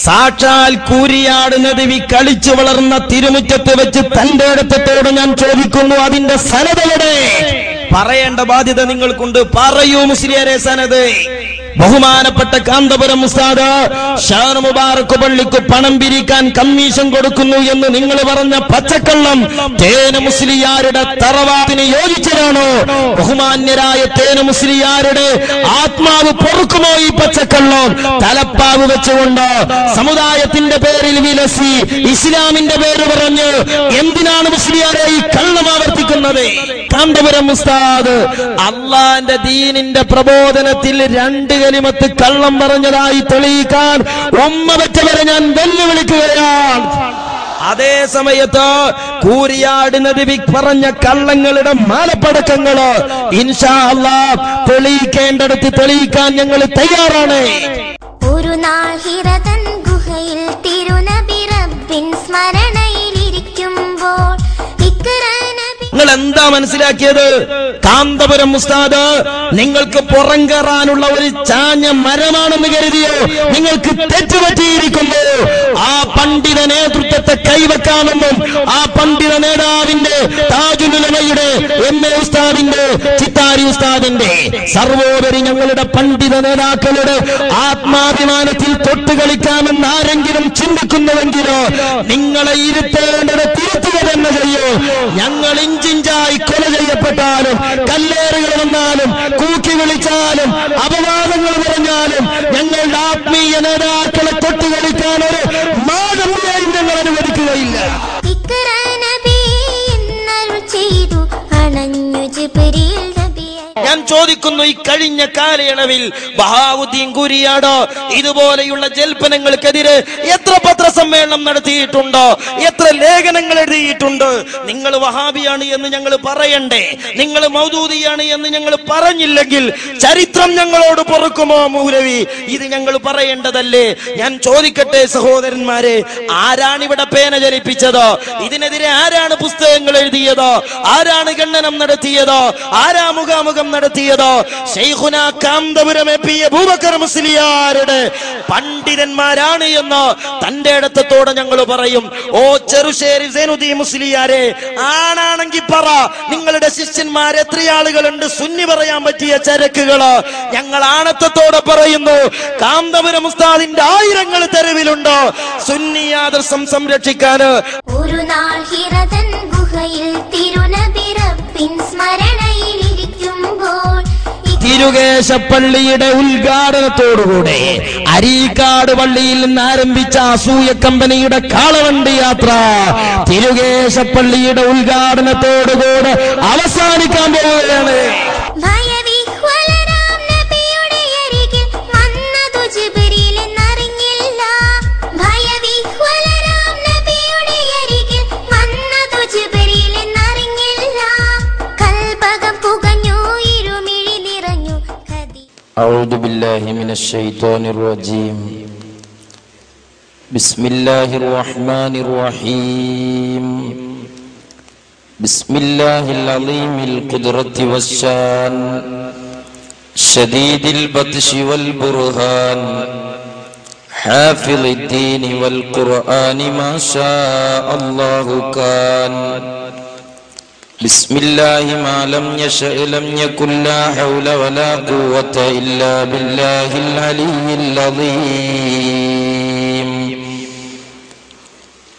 സാക്ഷാൽ കൂരിയാട് നബി കളിച്ചു വളർന്ന തിരുമുറ്റത്ത് വെച്ച് തന്റെ അടുത്തോട് ഞാൻ ചോദിക്കുന്നു, അതിന്റെ സനദെവിടെ? പറയേണ്ട ബാധ്യത നിങ്ങൾക്കുണ്ട്. പറയൂ മുസ്ലിയാരെ സനദ്. ബഹുമാനപ്പെട്ട കാന്തപുരം ഉസ്താദ് ഷാൻ മുബാറക് പള്ളിക്ക് പണം പിരിക്കാൻ കമ്മീഷൻ കൊടുക്കുന്നു എന്ന് നിങ്ങൾ പറഞ്ഞ പച്ചക്കള്ളം തേന മുസ്ലിയാരുടെ തറവാടിന് യോജിച്ചതാണോ? ബഹുമാന്യരായ തേന മുസ്ലിയാരുടെ ആത്മാവ് പൊറുക്കുമോ ഈ പച്ചക്കള്ളം? തലപ്പാവ് വെച്ചുകൊണ്ട് സമുദായത്തിന്റെ പേരിൽ വിലസി ഇസ്ലാമിന്റെ പേര് പറഞ്ഞ് എന്തിനാണ് മുസ്ലിയാരെ ഈ കള്ളം ആവർത്തിക്കുന്നത്? കാന്തപുരം ഉസ്താദ് അള്ളാന്റെ ദീനിന്റെ പ്രബോധനത്തിൽ 2 കലിമത്ത് കള്ളം പറഞ്ഞതായി തെളിയിക്കാൻ ഉമ്മ വെച്ചവരെ ഞാൻ വെല്ലുവിളിക്കുകയാണ്. അതേ സമയത്ത് കൂരിയാട് നബി പറഞ്ഞ കള്ളങ്ങളുടെ മാലപ്പടക്കങ്ങള് ഇൻഷാ അല്ലാഹ് തെളിയിക്കേണ്ടടുത്ത് തെളിയിക്കാൻ ഞങ്ങൾ തയ്യാറാണ്. ഒരു നാൾ ഹിറതൻ ഗുഹയിൽ തിരുനബി റബ്ബിൻ സ്മരണയിലിരിക്കുമ്പോൾ നിങ്ങൾ എന്താ മനസ്സിലാക്കിയത്? കാന്തപുരം ഉസ്താദ് നിങ്ങൾക്ക് പുറം കയറാനുള്ള ഒരു ചാഞ്ഞ മരമാണെന്ന് കരുതിയോ? നിങ്ങൾക്ക് തെറ്റുപറ്റിയിരിക്കുന്നു. ആ പണ്ഡിത നേതൃത്വത്തെ കൈവെക്കാമെന്നും ആ പണ്ഡിത നേതാവിന്റെ താജുൽ ഉലമയുടെ എം.എ. ഉസ്താദിന്റെ ചിത്താരി ഉസ്താദിന്റെ സർവോപരി ഞങ്ങളുടെ പണ്ഡിത നേതാക്കളുടെ ആത്മാഭിമാനത്തിൽ തൊട്ടുകളിക്കാമെന്ന് ആരെങ്കിലും ചിന്തിക്കുന്നുവെങ്കിലോ നിങ്ങളെ ഇരുത്തേണ്ടത് തിരുത്തുക തന്നെ ചെയ്യോ. ഞങ്ങൾ ഇഞ്ചിഞ്ചായി കൊല ചെയ്യപ്പെട്ടാലും കല്ലേറുകൾ വന്നാലും കൂക്കി വിളിച്ചാലും അപവാദങ്ങൾ പറഞ്ഞാലും ഞങ്ങളുടെ ആത്മീയ നേതാക്കളെ തൊട്ടുകളിക്കാൻ ഒരു മാതൃകയും ഞങ്ങൾ അനുവദിക്കുകയില്ല. ഞാൻ ചോദിക്കുന്നു, ഈ കഴിഞ്ഞ കാലയളവിൽ ബഹാവുദ്ദീൻ കൂരിയാട് ഇതുപോലെയുള്ള ജൽപ്പനങ്ങൾക്കെതിരെ എത്ര പത്രസമ്മേളനം നടത്തിയിട്ടുണ്ടോ? എത്ര ലേഖനങ്ങൾ എഴുതിയിട്ടുണ്ട്? നിങ്ങൾ വഹാബിയാണ് എന്ന് ഞങ്ങൾ പറയണ്ടേ? നിങ്ങൾ മൗദൂദിയാണ് എന്ന് ഞങ്ങൾ പറഞ്ഞില്ലെങ്കിൽ ചരിത്രം ഞങ്ങളോട് പൊറുക്കുമോ മൗലവി? ഇത് ഞങ്ങൾ പറയേണ്ടതല്ലേ? ഞാൻ ചോദിക്കട്ടെ സഹോദരന്മാരെ, ആരാണിവിടെ പേന ചലിപ്പിച്ചത്? ഇതിനെതിരെ ആരാണ് പുസ്തകങ്ങൾ എഴുതിയത്? ആരാണ് ഖണ്ഡനം നടത്തിയത്? ആരാ മുഖാമുഖം നടത്തിയത്? ശൈഖുനാ കാന്തപുരം എ.പി. അബൂബക്കർ മുസ്ലിയാരുടെ പണ്ഡിതന്മാരാണ് എന്ന് തന്റെ അടുത്തോടെ ഞങ്ങൾ പറയും. ഓ ചെറുശ്ശേരി സൈനുദ്ദീൻ മുസ്ലിയാരെ, ആണാണെങ്കിൽ പറ, നിങ്ങളുടെ ശിഷ്യന്മാർ എത്ര ആളുകളുണ്ട്? സുന്നി പറയാൻ പറ്റിയ ചരക്കുകള് ഞങ്ങൾ ആണത്തത്തോടെ പറയുന്നു. കാന്തപുരം ഉസ്താദിന്റെ 1000 തെരുവിലുണ്ട് സുന്നി ആദർശം സംരക്ഷിക്കാന്. ഒരു നാൾ ഹിറതൻ ഗുഹയിൽ തിരുനബി റബ്ബിൻ സ്മരണയിലിരിക്കുമ്പോൾ തിരുകേശപ്പള്ളിയുടെ ഉദ്ഘാടനത്തോടുകൂടെ അരീക്കാട് പള്ളിയിൽ നിന്ന് ആരംഭിച്ച അസൂയ കമ്പനിയുടെ കാളവണ്ടി യാത്ര തിരുകേശപ്പള്ളിയുടെ ഉദ്ഘാടനത്തോടുകൂടെ അവസാനിക്കാൻ പോവുകയാണ്. أعوذ بالله من الشيطان الرجيم. بسم الله الرحمن الرحيم. بسم الله العظيم القدرة والشان شديد البطش والبرهان حافظ الدين والقرآن ما شاء الله كان. بسم الله ما لم يشأ لم يكن لا حول ولا قوة إلا بالله العلي العظيم.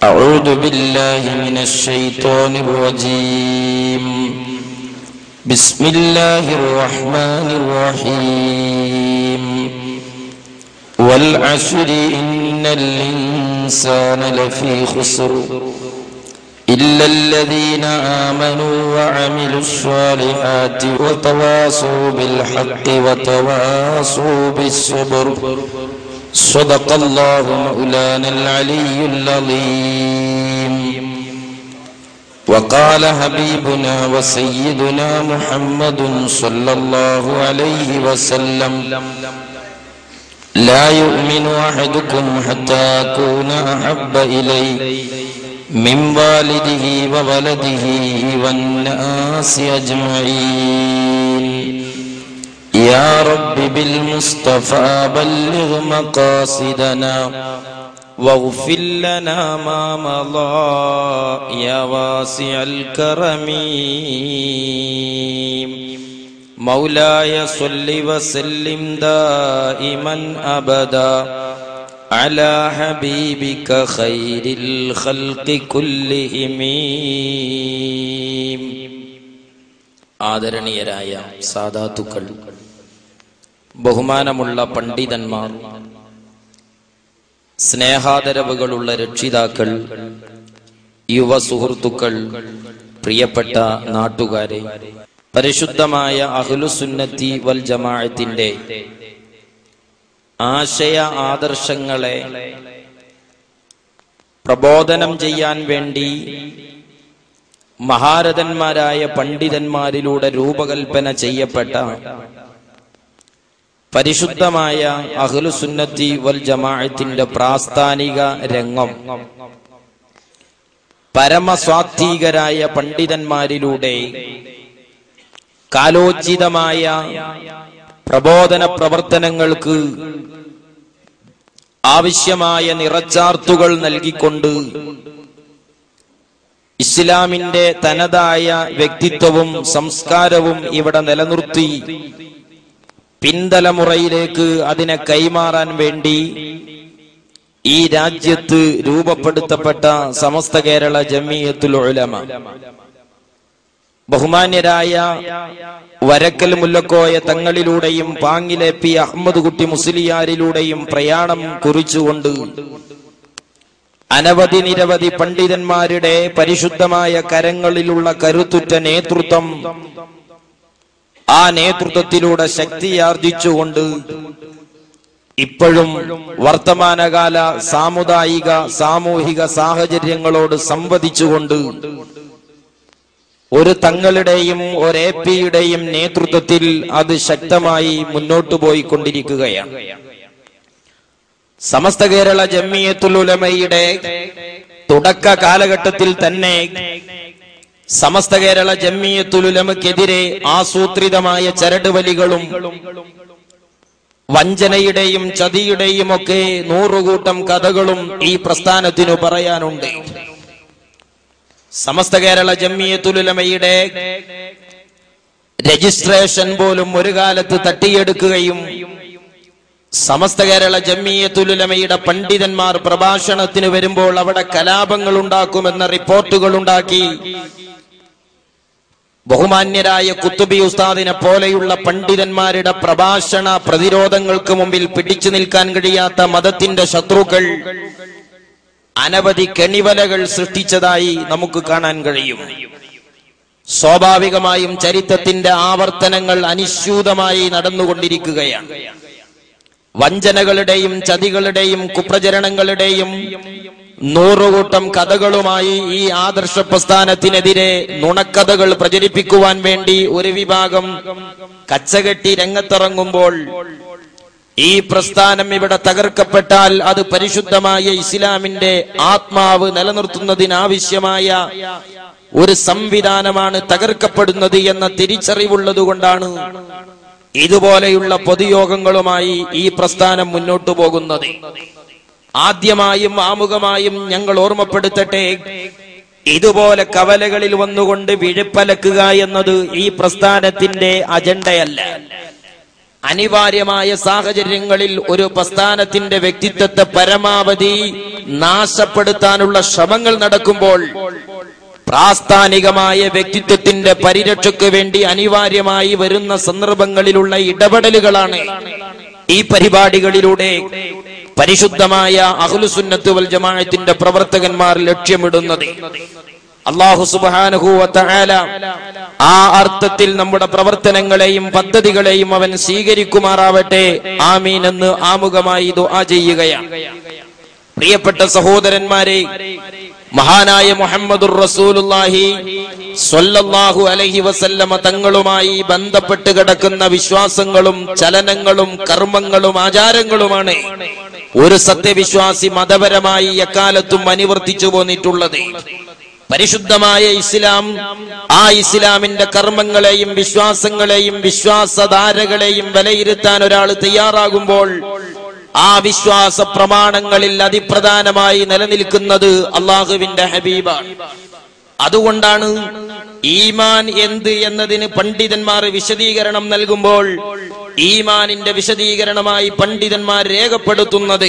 أعوذ بالله من الشيطان الرجيم. بسم الله الرحمن الرحيم. والعشر إن الإنسان لفي خسر إلا الذين آمنوا وعملوا الصالحات وتواصوا بالحق وتواصوا بالصبر. صدق الله مولانا العلي العظيم. وقال حبيبنا وسيدنا محمد صلى الله عليه وسلم لا يؤمن أحدكم حتى أكون أحب إليه من والده وولده والناس أجمعين. يا رب بالمصطفى بلغ مقاصدنا واغفر لنا ما مضى يا واسع الكرم مولاي صل وسلم دائما أبدا على حبيبك خير الخلق كلهم. ആദരണീയരായ സാദാത്തുക്കൾ, ബഹുമാനമുള്ള പണ്ഡിതന്മാർ, സ്നേഹാദരവുകളുള്ള രക്ഷിതാക്കൾ, യുവ സുഹൃത്തുക്കൾ, പ്രിയപ്പെട്ട നാട്ടുകാരെ, പരിശുദ്ധമായ അഹ്ലുസുന്നത്തി വൽ ജമാഅത്തിന്റെ ആശയ ആദർശങ്ങളെ പ്രബോധനം ചെയ്യാൻ വേണ്ടി മഹാരഥന്മാരായ പണ്ഡിതന്മാരിലൂടെ രൂപകൽപ്പന ചെയ്യപ്പെട്ട പരിശുദ്ധമായ അഹ്ലുസുന്നത്തി വൽ ജമാഅത്തിന്റെ പ്രാസ്ഥാനിക രംഗം പരമസ്വാത്വികരായ പണ്ഡിതന്മാരിലൂടെ കാലോചിതമായ പ്രബോധന പ്രവർത്തനങ്ങൾക്ക് ആവശ്യമായ നിറച്ചാർത്തുകൾ നൽകിക്കൊണ്ട് ഇസ്ലാമിന്റെ തനതായ വ്യക്തിത്വവും സംസ്കാരവും ഇവിടെ നിലനിർത്തി പിൻതലമുറയിലേക്ക് അതിനെ കൈമാറാൻ വേണ്ടി ഈ രാജ്യത്ത് രൂപപ്പെടുത്തപ്പെട്ട സമസ്ത കേരള ജമിയത്തുൽ ഉലമ, ബഹുമാന്യരായ വരക്കൽ മുല്ലക്കോയ തങ്ങളിലൂടെയും പാങ്ങിലെ പി അഹമ്മദ് കുട്ടി മുസ്ലിയാരിലൂടെയും പ്രയാണം കുറിച്ചുകൊണ്ട് അനവധി നിരവധി പണ്ഡിതന്മാരുടെ പരിശുദ്ധമായ കരങ്ങളിലുള്ള കരുത്തുറ്റ നേതൃത്വം, ആ നേതൃത്വത്തിലൂടെ ശക്തിയാർജിച്ചുകൊണ്ട് ഇപ്പോഴും വർത്തമാനകാല സാമുദായിക സാമൂഹിക സാഹചര്യങ്ങളോട് സംവദിച്ചുകൊണ്ട് ഒരു തങ്ങളുടെയും ഒരു എപിയുടെയും നേതൃത്വത്തിൽ അത് ശക്തമായി മുന്നോട്ടു പോയിക്കൊണ്ടിരിക്കുകയാണ്. സമസ്ത കേരള ജമിയത്തുൽ ഉലമയുടെ തുടക്ക കാലഘട്ടത്തിൽ തന്നെ സമസ്ത കേരള ജമിയത്തുൽ ഉലമക്കെതിരെ ആസൂത്രിതമായ ചരടുവലികളും വഞ്ചനയുടെയും ചതിയുടെയും ഒക്കെ നൂറുകൂട്ടം കഥകളും ഈ പ്രസ്ഥാനത്തിനു പറയാനുണ്ട്. സമസ്ത കേരള ജമിയത്തുൽ ഉലമയുടെ രജിസ്ട്രേഷൻ പോലും ഒരു കാലത്ത് തട്ടിയെടുക്കുകയും സമസ്ത കേരള ജമിയത്തുൽ ഉലമയുടെ പണ്ഡിതന്മാർ പ്രഭാഷണത്തിന് വരുമ്പോൾ അവിടെ കലാപങ്ങൾ ഉണ്ടാക്കുമെന്ന റിപ്പോർട്ടുകൾ ഉണ്ടാക്കി ബഹുമാന്യരായ കുത്തുബി ഉസ്താദിനെ പോലെയുള്ള പണ്ഡിതന്മാരുടെ പ്രഭാഷണ പ്രതിരോധങ്ങൾക്ക് മുമ്പിൽ പിടിച്ചു നിൽക്കാൻ കഴിയാത്ത മതത്തിന്റെ ശത്രുക്കൾ അനവധി കെണിവലകൾ സൃഷ്ടിച്ചതായി നമുക്ക് കാണാൻ കഴിയും. സ്വാഭാവികമായും ചരിത്രത്തിന്റെ ആവർത്തനങ്ങൾ അനിശ്ചിതമായി നടന്നുകൊണ്ടിരിക്കുകയാണ്. വഞ്ചനകളുടെയും ചതികളുടെയും കുപ്രചരണങ്ങളുടെയും നൂറുകൂട്ടം കഥകളുമായി ഈ ആദർശ പ്രസ്ഥാനത്തിനെതിരെ നുണക്കഥകൾ പ്രചരിപ്പിക്കുവാൻ വേണ്ടി ഒരു വിഭാഗം കച്ചകെട്ടി രംഗത്തിറങ്ങുമ്പോൾ ഈ പ്രസ്ഥാനം ഇവിടെ തകർക്കപ്പെട്ടാൽ അത് പരിശുദ്ധമായ ഇസ്ലാമിന്റെ ആത്മാവ് നിലനിർത്തുന്നതിനാവശ്യമായ ഒരു സംവിധാനമാണ് തകർക്കപ്പെടുന്നത് എന്ന തിരിച്ചറിവുള്ളത് കൊണ്ടാണ് ഇതുപോലെയുള്ള പൊതുയോഗങ്ങളുമായി ഈ പ്രസ്ഥാനം മുന്നോട്ടു പോകുന്നത്. ആദ്യമായും ആമുഖമായും ഞങ്ങൾ ഓർമ്മപ്പെടുത്തട്ടെ, ഇതുപോലെ കവലകളിൽ വന്നുകൊണ്ട് വിഴുപ്പലക്കുക എന്നത് ഈ പ്രസ്ഥാനത്തിന്റെ അജണ്ടയല്ല. അനിവാര്യമായ സാഹചര്യങ്ങളിൽ ഒരു പ്രസ്ഥാനത്തിന്റെ വ്യക്തിത്വത്തെ പരമാവധി നാശപ്പെടുത്താനുള്ള ശ്രമങ്ങൾ നടക്കുമ്പോൾ പ്രാസ്ഥാനികമായ വ്യക്തിത്വത്തിന്റെ പരിരക്ഷയ്ക്ക് വേണ്ടി അനിവാര്യമായി വരുന്ന സന്ദർഭങ്ങളിലുള്ള ഇടപെടലുകളാണ് ഈ പരിപാടികളിലൂടെ പരിശുദ്ധമായ അഹ്ലുസുന്നത്ത് വൽ ജമാഅത്തിന്റെ പ്രവർത്തകന്മാർ ലക്ഷ്യമിടുന്നത്. അല്ലാഹു സുബ്ഹാനഹു വ തആല ആ അർത്ഥത്തിൽ നമ്മുടെ പ്രവർത്തനങ്ങളെയും പദ്ധതികളെയും അവൻ സ്വീകരിക്കുമാറാവട്ടെ. ആമീൻ എന്ന് ആമുഖമായി ദുആ ചെയ്യുകയാണ്. പ്രിയപ്പെട്ട സഹോദരന്മാരെ, മഹാനായ മുഹമ്മദുർ റസൂലുള്ളാഹി സ്വല്ലല്ലാഹു അലൈഹി വസല്ലമ തങ്ങളുമായി ബന്ധപ്പെട്ട് കിടക്കുന്ന വിശ്വാസങ്ങളും ചലനങ്ങളും കർമ്മങ്ങളും ആചാരങ്ങളുമാണ് ഒരു സത്യവിശ്വാസി മതപരമായി എക്കാലത്തും അനുവർത്തിച്ചു പോന്നിട്ടുള്ളത്. പരിശുദ്ധമായ ഇസ്ലാം, ആ ഇസ്ലാമിന്റെ കർമ്മങ്ങളെയും വിശ്വാസങ്ങളെയും വിശ്വാസധാരകളെയും വിലയിരുത്താൻ ഒരാൾ തയ്യാറാകുമ്പോൾ ആ വിശ്വാസ പ്രമാണങ്ങളിൽ അതിപ്രധാനമായി നിലനിൽക്കുന്നത് അള്ളാഹുവിന്റെ ഹബീബാണ്. അതുകൊണ്ടാണ് ഈമാൻ എന്ത് എന്നതിന് പണ്ഡിതന്മാർ വിശദീകരണം നൽകുമ്പോൾ ഈമാനിന്റെ വിശദീകരണമായി പണ്ഡിതന്മാർ രേഖപ്പെടുത്തുന്നത്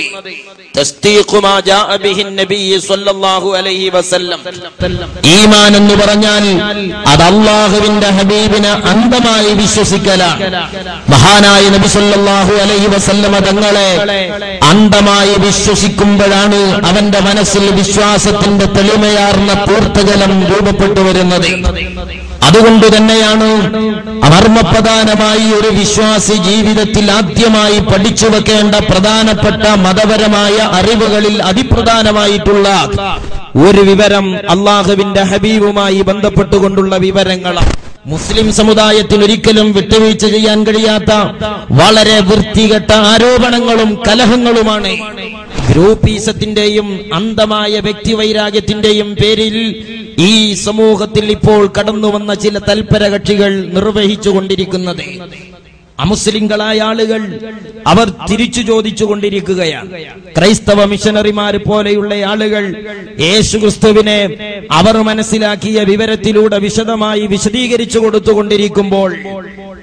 ഈമാൻ എന്ന് പറഞ്ഞാൽ അത് അല്ലാഹുവിന്റെ ഹബീബിനെ അന്ധമായി വിശ്വസിക്കലാണ്. മഹാനായ നബി സല്ലല്ലാഹു അലൈഹി വസല്ലമ തങ്ങളെ അന്ധമായി വിശ്വസിക്കുമ്പോഴാണ് അവന്റെ മനസ്സിൽ വിശ്വാസത്തിന്റെ തെളിമയാർന്ന പൂർത്തജലം രൂപപ്പെട്ടു വരുന്നത്. അതുകൊണ്ട് തന്നെയാണ് മർമ്മപ്രധാനമായി ഒരു വിശ്വാസി ജീവിതത്തിൽ ആദ്യമായി പഠിച്ചു വെക്കേണ്ട പ്രധാനപ്പെട്ട മതപരമായ അറിവുകളിൽ അതിപ്രധാനമായിട്ടുള്ള ഒരു വിവരം അള്ളാഹുവിന്റെ ഹബീബുമായി ബന്ധപ്പെട്ടുകൊണ്ടുള്ള വിവരങ്ങളാണ്. മുസ്ലിം സമുദായത്തിന് ഒരിക്കലും വിട്ടുവീഴ്ച ചെയ്യാൻ കഴിയാത്ത വളരെ വൃത്തികെട്ട ആരോപണങ്ങളും കലഹങ്ങളുമാണ് ഗ്രൂപ്പീസത്തിന്റെയും അന്ധമായ വ്യക്തിവൈരാഗ്യത്തിന്റെയും പേരിൽ ഈ സമൂഹത്തിൽ ഇപ്പോൾ കടന്നു വന്ന ചില തൽപര കക്ഷികൾ നിർവഹിച്ചുകൊണ്ടിരിക്കുന്നത്. അമുസ്ലിങ്ങളായ ആളുകൾ അവർ തിരിച്ചു ചോദിച്ചുകൊണ്ടിരിക്കുകയാണ്. ക്രൈസ്തവ മിഷനറിമാർ പോലെയുള്ള ആളുകൾ യേശുക്രിസ്തുവിനെ അവർ മനസ്സിലാക്കിയ വിവരത്തിലൂടെ വിശദമായി വിശദീകരിച്ചു കൊടുത്തുകൊണ്ടിരിക്കുമ്പോൾ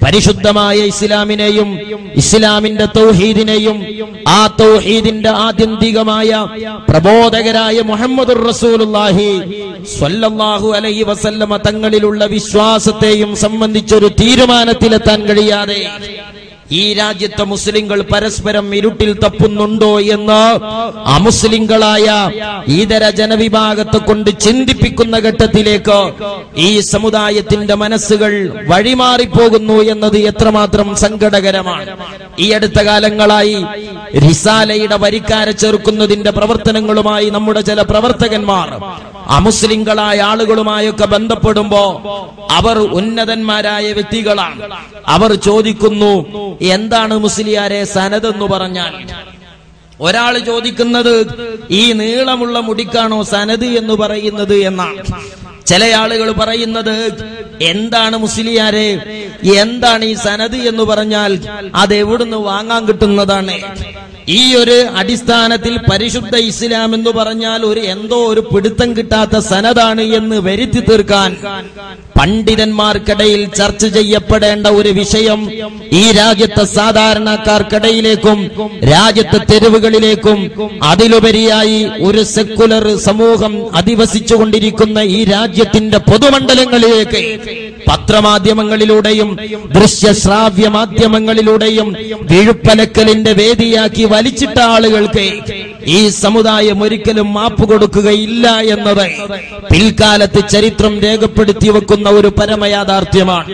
പരിശുദ്ധമായ ഇസ്ലാമിനെയും ഇസ്ലാമിന്റെ തൗഹീദിനെയും ആ തൗഹീദിന്റെ ആത്യന്തികമായ പ്രബോധകരായ മുഹമ്മദുർ റസൂലുള്ളാഹി സ്വല്ലല്ലാഹു അലൈഹി വസല്ലമ തങ്ങളിലുള്ള വിശ്വാസത്തെയും സംബന്ധിച്ചൊരു തീരുമാനത്തിലെത്താൻ കഴിയാതെ ഈ രാജ്യത്തെ മുസ്ലിങ്ങൾ പരസ്പരം ഇരുട്ടിൽ തപ്പുന്നുണ്ടോ എന്ന് അമുസ്ലിങ്ങളായ ഇതര ജനവിഭാഗത്തെ കൊണ്ട് ചിന്തിപ്പിക്കുന്ന ഘട്ടത്തിലേക്ക് ഈ സമുദായത്തിന്റെ മനസ്സുകൾ വഴിമാറിപ്പോകുന്നു എന്നത് എത്രമാത്രം സങ്കടകരമാണ്. ഈ അടുത്ത കാലങ്ങളായി റിസാലയുടെ വരിക്കാരെ ചേർക്കുന്നതിന്റെ പ്രവർത്തനങ്ങളുമായി നമ്മുടെ ചില പ്രവർത്തകന്മാർ അമുസ്ലിങ്ങളായ ആളുകളുമായൊക്കെ ബന്ധപ്പെടുമ്പോ അവർ ഉന്നതന്മാരായ വ്യക്തികളാണ്. അവർ ചോദിക്കുന്നു, എന്താണ് മുസ്ലിയാരെ സനദ് എന്ന് പറഞ്ഞാൽ? ഒരാൾ ചോദിക്കുന്നത് ഈ നീളമുള്ള മുടിക്കാണോ സനദ് എന്ന് പറയുന്നത് എന്നാണ്. ചില ആളുകൾ പറയുന്നത്, എന്താണ് മുസ്ലിയാരെ, എന്താണ് ഈ സനദ് എന്ന് പറഞ്ഞാൽ അത് എവിടുന്ന് വാങ്ങാൻ കിട്ടുന്നതാണ്? ഈ ഒരു അടിസ്ഥാനത്തിൽ പരിശുദ്ധ ഇസ്ലാം എന്ന് പറഞ്ഞാൽ എന്തോ ഒരു പിടുത്തം കിട്ടാത്ത സനദാണ് എന്ന് വരുത്തി തീർക്കാൻ പണ്ഡിതന്മാർക്കിടയിൽ ചർച്ച ചെയ്യപ്പെടേണ്ട ഒരു വിഷയം ഈ രാജ്യത്തെ സാധാരണക്കാർക്കിടയിലേക്കും രാജ്യത്തെ തെരുവുകളിലേക്കും അതിലുപരിയായി ഒരു സെക്കുലർ സമൂഹം അധിവസിച്ചുകൊണ്ടിരിക്കുന്ന ഈ രാജ്യത്തിന്റെ പൊതുമണ്ഡലങ്ങളിലേക്ക് പത്രമാധ്യമങ്ങളിലൂടെയും ദൃശ്യശ്രാവ്യ മാധ്യമങ്ങളിലൂടെയും വിഴുപ്പലക്കലിന്റെ വേദിയാക്കി വലിച്ചിട്ട ആളുകൾക്ക് ഈ സമുദായം ഒരിക്കലും മാപ്പ് കൊടുക്കുകയില്ല എന്നത് പിൽക്കാലത്ത് ചരിത്രം രേഖപ്പെടുത്തി വെക്കുന്ന ഒരു പരമയാഥാർത്ഥ്യമാണ്.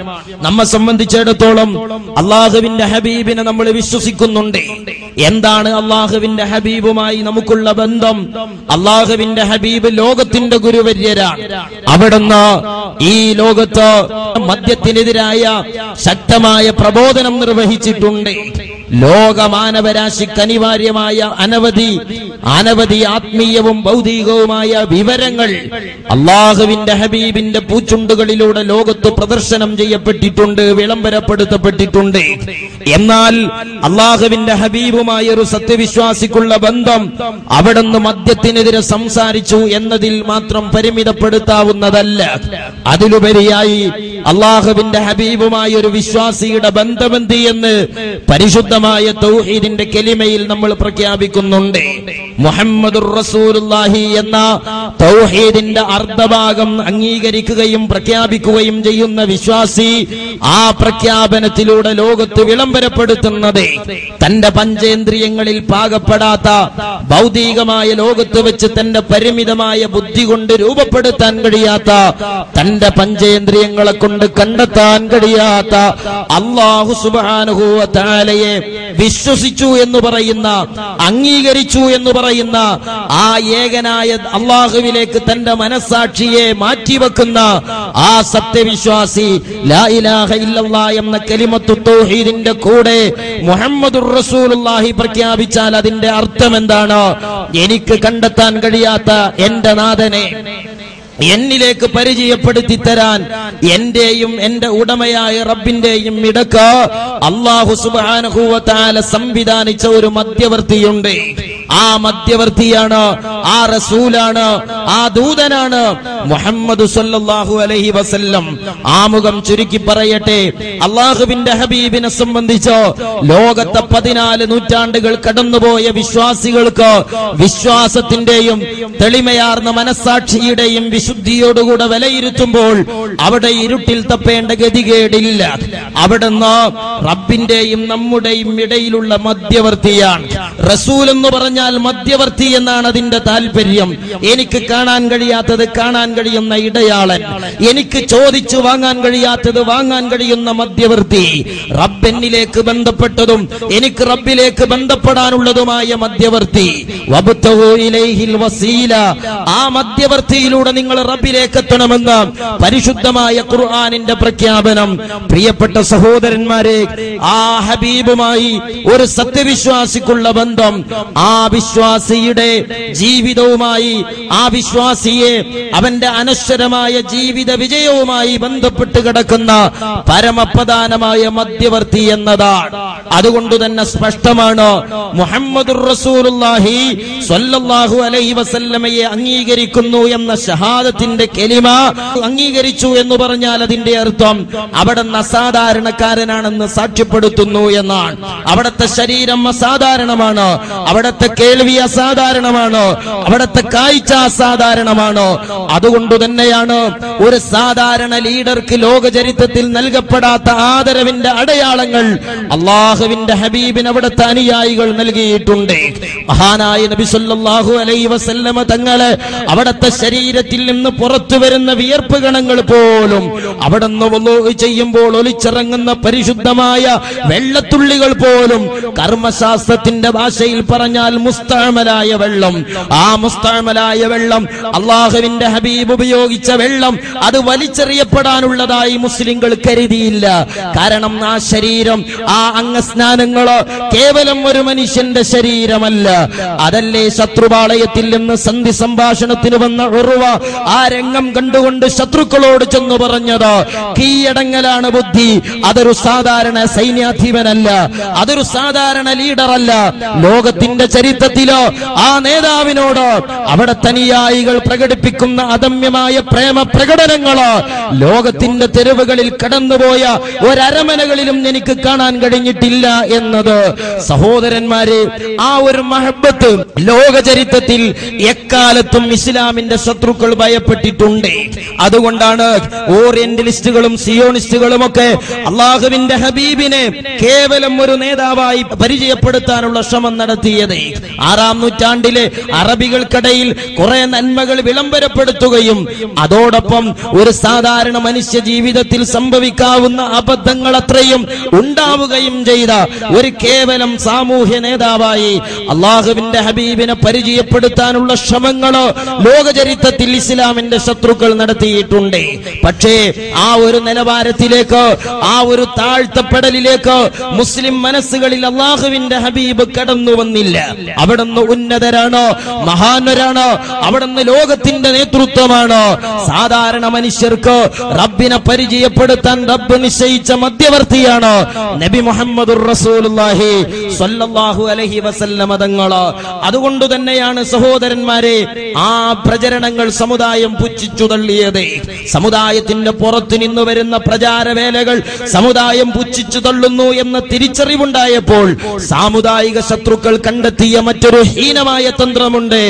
നമ്മെ സംബന്ധിച്ചിടത്തോളം അള്ളാഹുവിന്റെ ഹബീബിനെ നമ്മൾ വിശ്വസിക്കുന്നുണ്ട്. എന്താണ് അള്ളാഹുവിന്റെ ഹബീബുമായി നമുക്കുള്ള ബന്ധം? അള്ളാഹുവിന്റെ ഹബീബ് ലോകത്തിന്റെ ഗുരുവര്യരാണ്. അവിടുന്ന് ഈ ലോകത്ത് മദ്യത്തിനെതിരായ ശക്തമായ പ്രബോധനം നിർവഹിച്ചിട്ടുണ്ട്. ലോകമാനവരാശിക്ക് അനിവാര്യമായ അനവധി ആത്മീയവും ഭൗതികവുമായ വിവരങ്ങൾ അള്ളാഹുവിന്റെ ഹബീബിന്റെ പൂച്ചുണ്ടുകളിലൂടെ ലോകത്ത് പ്രദർശനം ചെയ്യപ്പെട്ടിട്ടുണ്ട്, വിളംബരപ്പെടുത്തപ്പെട്ടിട്ടുണ്ട്. എന്നാൽ അള്ളാഹുവിന്റെ ഹബീബുമായ ഒരു സത്യവിശ്വാസിക്കുള്ള ബന്ധം അവിടുന്ന് മദ്യത്തിനെതിരെ സംസാരിച്ചു എന്നതിൽ മാത്രം പരിമിതപ്പെടുത്താവുന്നതല്ല. അതിലുപരിയായി അള്ളാഹുവിന്റെ ഹബീബുമായ ഒരു വിശ്വാസിയുടെ ബന്ധമെന്ത് എന്ന് പരിശുദ്ധമായ തൗഹീദിന്റെ കലിമയിൽ നമ്മൾ പ്രഖ്യാപിക്കുന്നുണ്ട്. മുഹമ്മദുർ റസൂലുള്ളാഹി എന്ന തൗഹീദിന്റെ അർദ്ധഭാഗം അംഗീകരിക്കുകയും പ്രഖ്യാപിക്കുകയും ചെയ്യുന്ന വിശ്വാസി ആ പ്രഖ്യാപനത്തിലൂടെ ലോകത്ത് വിളംബരപ്പെടുത്തുന്നത് തന്റെ പഞ്ചേന്ദ്രിയങ്ങളിൽ പാകപ്പെടാത്ത ഭൗതികമായ ലോകത്ത് വെച്ച് തന്റെ പരിമിതമായ ബുദ്ധി കൊണ്ട് രൂപപ്പെടുത്താൻ കഴിയാത്ത, തന്റെ പഞ്ചേന്ദ്രിയങ്ങളെ കൊണ്ട് കണ്ടെത്താൻ കഴിയാത്ത അല്ലാഹു സുബ്ഹാനഹു വ തആലയെ വിശ്വസിച്ചു എന്ന് പറയുന്ന, അംഗീകരിച്ചു എന്ന് പറയുന്ന ആ ഏകനായ അള്ളാഹുവിലേക്ക് തന്റെ മനസ്സാക്ഷിയെ മാറ്റിവെക്കുന്ന ആ സത്യവിശ്വാസി ലാ ഇലാഹ ഇല്ലല്ലാഹ് എന്ന കലിമത്തു തൗഹീദിന്റെ കൂടെ മുഹമ്മദുർ റസൂലുള്ളാഹി പ്രഖ്യാപിച്ചാൽ അതിന്റെ അർത്ഥം എന്താണ്? എനിക്ക് കണ്ടെത്താൻ കഴിയാത്ത എന്റെ നാഥനെ, എന്നിലേക്ക് പരിചയപ്പെടുത്തി തരാൻ എന്റെയും എന്റെ ഉടമയായ റബ്ബിന്റെയും ഇടക്ക് അല്ലാഹു സുബ്ഹാനഹു വ തആല സംവിധാനിച്ച ഒരു മധ്യവർത്തിയുണ്ട്. ആ മധ്യവർത്തിയാണ്, ആ റസൂലാണ്, ആ ദൂതനാണ് മുഹമ്മദ് സല്ലല്ലാഹു അലൈഹി വസല്ലം. ആമുഖം ചുരുക്കി പറയട്ടെ, അല്ലാഹുവിന്റെ ഹബീബിനെ സംബന്ധിച്ച് ലോകത്തെ 14 നൂറ്റാണ്ടുകൾ കടന്നുപോയ വിശ്വാസികൾക്ക് വിശ്വാസത്തിന്റെയും തെളിമയാർന്ന മനസ്സാക്ഷിയുടെയും വിശുദ്ധിയോടുകൂടെ വിലയിരുത്തുമ്പോൾ അവിടെ ഇരുട്ടിൽ തപ്പേണ്ട ഗതികേടില്ല. അവിടുന്ന് റബ്ബിന്റെയും നമ്മുടെയും ഇടയിലുള്ള മധ്യവർത്തിയാണ്. റസൂൽ എന്ന് പറഞ്ഞാൽ മധ്യവർത്തി എന്നാണ് അതിന്റെ താല്പര്യം. എനിക്ക് കാണാൻ കഴിയാത്തത് കാണാൻ കഴിയുന്ന ഇടയാളൻ, എനിക്ക് ചോദിച്ചു വാങ്ങാൻ കഴിയാത്തത് വാങ്ങാൻ കഴിയുന്ന മധ്യവർത്തി, റബ്ബെന്നിലേക്ക് ബന്ധപ്പെട്ടതും എനിക്ക് റബ്ബിലേക്ക് ബന്ധപ്പെടാനുള്ളതുമായ മധ്യവർത്തി. വബ്തഗൂ ഇലൈഹിൽ വസീല, ആ മധ്യവർത്തിയിലൂടെ നിങ്ങൾ റബ്ബിലേക്ക് എത്തണമെന്ന് പരിശുദ്ധമായ ഖുർആനിന്റെ പ്രഖ്യാപനം. പ്രിയപ്പെട്ട സഹോദരന്മാരെ, ആ ഹബീബുമായി ഒരു സത്യവിശ്വാസിക്കുള്ള ബന്ധം, ആ വിശ്വാസിയുടെ ജീവിതവുമായി, ആ വിശ്വാസിയെ അവന്റെ അനശ്വരമായ ജീവിത വിജയവുമായി ബന്ധപ്പെട്ട് കിടക്കുന്ന പരമപ്രധാനമായ മധ്യവർത്തി എന്നതാണ്. അതുകൊണ്ട് തന്നെ സ്പഷ്ടമാണ്, മുഹമ്മദുർ റസൂലുള്ളാഹി സ്വല്ലല്ലാഹു അലൈഹി വസല്ലമയെ അംഗീകരിക്കുന്നു എന്ന ഷഹാദത്തിന്റെ കലിമ അംഗീകരിച്ചു എന്ന് പറഞ്ഞാൽ അതിന്റെ അർത്ഥം അവിടുന്ന് അസാധാരണക്കാരനാണെന്ന് സാക്ഷ്യപ്പെടുത്തുന്നു എന്നാണ്. അവിടുത്തെ ശരീരം അസാധാരണമാണ്, അവിടുത്തെ കേൾവി അസാധാരണമാണ്, അവിടുത്തെ കാഴ്ച അസാധാരണമാണ്. അതുകൊണ്ട് തന്നെയാണ് ഒരു സാധാരണ ലീഡർക്ക് ലോക ചരിത്രത്തിൽ നൽകപ്പെടാത്ത ആദരവിന്റെ അടയാളങ്ങൾ അള്ളാഹുവിന്റെ ഹബീബിന് അവിടുത്തെ അനുയായികൾ നൽകിയിട്ടുണ്ട്. മഹാനായ നബി സല്ലല്ലാഹു അലൈഹി വസല്ലമ തങ്ങളെ അവിടുത്തെ ശരീരത്തിൽ നിന്ന് പുറത്തു വരുന്ന വിയർപ്പ് കണങ്ങൾ പോലും അവിടുന്ന് വുളൂ ചെയ്യുമ്പോൾ ഒലിച്ചിറങ്ങുന്ന പരിശുദ്ധമായ വെള്ളത്തുള്ളികൾ പോലും കർമ്മശാസ്ത്രത്തിന്റെ ഭാഷയിൽ പറഞ്ഞാൽ മുസ്തഅമലായ വെള്ളം. ആ മുസ്തഅമലായ വെള്ളം, അള്ളാഹുവിന്റെ ഹബീബ് ഉപയോഗിച്ച വെള്ളം, അത് വലിച്ചെറിയപ്പെടാനുള്ളതായി മുസ്ലിങ്ങൾ കരുതിയില്ല. കാരണം ആ ശരീരം, ആ അംഗസ്നാനങ്ങള് കേവലം ഒരു മനുഷ്യന്റെ ശരീരമല്ല. അതല്ലേ ശത്രുപാളയത്തിൽ നിന്ന് സന്ധി സംഭാഷണത്തിന് വന്ന ഉർവ ആ രംഗം കണ്ടുകൊണ്ട് ശത്രുക്കളോട് ചെന്നു പറഞ്ഞത്, കീഴടങ്ങലാണ് ബുദ്ധി. അതൊരു സാധാരണ സൈന്യാധിപനല്ല, അതൊരു സാധാരണ ലീഡറല്ല. ലോകത്തിന്റെ ചരിത്രത്തിലോ ആ നേതാവിനോട് അവിടെ അനുയായികൾ പ്രകടിപ്പിക്കുന്ന അദമ്യമായ പ്രേമ പ്രകടനങ്ങളോ ലോകത്തിന്റെ തെരുവുകളിൽ കടന്നുപോയ ഒരരമനകളിലും എനിക്ക് കാണാൻ കഴിഞ്ഞിട്ടില്ല എന്നത് സഹോദരന്മാരെ, ആ ഒരു മഹബത്ത് ലോക ചരിത്രത്തിൽ എക്കാലത്തും ഇസ്ലാമിന്റെ ശത്രുക്കൾ ഭയപ്പെട്ടിട്ടുണ്ട്. അതുകൊണ്ടാണ് ഓറിയന്റലിസ്റ്റുകളും സിയോണിസ്റ്റുകളും ഒക്കെ അള്ളാഹുവിന്റെ ഹബീബിനെ കേവലം ഒരു നേതാവായി പരിചയപ്പെടുത്താനുള്ള ശ്രമം നടത്തിയത്. 6-ാം നൂറ്റാണ്ടിലെ അറബികൾക്കിടയിൽ കുറെ നന്മകൾ വിളംബരപ്പെടുത്തുകയും അതോടൊപ്പം ഒരു സാധാരണ മനുഷ്യ ജീവിതത്തിൽ സംഭവിക്കാവുന്ന അബദ്ധങ്ങൾ അത്രയും ഉണ്ടാവുകയും ചെയ്ത ഒരു കേവലം സാമൂഹ്യ നേതാവായി അള്ളാഹുവിന്റെ ഹബീബിനെ പരിചയപ്പെടുത്താനുള്ള ശ്രമങ്ങളോ ലോക ചരിത്രത്തിൽ ഇസ്ലാമിന്റെ ശത്രുക്കൾ നടത്തിയിട്ടുണ്ട്. പക്ഷേ ആ ഒരു നിലവാരത്തിലേക്ക്, ആ ഒരു താഴ്ത്തപ്പെടലിലേക്ക് മുസ്ലിം മനസ്സുകളിൽ അള്ളാഹുവിന്റെ ഹബീബ് കടന്നു വന്നില്ല. അവിടുന്ന് ഉന്നതരാണ്, മഹാനരാണ്, അവിടുന്ന് ലോകത്തിന്റെ നേതൃത്വമാണ്. സാധാരണ മനുഷ്യർക്ക് റബ്ബിനെ പരിചയപ്പെടുത്താൻ റബ്ബ് നിശ്ചയിച്ച മധ്യവർത്തിയാണ് നബി മുഹമ്മദുർ റസൂലുള്ളാഹി സ്വല്ലല്ലാഹു അലൈഹി വസല്ലമ തങ്ങൾ. അതുകൊണ്ട് തന്നെയാണ് സഹോദരന്മാരെ ആ പ്രചരണങ്ങൾ സമുദായം പുച്ഛിച്ചു തള്ളിയത്. സമുദായത്തിന്റെ പുറത്തു നിന്ന് വരുന്ന പ്രചാരവേലകൾ സമുദായം പുച്ഛിച്ചു തള്ളുന്നു എന്ന തിരിച്ചറിവുണ്ടായപ്പോൾ സാമുദായിക ശത്രുക്കൾ കണ്ടെത്തിയ മറ്റൊരു ഹീനമായ തന്ത്രമുണ്ട്.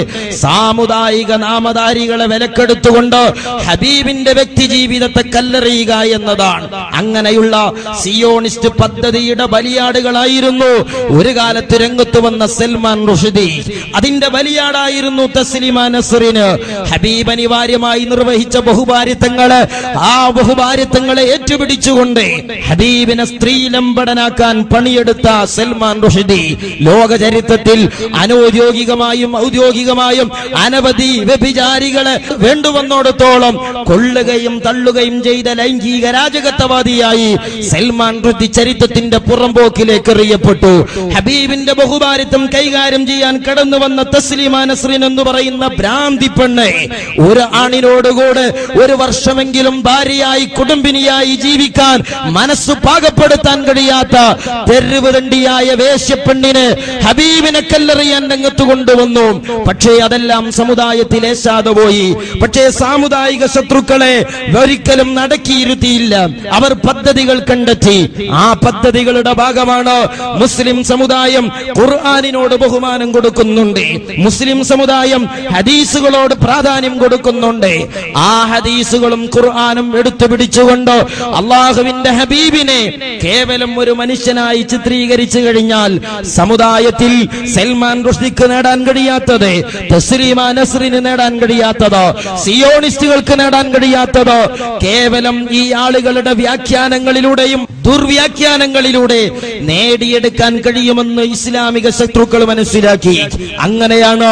സാമുദായിക നാമധാരികളെ വിലക്കെടുത്തുകൊണ്ട് ഹബീബിന്റെ വ്യക്തി ജീവിതത്തെ കല്ലെറിയുക എന്നതാണ്. അങ്ങനെയുള്ള സിയോണിസ്റ്റ് പദ്ധതിയുടെ ബലിയാടുകളായിരുന്നു ഒരു കാലത്ത് രംഗത്ത് വന്ന സൽമാൻ റുഷ്ദി. അതിന്റെ ബലിയാടായിരുന്നു തസ്ലിമ നസ്റിന്. ഹബീബ് അനിവാര്യമായി നിർവഹിച്ച ബഹുഭാര്യത്വങ്ങള്, ആ ബഹുഭാര്യത്വങ്ങളെ ഏറ്റുപിടിച്ചുകൊണ്ട് ഹബീബിനെ സ്ത്രീലംബടനാക്കാൻ പണിയെടുത്ത സൽമാൻ റുഷ്ദി ലോക ചരിത്രത്തിൽ അനൗദ്യോഗികമായും ഔദ്യോഗികമായും അനവധി വ്യഭിചാരികളെ വേണ്ടുവന്നോടത്തോളം കൊള്ളുകയും തള്ളുകയും ചെയ്ത ലൈംഗിക രാജകത്വവാദിയായി സൽമാൻ റുഷ്ദി ചരിത്രത്തിന്റെ പുറംപോക്കിലേക്ക് എറിയപ്പെട്ടു. ഹബീബിന്റെ ബഹുഭാരിത്വം കൈകാര്യം ചെയ്യാൻ കടന്നു വന്ന തസ്ലീമ നസ്രീൻ എന്ന് പറയുന്ന ഭ്രാന്തി പെണ്ണ് ഒരു ആണിനോടുകൂടെ ഒരു വർഷമെങ്കിലും ഭാര്യയായി കുടുംബിനിയായി ജീവിക്കാൻ മനസ്സ് പാകപ്പെടുത്താൻ കഴിയാത്ത തെരുവ് തണ്ടിയായ വേശ്യപ്പെണ്ണിന് ഹബീബിനെ കല്ലെറിയാൻ രംഗത്ത് കൊണ്ടുവന്നു. പക്ഷേ അതെല്ലാം സമുദായത്തിൽ ഏശാതെ പോയി. പക്ഷേ സാമുദായിക ശത്രുക്കളെ ഒരിക്കലും നടക്കിയിരുത്തിയില്ല. അവർ പദ്ധതികൾ കണ്ടെത്തി. ആ പദ്ധതികളുടെ ഭാഗമാണ് മുസ്ലിം സമുദായം ഖുർആനിനോട് ബഹുമാനം കൊടുക്കുന്നുണ്ട്. മുസ്ലിം സമുദായം ഹദീസുകളോട് പ്രാധാന്യം കൊടുക്കുന്നുണ്ട്. ആ ഹദീസുകളും ഖുർആനും എടുത്തു പിടിച്ചുകൊണ്ട് അള്ളാഹുവിന്റെ ഹബീബിനെ കേവലം ഒരു മനുഷ്യനായി ചിത്രീകരിച്ചു കഴിഞ്ഞാൽ സമുദായത്തിൽ സൽമാൻ റുഷ്ദിക്ക് നേടാൻ കഴിയാത്തത്, തസ്ലീമ നസ്രിന് നേടാൻ കഴിയാത്തത്, സിയോണിസ്റ്റുകൾക്ക് നേടാൻ കഴിയാത്തത് കേവലം ഈ ആളുകളുടെ വ്യാഖ്യാനങ്ങളിലൂടെയും ദുർവ്യാഖ്യാനങ്ങളിലൂടെ നേടിയെടുക്കാൻ കഴിയുമെന്ന് ഇസ്ലാമിക ശത്രുക്കൾ മനസ്സിലാക്കി. അങ്ങനെയാണ്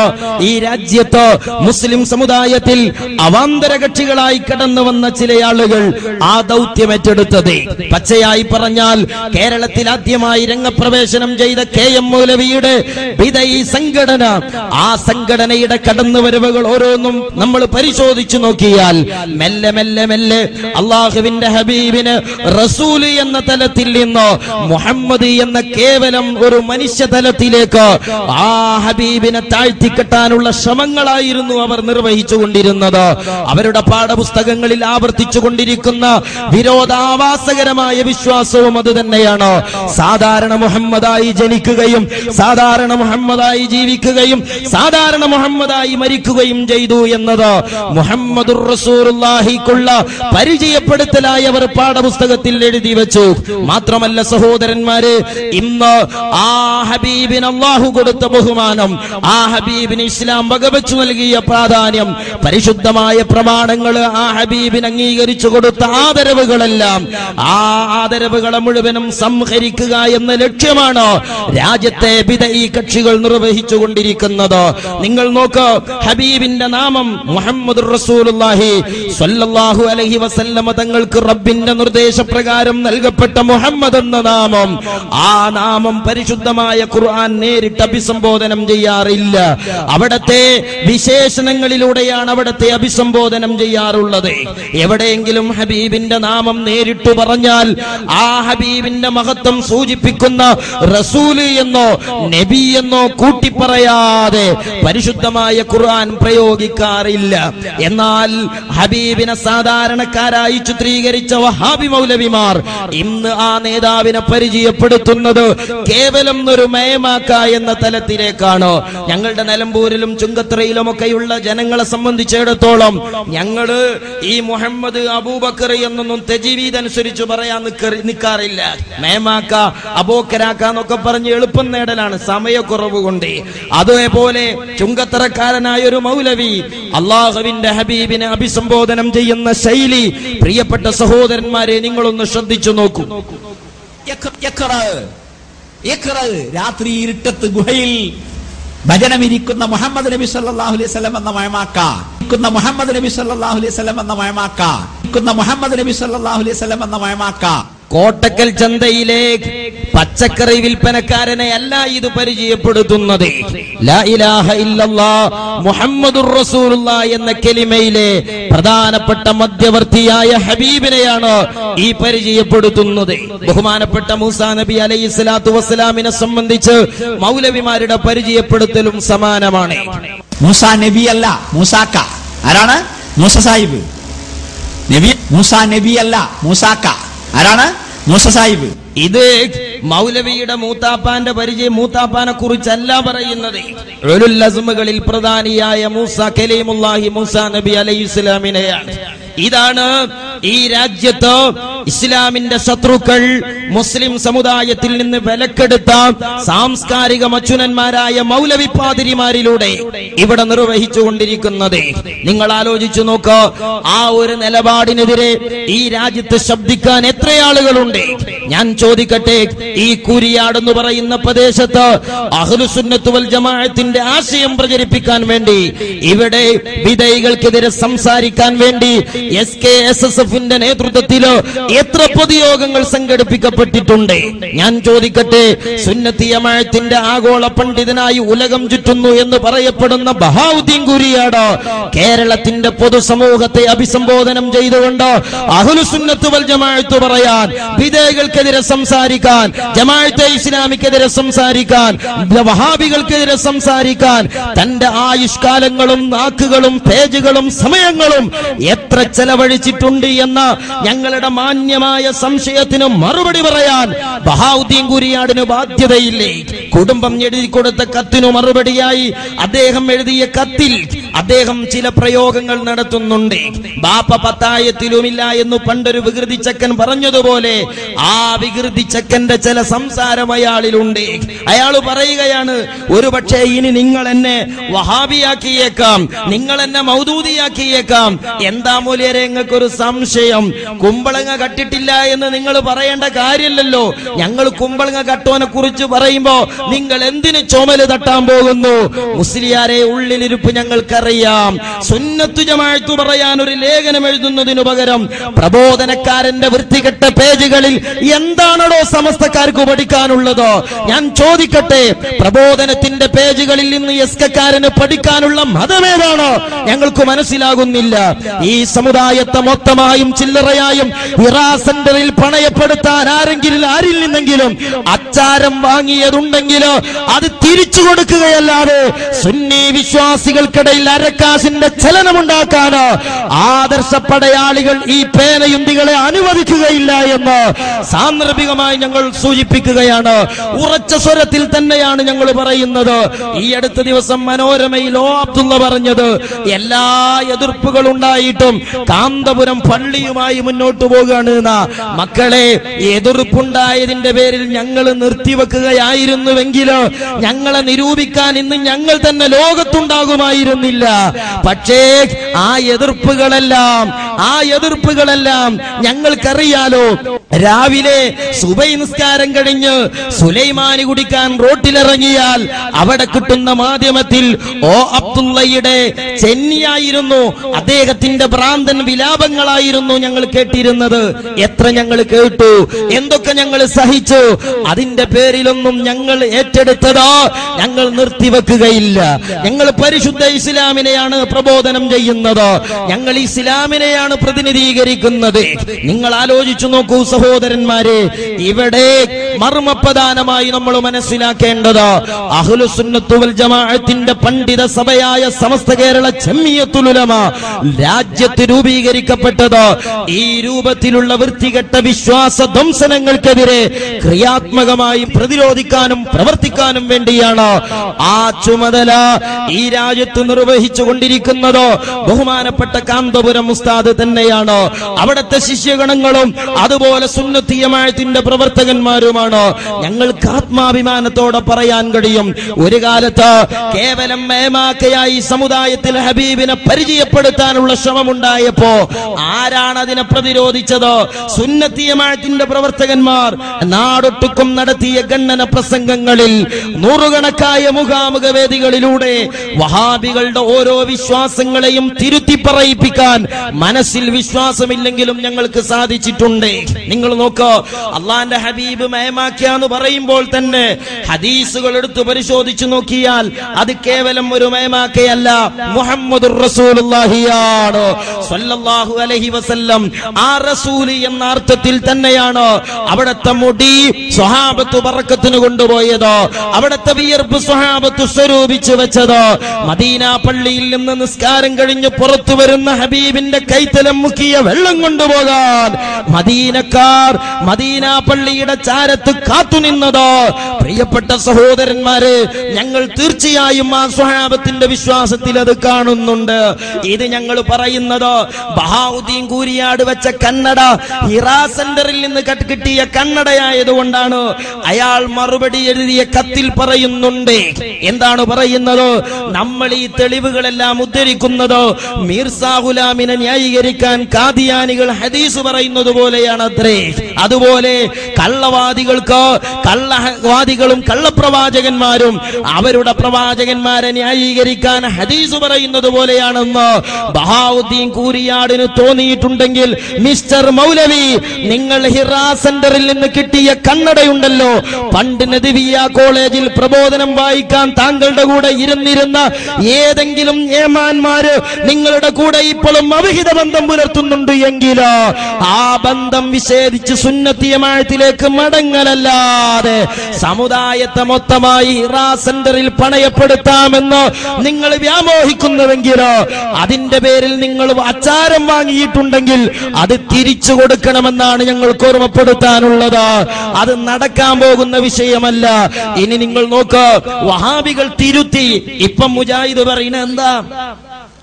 ഈ രാജ്യത്ത് മുസ്ലിം സമുദായത്തിൽ അവാന്തര കക്ഷികളായി കടന്നു വന്ന ചില ആളുകൾ ആ ദൗത്യം ഏറ്റെടുത്തത്. പച്ചയായി പറഞ്ഞാൽ കേരളത്തിൽ ആദ്യമായി രംഗപ്രവേശനം ചെയ്ത KM മൗലവിയുടെ ബിദഈ സംഘടന, ആ സംഘടനയുടെ കടന്നുവരവുകൾ ഓരോന്നും നമ്മൾ പരിശോധിച്ചു നോക്കിയാൽ മെല്ലെ മെല്ലെ മെല്ലെ അള്ളാഹുവിന്റെ ഹബീബിന് റസൂല് എന്ന തലത്തിൽ നിന്ന് മുഹമ്മദ് എന്ന കേവലം ഒരു മനുഷ്യ തലത്തിലേക്ക് ആ ഹബീബിനെ താഴ്ത്തിക്കെട്ടാനുള്ള ശ്രമങ്ങളായിരുന്നു അവർ നിർവഹിച്ചുകൊണ്ടിരുന്നത്. അവരുടെ പാഠപുസ്തകങ്ങളിൽ ആവർത്തിച്ചു കൊണ്ടിരിക്കുന്ന വിരോധാഭാസകരമായ വിശ്വാസവും അത് തന്നെയാണ്. സാധാരണ മുഹമ്മദായി ജനിക്കുകയും സാധാരണ മുഹമ്മദായി ജീവിക്കുകയും സാധാരണ മുഹമ്മദായി മരിക്കുകയും ചെയ്തു എന്നത് മുഹമ്മദുർ റസൂലുള്ളാഹിക്കുള്ള പരിചയപ്പെടുത്തലായി അവർ പാഠപുസ്തകത്തിൽ എഴുതി വെച്ചു. മാത്രമല്ല സഹോദരന്മാരെ, ഇന്ന് ആ ഹബീബിന് അല്ലാഹു കൊടുത്ത ബഹുമാനം, ആ ഹബീബിന് ഇസ്ലാം വകവെച്ചു നൽകിയ പ്രാധാന്യം, പരിശുദ്ധമായ പ്രമാണങ്ങൾ ആ ഹബീബിന് അംഗീകരിച്ചു കൊടുത്ത ആദരവുകളെല്ലാം, ആ ആദരവുകളെ മുഴുവനും സംഹരിക്കുക എന്ന ലക്ഷ്യമാണ് രാജ്യത്തെ ബിദഈ കക്ഷികൾ നിർവഹിച്ചു കൊണ്ടിരിക്കുന്നത്. നിങ്ങൾ നോക്ക്, ഹബീബിന്റെ നാമം മുഹമ്മദുർ റസൂലുള്ളാഹി സ്വല്ലല്ലാഹു അലൈഹി വസല്ലമ തങ്ങൾക്ക് റബ്ബിന്റെ നിർദ്ദേശപ്രകാരം നൽകപ്പെട്ട മുഹമ്മദ് എന്ന നാമം, ആ നാമം പരിശുദ്ധമായ ഖുർആൻ നേരിട്ട് അഭിസംബോധനം ചെയ്യാറില്ല. അവിടത്തെ വിശേഷണങ്ങളിലൂടെയാണ് അവിടത്തെ അഭിസംബോധനം ചെയ്യാറുള്ളത്. എവിടെയെങ്കിലും ഹബീബിന്റെ നാമം നേരിട്ട് പറഞ്ഞാൽ ആ ഹബീബിന്റെ മഹത്വം സൂചിപ്പിക്കുന്ന റസൂല് എന്നോ നബി എന്നോ കൂട്ടിപ്പറയാതെ പരിശുദ്ധമായ ഖുർആൻ പ്രയോഗിക്കാറില്ല. എന്നാൽ ഹബീബിനെ സാധാരണക്കാരായി ചിത്രീകരിച്ച വഹാബി മൗലവിമാർ ഇന്ന് ആ നേതാവിനെ പരിചയപ്പെടുത്തുന്നത് കേവലം ഒരു മേമാക്ക എന്ന തലത്തിലേക്കാണ്. ഞങ്ങളുടെ നിലമ്പൂരിലും ചുങ്കത്തറയിലും ഒക്കെയുള്ള ജനങ്ങളെ സംബന്ധിച്ചിടത്തോളം ഞങ്ങള് ഈ മുഹമ്മദ് അബൂബക്കർ എന്നൊന്നും തജ്വീദ് അനുസരിച്ച് പറയാൻ നിൽക്കാറില്ല. മേമാക്ക അബൂക്കരാക്ക എന്നൊക്കെ പറഞ്ഞ് എളുപ്പം നേടലാണ് സമയക്കുറവ് കൊണ്ട്. അതേപോലെ ചുങ്കത്തറക്കാരനായ ഒരു മൗലവി അള്ളാഹുവിന്റെ ഹബീബിനെ അഭിസംബോധനം ചെയ്യുന്ന ശൈലി പ്രിയപ്പെട്ട സഹോദരന്മാരെ നിങ്ങളൊന്ന് ശ്രദ്ധിച്ചു നോക്കൂ. രാത്രി ഇരുട്ടത്ത് ഗുഹയിൽ ഭജനമിരിക്കുന്ന മുഹമ്മദ് നബി സല്ലല്ലാഹു അലൈഹി വസല്ലം എന്ന മഴമാക്ക, മുഹമ്മദ് നബി സല്ലല്ലാഹു അലൈഹി വസല്ലം എന്ന മഴമാക്ക, മുഹമ്മദ് നബി സല്ലല്ലാഹു അലൈഹി വസല്ലം എന്ന മഴമാക്ക. കോട്ടക്കൽ ചന്തയിലെ പച്ചക്കറി വിൽപ്പനക്കാരനെ അല്ല ഇത് പരിചയപ്പെടുത്തുന്നത്. ലാ ഇലാഹ ഇല്ലല്ലാഹ് മുഹമ്മദുർ റസൂലുള്ളാഹ് എന്ന കലിമയിലെ പ്രധാനപ്പെട്ട മധ്യവർത്തിയായ ഹബീബിനെയാണ് ഈ പരിചയപ്പെടുത്തുന്നത്. ബഹുമാനപ്പെട്ട മൂസാ നബി അലൈഹി സ്വലാത്തു വസ്സലാമിനെ സംബന്ധിച്ച് മൗലവിമാരുടെ പരിചയപ്പെടുത്തലും സമാനമാണ്. മൂസാ നബി അല്ല, മൂസാക്ക. ആരാണ്? മൂസ സാഹിബ്. നബി മൂസാ നബി അല്ല, മൂസാക്ക. ആരാണ്? മൂസ സാഹിബ്. ഇത് മൗലവിയുടെ മൂത്താപ്പാന്റെ പരിചയം, മൂത്താപ്പാനെ കുറിച്ചല്ല പറയുന്നത്. ഉലുൽ അസ്മുകളിൽ പ്രധാനിയായ മൂസ കലീമുല്ലാഹി മൂസാ നബി അലൈഹി സ്വലാമിനെയാണ്. ഇതാണ് ഈ രാജ്യത്ത് ഇസ്ലാമിന്റെ ശത്രുക്കൾ മുസ്ലിം സമുദായത്തിൽ നിന്ന് വിലക്കെടുത്ത സാംസ്കാരിക മച്ചുനന്മാരായ മൗലവി പാതിരിമാരിലൂടെ ഇവിടെ നിർവഹിച്ചുകൊണ്ടിരിക്കുന്നത്. നിങ്ങൾ ആലോചിച്ചു നോക്കൂ, ആ ഒരു നിലപാടിനെതിരെ ഈ രാജ്യത്ത് ശബ്ദിക്കാൻ എത്ര ആളുകളുണ്ട്? ഞാൻ ചോദിക്കട്ടെ, ഈ കൂരിയാട് എന്ന് പറയുന്ന പ്രദേശത്ത് അഹ്ലുസുന്നത്ത് വൽ ജമാഅത്തിന്റെ ആശയം പ്രചരിപ്പിക്കാൻ വേണ്ടി, ഇവിടെ വിധേയികൾക്കെതിരെ സംസാരിക്കാൻ വേണ്ടി SKSSFന്റെ നേതൃത്വത്തിലോ എത്ര പൊതുയോഗങ്ങൾ സംഘടിപ്പിക്കപ്പെട്ടിട്ടുണ്ട്? ഞാൻ ചോദിക്കട്ടെ, സുന്നത്തി ജമാഅത്തിന്റെ ആഗോള പണ്ഡിതനായി ഉലകം ചുറ്റുന്നു എന്ന് പറയപ്പെടുന്ന ബഹാവുദ്ദീൻ കുരിയാട് കേരളത്തിന്റെ പൊതുസമൂഹത്തെ അഭിസംബോധനം ചെയ്തുകൊണ്ട് അഹ്ലുസുന്നത്ത് വൽ ജമാഅത്ത് പറയാൻ, വിധേയികൾക്കെതിരെ സംസാരിക്കാൻ, ജമാഅത്തെ ഇസ്ലാമിക്കെതിരെ സംസാരിക്കാൻ, വഹാബികൾക്കെതിരെ സംസാരിക്കാൻ തന്റെ ആയുഷ്കാലങ്ങളും നാക്കുകളും പേജുകളും സമയങ്ങളും എത്ര ചെലവഴിച്ചിട്ടുണ്ട് എന്ന ഞങ്ങളുടെ മാന്യമായ സംശയത്തിന് മറുപടി പറയാൻ ബഹാവുദ്ദീൻ കുരിയാടിന് ബാധ്യതയില്ലേ? കുടുംബം എഴുതി കൊടുത്ത കത്തിനു മറുപടിയായി അദ്ദേഹം എഴുതിയ കത്തിൽ അദ്ദേഹം ചില പ്രയോഗങ്ങൾ നടത്തുന്നുണ്ട്. ബാപ്പ പത്തായത്തിലുമില്ല എന്ന് പണ്ടൊരു വികൃതി ചക്കൻ പറഞ്ഞതുപോലെ ആ വികൃതി ചക്കന്റെ ചില സംസാരം അയാളിലുണ്ട്. അയാൾ പറയുകയാണ്, ഒരു പക്ഷേ ഇനി നിങ്ങൾ എന്നെ വഹാബിയാക്കിയേക്കാം, നിങ്ങൾ എന്നെ മൗദൂദിയാക്കിയേക്കാം. എന്താ മൂല്യരെ നിങ്ങൾക്കൊരു സംശയം? കുമ്പളങ്ങ കട്ടിട്ടില്ല എന്ന് നിങ്ങൾ പറയേണ്ട കാര്യമില്ലല്ലോ. ഞങ്ങൾ കുമ്പളങ്ങ കട്ടോനെ കുറിച്ച് പറയുമ്പോ നിങ്ങൾ എന്തിന് ചുമല് തട്ടാൻ പോകുന്നു? മുസ്ലിയാരെ ഉള്ളിലിരുപ്പ് ഞങ്ങൾക്കറിയാം. സുന്നത്തു ജമാഅത്ത് പറയാൻ ഒരു ലേഖനം എഴുതുന്നതിനു പകരം പ്രബോധനക്കാരന്റെ വൃത്തികെട്ട പേജുകളിൽ എന്താണോ സമസ്തക്കാർക്ക് പഠിക്കാനുള്ളത്? ഞാൻ ചോദിക്കട്ടെ, പ്രബോധനത്തിന്റെ പേജുകളിൽ നിന്ന് എസ്കക്കാരന് പഠിക്കാനുള്ള മതമേതാണ്? ഞങ്ങൾക്ക് മനസ്സിലാകുന്നില്ല. ഈ സമുദായത്തെ മൊത്തമായും ചില്ലറയായും ഇറാ സെന്ററിൽ പണയപ്പെടുത്താൻ ആരിൽ നിന്നെങ്കിലും അച്ചാരം വാങ്ങിയതുണ്ടെങ്കിലോ അത് തിരിച്ചു കൊടുക്കുകയല്ലാതെ സുന്നി വിശ്വാസികൾക്കിടയിൽ അരക്കാശിന്റെ ചലനമുണ്ടാക്കാനോ ആദർശ പടയാളികൾ ഈ പേനയുന്തികളെ അനുവദിക്കുകയില്ല എന്ന് സാന്ദർഭികമായി ഞങ്ങൾ സൂചിപ്പിക്കുകയാണ്. ഉറച്ച സ്വരത്തിൽ തന്നെയാണ് ഞങ്ങൾ പറയുന്നത്. ഈ അടുത്ത ദിവസം മനോരമയിൽ അബ്ദുള്ള പറഞ്ഞത്, എല്ലാ എതിർപ്പുകളുണ്ടായിട്ടും കാന്തപുരം പള്ളിയുമായി മുന്നോട്ട് പോകുകയാണ്. മക്കളെ, എതിർപ്പുണ്ടായതിന്റെ പേരിൽ ഞങ്ങൾ നിർത്തിവെക്കുകയായിരുന്നുവെങ്കിലോ ഞങ്ങളെ നിരൂപിക്കാൻ ഇന്ന് ഞങ്ങൾ തന്നെ ലോകത്തുണ്ടാകുമായിരുന്നില്ല. പക്ഷേ ആ എതിർപ്പുകളെല്ലാം ഞങ്ങൾക്കറിയാലോ. രാവിലെ സുബൈ നിസ്കാരം കഴിഞ്ഞ് സുലൈമാനി കുടിക്കാൻ റോട്ടിലിറങ്ങിയാൽ അവിടെ കിട്ടുന്ന മാധ്യമത്തിൽ അബ്ദുള്ളയുടെ ചെന്നിയായിരുന്നു, അദ്ദേഹത്തിന്റെ ഭ്രാന്തൻ വിലാപങ്ങളായിരുന്നു ഞങ്ങൾ കേട്ടിരുന്നത്. എത്ര ഞങ്ങൾ കേട്ടു, എന്തൊക്കെ ഞങ്ങൾ സഹിച്ചു. അതിന്റെ പേരിലൊന്നും ഞങ്ങൾ ഏറ്റെടുത്തതോ ഞങ്ങൾ നിർത്തിവെക്കുകയില്ല. ഞങ്ങൾ പരിശുദ്ധ ഇസ്ലാമിനെയാണ് പ്രബോധനം ചെയ്യുന്നത്, ഞങ്ങൾ ഇസ്ലാമിനെയാണ് പ്രതിനിധീകരിക്കുന്നത്. നിങ്ങൾ ആലോചിച്ചു നോക്കൂ സഹോദരന്മാരെ, ഇവിടെ മർമ്മപ്രധാനമായി നമ്മൾ മനസ്സിലാക്കേണ്ടത് അഹ്ലുസുന്നത്ത് വൽ ജമാഅത്തിന്റെ പണ്ഡിത സഭയായ സമസ്ത കേരള ജംഇയ്യത്തുൽ ഉലമ രാജ്യത്ത് രൂപീകരിക്കപ്പെട്ടത് ഈ രൂപത്തിലുള്ള വൃത്തികെട്ട വിശ്വാസ ധ്വംസനങ്ങൾക്കെതിരെ ക്രിയാത്മകമായി പ്രതിരോധിക്കാനും പ്രവർത്തിക്കാനും വേണ്ടിയാണ്. ആ ചുമതല ഈ രാജ്യത്ത് നിർവഹിച്ചു കൊണ്ടിരിക്കുന്നത് ബഹുമാനപ്പെട്ട കാന്തപുരം ഉസ്താദ് തന്നെയാണ്. അവിടുത്തെ ശിഷ്യഗണങ്ങളും അതുപോലെ സുന്നത്തി ജമാഅത്തിന്റെ പ്രവർത്തകന്മാരുമാണ്. ഞങ്ങൾക്ക് ആത്മാഭിമാനത്തോടെ പറയാൻ കഴിയും, ഒരു കാലത്ത് കേവലം മേമാക്കയായി സമുദായത്തിൽ ഹബീബിനെ പരിചയപ്പെടുത്താനുള്ള ശ്രമമുണ്ടായപ്പോ ആരാണ് അതിനെ പ്രതിരോധിച്ചത്? സുന്നത്തി ജമാഅത്തിന്റെ പ്രവർത്തകന്മാർ നാടൊട്ടുക്കും നടത്തിയ ഗണ്ണന പ്രസംഗങ്ങളിൽ, നൂറുകണക്കായ മുഖാമുഖ വേദികളിലൂടെ വഹാബികളുടെ ഓരോ വിശ്വാസങ്ങളെയും തിരുത്തി പറയിപ്പിക്കാൻ മനസ്സിൽ വിശ്വാസമില്ലെങ്കിലും ഞങ്ങൾക്ക് സാധിച്ചിട്ടുണ്ട്. നിങ്ങൾ നോക്കോ, അള്ളാന്റെ ഹബീബ് മേമാക്കിയാന്ന് പറയുമ്പോൾ തന്നെ ഹദീസുകൾ എടുത്ത് പരിശോധിച്ചു നോക്കിയാൽ അത് കേവലം ഒരു മേമാക്കയല്ല, മുഹമ്മദുർ റസൂലുള്ളാഹിയാണ് സ്വല്ലല്ലാഹു അലൈഹി വസല്ലം. ആ റസൂൽ എന്ന അർത്ഥത്തിൽ തന്നെയാണ് അവിടുത്തെ മുടി സ്വഹാബത്ത് ബറക്കത്തിന് കൊണ്ടുപോയത്, അവിടുത്തെ വിയർപ്പ് സ്വഹാബത്ത് സ്വരൂപിച്ചു വെച്ചത്. മദീന പള്ളിയിൽ നിന്ന് നിസ്കാരം കഴിഞ്ഞ് പുറത്തു വരുന്ന ഹബീബിന്റെ കൈത്തലം മുക്കിയ വെള്ളം കൊണ്ടുപോകാൻ മദീനക്കാർ മദീന പള്ളിയുടെ ചാരത്ത് ചാരത്ത് കാത്തുനിന്നത്. പ്രിയപ്പെട്ട സഹോദരന്മാരെ, ഞങ്ങൾ തീർച്ചയായും ആ സ്വഹാബത്തിന്റെ വിശ്വാസത്തിൽ അത് കാണുന്നുണ്ട്. ഇത് ഞങ്ങൾ പറയുന്നത് ബഹാവുദ്ദീൻ കൂരിയാട് വെച്ച കണ്ണട ഹിറാ സെന്ററിൽ നിന്ന് കിട്ടിയ കണ്ണടയായതുകൊണ്ടാണ്. അയാൾ മറുപടി എഴുതിയ കത്തിൽ പറയുന്നുണ്ട്. എന്താണ് പറയുന്നത്? നമ്മൾ ഈ തെളിവുകളെല്ലാം ഉദ്ധരിക്കുന്നത് മീർസാ ഗുലാമിനെ ന്യായീകരിക്കാൻ ഖാദിയാനികൾ ഹദീസ് പറയുന്നത് പോലെയാണ് അത്രേ. അതുപോലെ കള്ളവാദികളും കള്ളപ്രവാചകന്മാരും അവരുടെ പ്രവാചകന്മാരെ ന്യായീകരിക്കാൻ ഹദീസ് പറയുന്നത് പോലെയാണെന്ന് ബഹാവുദ്ദീൻ കൂരിയാടിന് തോന്നിയിട്ടുണ്ടെങ്കിൽ, മിസ്റ്റർ മൗലവി, നിങ്ങൾ ഹിറാ സെന്ററിൽ നിന്ന് കിട്ടിയ കണ്ണടയുണ്ടല്ലോ, പണ്ട് നദിവിയ കോളേജിൽ പ്രബോധനം വായിക്കാൻ താങ്കളുടെ കൂടെ ഇരുന്നിരുന്ന ഏതെങ്കിലും ഏമാന്മാര് നിങ്ങളുടെ കൂടെ ഇപ്പോഴും അവിഹിത ബന്ധം പുലർത്തുന്നുണ്ട് എങ്കിലോ ആ ബന്ധം വിച്ഛേദിച്ച് സുന്നത്തി ജമാഅത്തിലേക്ക് മടങ്ങലല്ലാതെ സമുദായത്തെ മൊത്തമായി ഹിറാ സെന്ററിൽ പണയപ്പെടുത്താമെന്ന് നിങ്ങൾ വ്യാമോഹിക്കുന്നുവെങ്കിലോ, അതിന്റെ പേരിൽ നിങ്ങൾ അച്ചാരം വാങ്ങിയിട്ടുണ്ടെങ്കിൽ അത് തിരിച്ചു കൊടുക്കണമെന്നാണ് ഞങ്ങൾക്ക് ഓർമ്മപ്പെടുത്താനുള്ളത്. അത് നടക്കാൻ പോകുന്ന വിഷയമല്ല. ഇനി നിങ്ങൾ നോക്ക്, വഹാബികൾ തിരുത്തി. ഇപ്പം മുജാഹിദ് പറയുന്നത് എന്താ?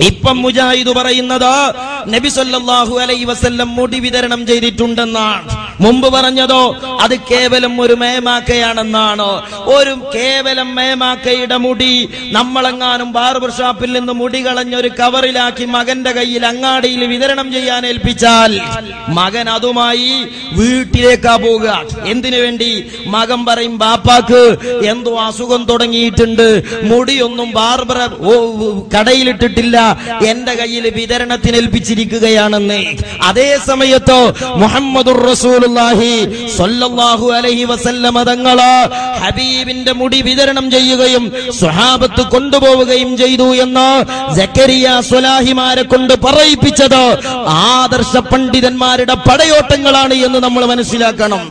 ഇപ്പം മുജാഹിദ് പറയുന്നത് നബി സല്ലല്ലാഹു അലൈഹി വസല്ലം മുടി വിതരണം ചെയ്തിട്ടുണ്ടെന്നാണ്. മുമ്പ് പറഞ്ഞതോ അത് കേവലം ഒരു മേമാക്കയാണെന്നാണ്. ഒരു കേവലം മേമാക്കയുടെ മുടി നമ്മളെങ്ങാനും ബാർബർ ഷോപ്പിൽ നിന്ന് മുടി കളഞ്ഞൊരു കവറിലാക്കി മകന്റെ കയ്യിൽ അങ്ങാടിയിൽ വിതരണം ചെയ്യാൻ ഏൽപ്പിച്ചാൽ മകൻ അതുമായി വീട്ടിലേക്കാ പോവുക. എന്തിനു വേണ്ടി? മകൻ പറയും, ബാപ്പാക്ക് എന്തോ അസുഖം തുടങ്ങിയിട്ടുണ്ട്, മുടിയൊന്നും ബാർബർ കടയിലിട്ടിട്ടില്ല, എന്റെ കയ്യിൽ വിതരണത്തിന് ഏൽപ്പിച്ചിരിക്കുകയാണെന്ന്. അതേ സമയത്ത് മുഹമ്മദുർ റസൂലുള്ളാഹി സ്വല്ലല്ലാഹു അലൈഹി വസല്ലമ തങ്ങള് ഹബീബിന്റെ മുടി വിതരണം ചെയ്യുകയും സ്വഹാബത്ത് കൊണ്ടുപോവുകയും ചെയ്തു എന്ന് സക്കരിയ സ്വലാഹിമാരെ കൊണ്ട് പറയിപ്പിച്ചത് ആദർശ പണ്ഡിതന്മാരുടെ പടയോട്ടങ്ങളാണ് എന്ന് നമ്മൾ മനസ്സിലാക്കണം.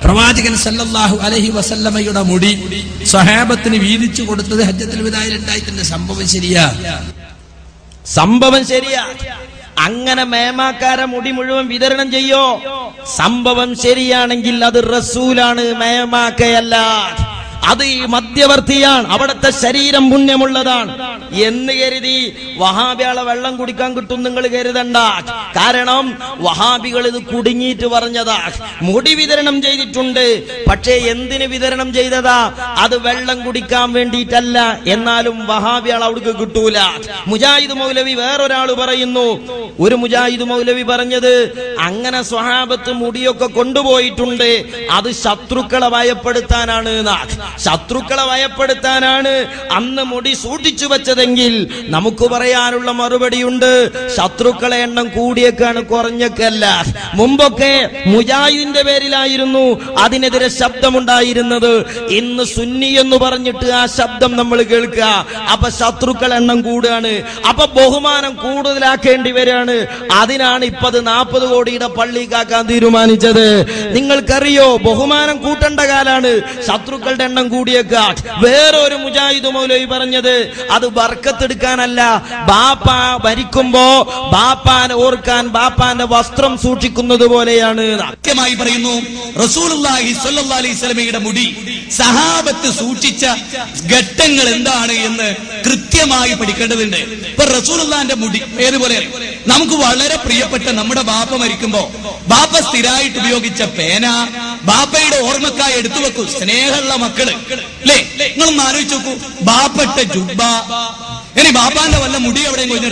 പ്രവാചകൻ സല്ലല്ലാഹു അലൈഹി വസല്ലമയുടെ മുടി സ്വഹാബത്തിന് വീതിച്ചു കൊടുത്തത് ഹജ്ജത്തുൽ വിദായിൽ ഉണ്ടായിട്ടുണ്ട്. സംഭവം ശരിയാ? സംഭവം ശരിയാ. അങ്ങനെ മേമാക്കാരെ മുടി മുഴുവൻ വിതരണം ചെയ്യോ? സംഭവം ശരിയാണെങ്കിൽ അത് റസൂലാണ്, മേമാക്കയല്ല. അത് ഈ മധ്യവർത്തിയാണ്, അവിടുത്തെ ശരീരം പുണ്യമുള്ളതാണ് എന്ന് കരുതി വഹാബികളെ വെള്ളം കുടിക്കാൻ കിട്ടും നിങ്ങൾ കരുതണ്ട. കാരണം വഹാബികൾ ഇത് കുടുങ്ങിയിട്ട് പറഞ്ഞതാ. മുടി വിതരണം ചെയ്തിട്ടുണ്ട്, പക്ഷേ എന്തിന് വിതരണം ചെയ്തതാ? അത് വെള്ളം കുടിക്കാൻ വേണ്ടിയിട്ടല്ല. എന്നാലും വഹാബികൾ അവിടേക്ക് കിട്ടൂല. മുജാഹിദ് മൗലവി വേറൊരാള് പറയുന്നു. ഒരു മുജാഹിദ് മൗലവി പറഞ്ഞത്, അങ്ങനെ സ്വഹാബത്ത് മുടിയൊക്കെ കൊണ്ടുപോയിട്ടുണ്ട്, അത് ശത്രുക്കളെ ഭയപ്പെടുത്താനാണ്. ശത്രുക്കളെ ഭയപ്പെടുത്താനാണ് അന്ന് മുടി സൂക്ഷിച്ചു വെച്ചതെങ്കിൽ നമുക്ക് പറയാനുള്ള മറുപടിയുണ്ട്, ശത്രുക്കളെ എണ്ണം കൂടിയേക്കാണ്, കുറഞ്ഞൊക്കെയല്ല. മുമ്പൊക്കെ മുജാഹിദിന്റെ പേരിലായിരുന്നു അതിനെതിരെ ശബ്ദമുണ്ടായിരുന്നത്. ഇന്ന് സുന്നി എന്ന് പറഞ്ഞിട്ട് ആ ശബ്ദം നമ്മൾ കേൾക്കുക. അപ്പൊ ശത്രുക്കൾ എണ്ണം കൂടുകയാണ്, അപ്പൊ ബഹുമാനം കൂടുതലാക്കേണ്ടി വരികയാണ്. അതിനാണ് ഇപ്പത് 40 കോടിയുടെ പള്ളിക്കാക്കാൻ തീരുമാനിച്ചത്. നിങ്ങൾക്കറിയോ, ബഹുമാനം കൂട്ടേണ്ട കാലാണ്, ശത്രുക്കളുടെ എണ്ണം കൂടിയേക്ക. വേറൊരു മുജാഹിദ് മൗലവി പറഞ്ഞത്, അത് ബർക്കത്തെടുക്കാനല്ല, ബാപ്പ ഭരിക്കുമ്പോ ബാപ്പാനെ ഓർക്കാൻ ബാപ്പാന്റെ വസ്ത്രം സൂക്ഷിക്കുന്നത് പോലെയാണ്. കൃത്യമായി പറയുന്നു, റസൂലുള്ളാഹി സ്വല്ലല്ലാഹു അലൈഹി വസല്ലമയുടെ മുടി സഹാബത്ത് സൂക്ഷിച്ച ഘട്ടങ്ങൾ എന്താണ് എന്ന് കൃത്യമായി പഠിക്കേണ്ടതുണ്ട്. ഇപ്പൊ റസൂലുള്ളാഹിന്റെ മുടി ഏതുപോലെ നമുക്ക് വളരെ പ്രിയപ്പെട്ട നമ്മുടെ ബാപ്പ മരിക്കുമ്പോ ബാപ്പ സ്ഥിരമായിട്ട് ഉപയോഗിച്ച പേന, ബാപ്പയുടെ ഓർമ്മക്കായി എടുത്തു വെക്കൂ. സ്നേഹമുള്ള മക്കള് അല്ലേ, നിങ്ങളൊന്ന് ആലോചിച്ച് നോക്കൂ. ബാപ്പട്ട ജുബ്ബ, ഇനി ബാപ്പാന്റെ വല്ല മുടി എവിടെ കൊഞ്ഞു,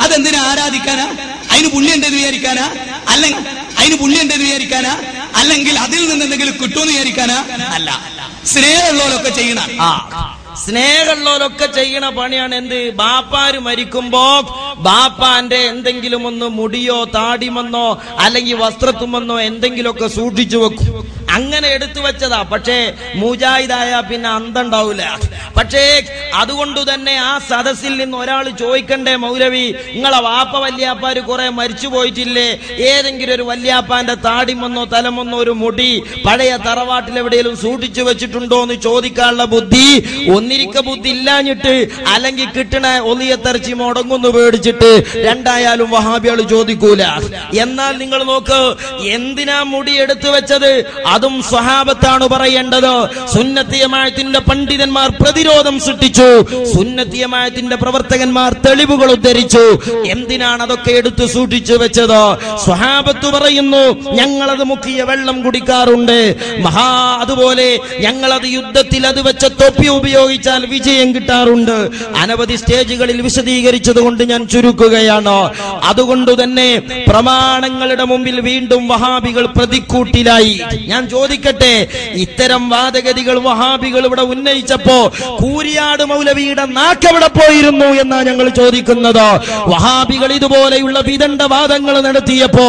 അതെന്തിനാ ആരാധിക്കാനാ? അതിന് പുണ്യം ഉണ്ടെന്ന് വിചാരിക്കാനാ? അല്ലെങ്കിൽ അതിന് പുണ്യം ഉണ്ടെന്ന് വിചാരിക്കാനാ? അല്ലെങ്കിൽ അതിൽ നിന്ന് എന്തെങ്കിലും കിട്ടുമെന്ന് വിചാരിക്കാനാ? അല്ല, സ്നേഹമുള്ളവരൊക്കെ ചെയ്യണം. സ്നേഹമുള്ളവരൊക്കെ ചെയ്യണ പണിയാണ് എന്ത്? ബാപ്പാര് മരിക്കുമ്പോ ബാപ്പാന്റെ എന്തെങ്കിലും ഒന്ന് മുടിയോ താടിമെന്നോ അല്ലെങ്കിൽ വസ്ത്രത്തുമെന്നോ എന്തെങ്കിലുമൊക്കെ സൂക്ഷിച്ചു വെക്കും. അങ്ങനെ എടുത്തു വെച്ചതാ. പക്ഷേ മുജാഹിദായ പിന്നെ അന്തണ്ടാവൂല. പക്ഷേ അതുകൊണ്ട് തന്നെ ആ സദസ്സിൽ നിന്ന് ഒരാൾ ചോദിക്കണ്ടേ, മൗലവി നിങ്ങളെ വാപ്പ വല്യാപ്പാര് കുറെ മരിച്ചു പോയിട്ടില്ലേ, ഏതെങ്കിലും ഒരു വല്യാപ്പാന്റെ താടിമെന്നോ തലമെന്നോ ഒരു മുടി പഴയ തറവാട്ടിൽ എവിടെയെങ്കിലും സൂക്ഷിച്ചു വെച്ചിട്ടുണ്ടോ എന്ന് ചോദിക്കാനുള്ള ബുദ്ധി ഒന്നിരിക്ക ബുദ്ധി ഇല്ലാഞ്ഞിട്ട്, അല്ലെങ്കിൽ കിട്ടണ ഒലിയത്തറച്ചി മുടങ്ങുന്നു പേടിച്ചിട്ട് രണ്ടായാലും വഹാബികൾ ചോദിക്കൂല. എന്നാൽ നിങ്ങൾ നോക്ക്, എന്തിനാ മുടി എടുത്തു വെച്ചത്? അതും സ്വഹാബത്താണ് പറയേണ്ടത്. സുന്നത്തി ജമാഅത്തിന്റെ പണ്ഡിതന്മാർ പ്രതിരോധം സൃഷ്ടിച്ചു, സുന്നത്തി ജമാഅത്തിന്റെ പ്രവർത്തകന്മാർ തെളിവുകൾ ഉദ്ധരിച്ചു. എന്തിനാണ് അതൊക്കെ എടുത്തു സൂക്ഷിച്ചു വെച്ചത്? സ്വഹാബത്ത് പറയുന്നു, ഞങ്ങളത് മുക്കിയ വെള്ളം കുടിക്കാറുണ്ട്, അതുപോലെ ഞങ്ങളത് യുദ്ധത്തിൽ അത് വെച്ച തൊപ്പി ഉപയോഗിച്ചാൽ വിജയം കിട്ടാറുണ്ട്. അനവധി സ്റ്റേജുകളിൽ വിശദീകരിച്ചത് കൊണ്ട് ഞാൻ ചുരുക്കുകയാണ്. അതുകൊണ്ട് തന്നെ പ്രമാണങ്ങളുടെ മുമ്പിൽ വീണ്ടും വഹാബികൾ പ്രതിക്കൂട്ടിലായി. ഞാൻ ചോദിക്കട്ടെ, ഇത്തരം വാദഗതികൾ വഹാബികൾ ഇവിടെ ഉന്നയിച്ചപ്പോ കൂരിയാട് മൗലവിയുടെ നാക്കെവിടെ പോയിരുന്നു എന്നാ ഞങ്ങൾ ചോദിക്കുന്നത്. വഹാബികൾ ഇതുപോലെയുള്ള വിദണ്ഡവാദങ്ങൾ നടത്തിയപ്പോ,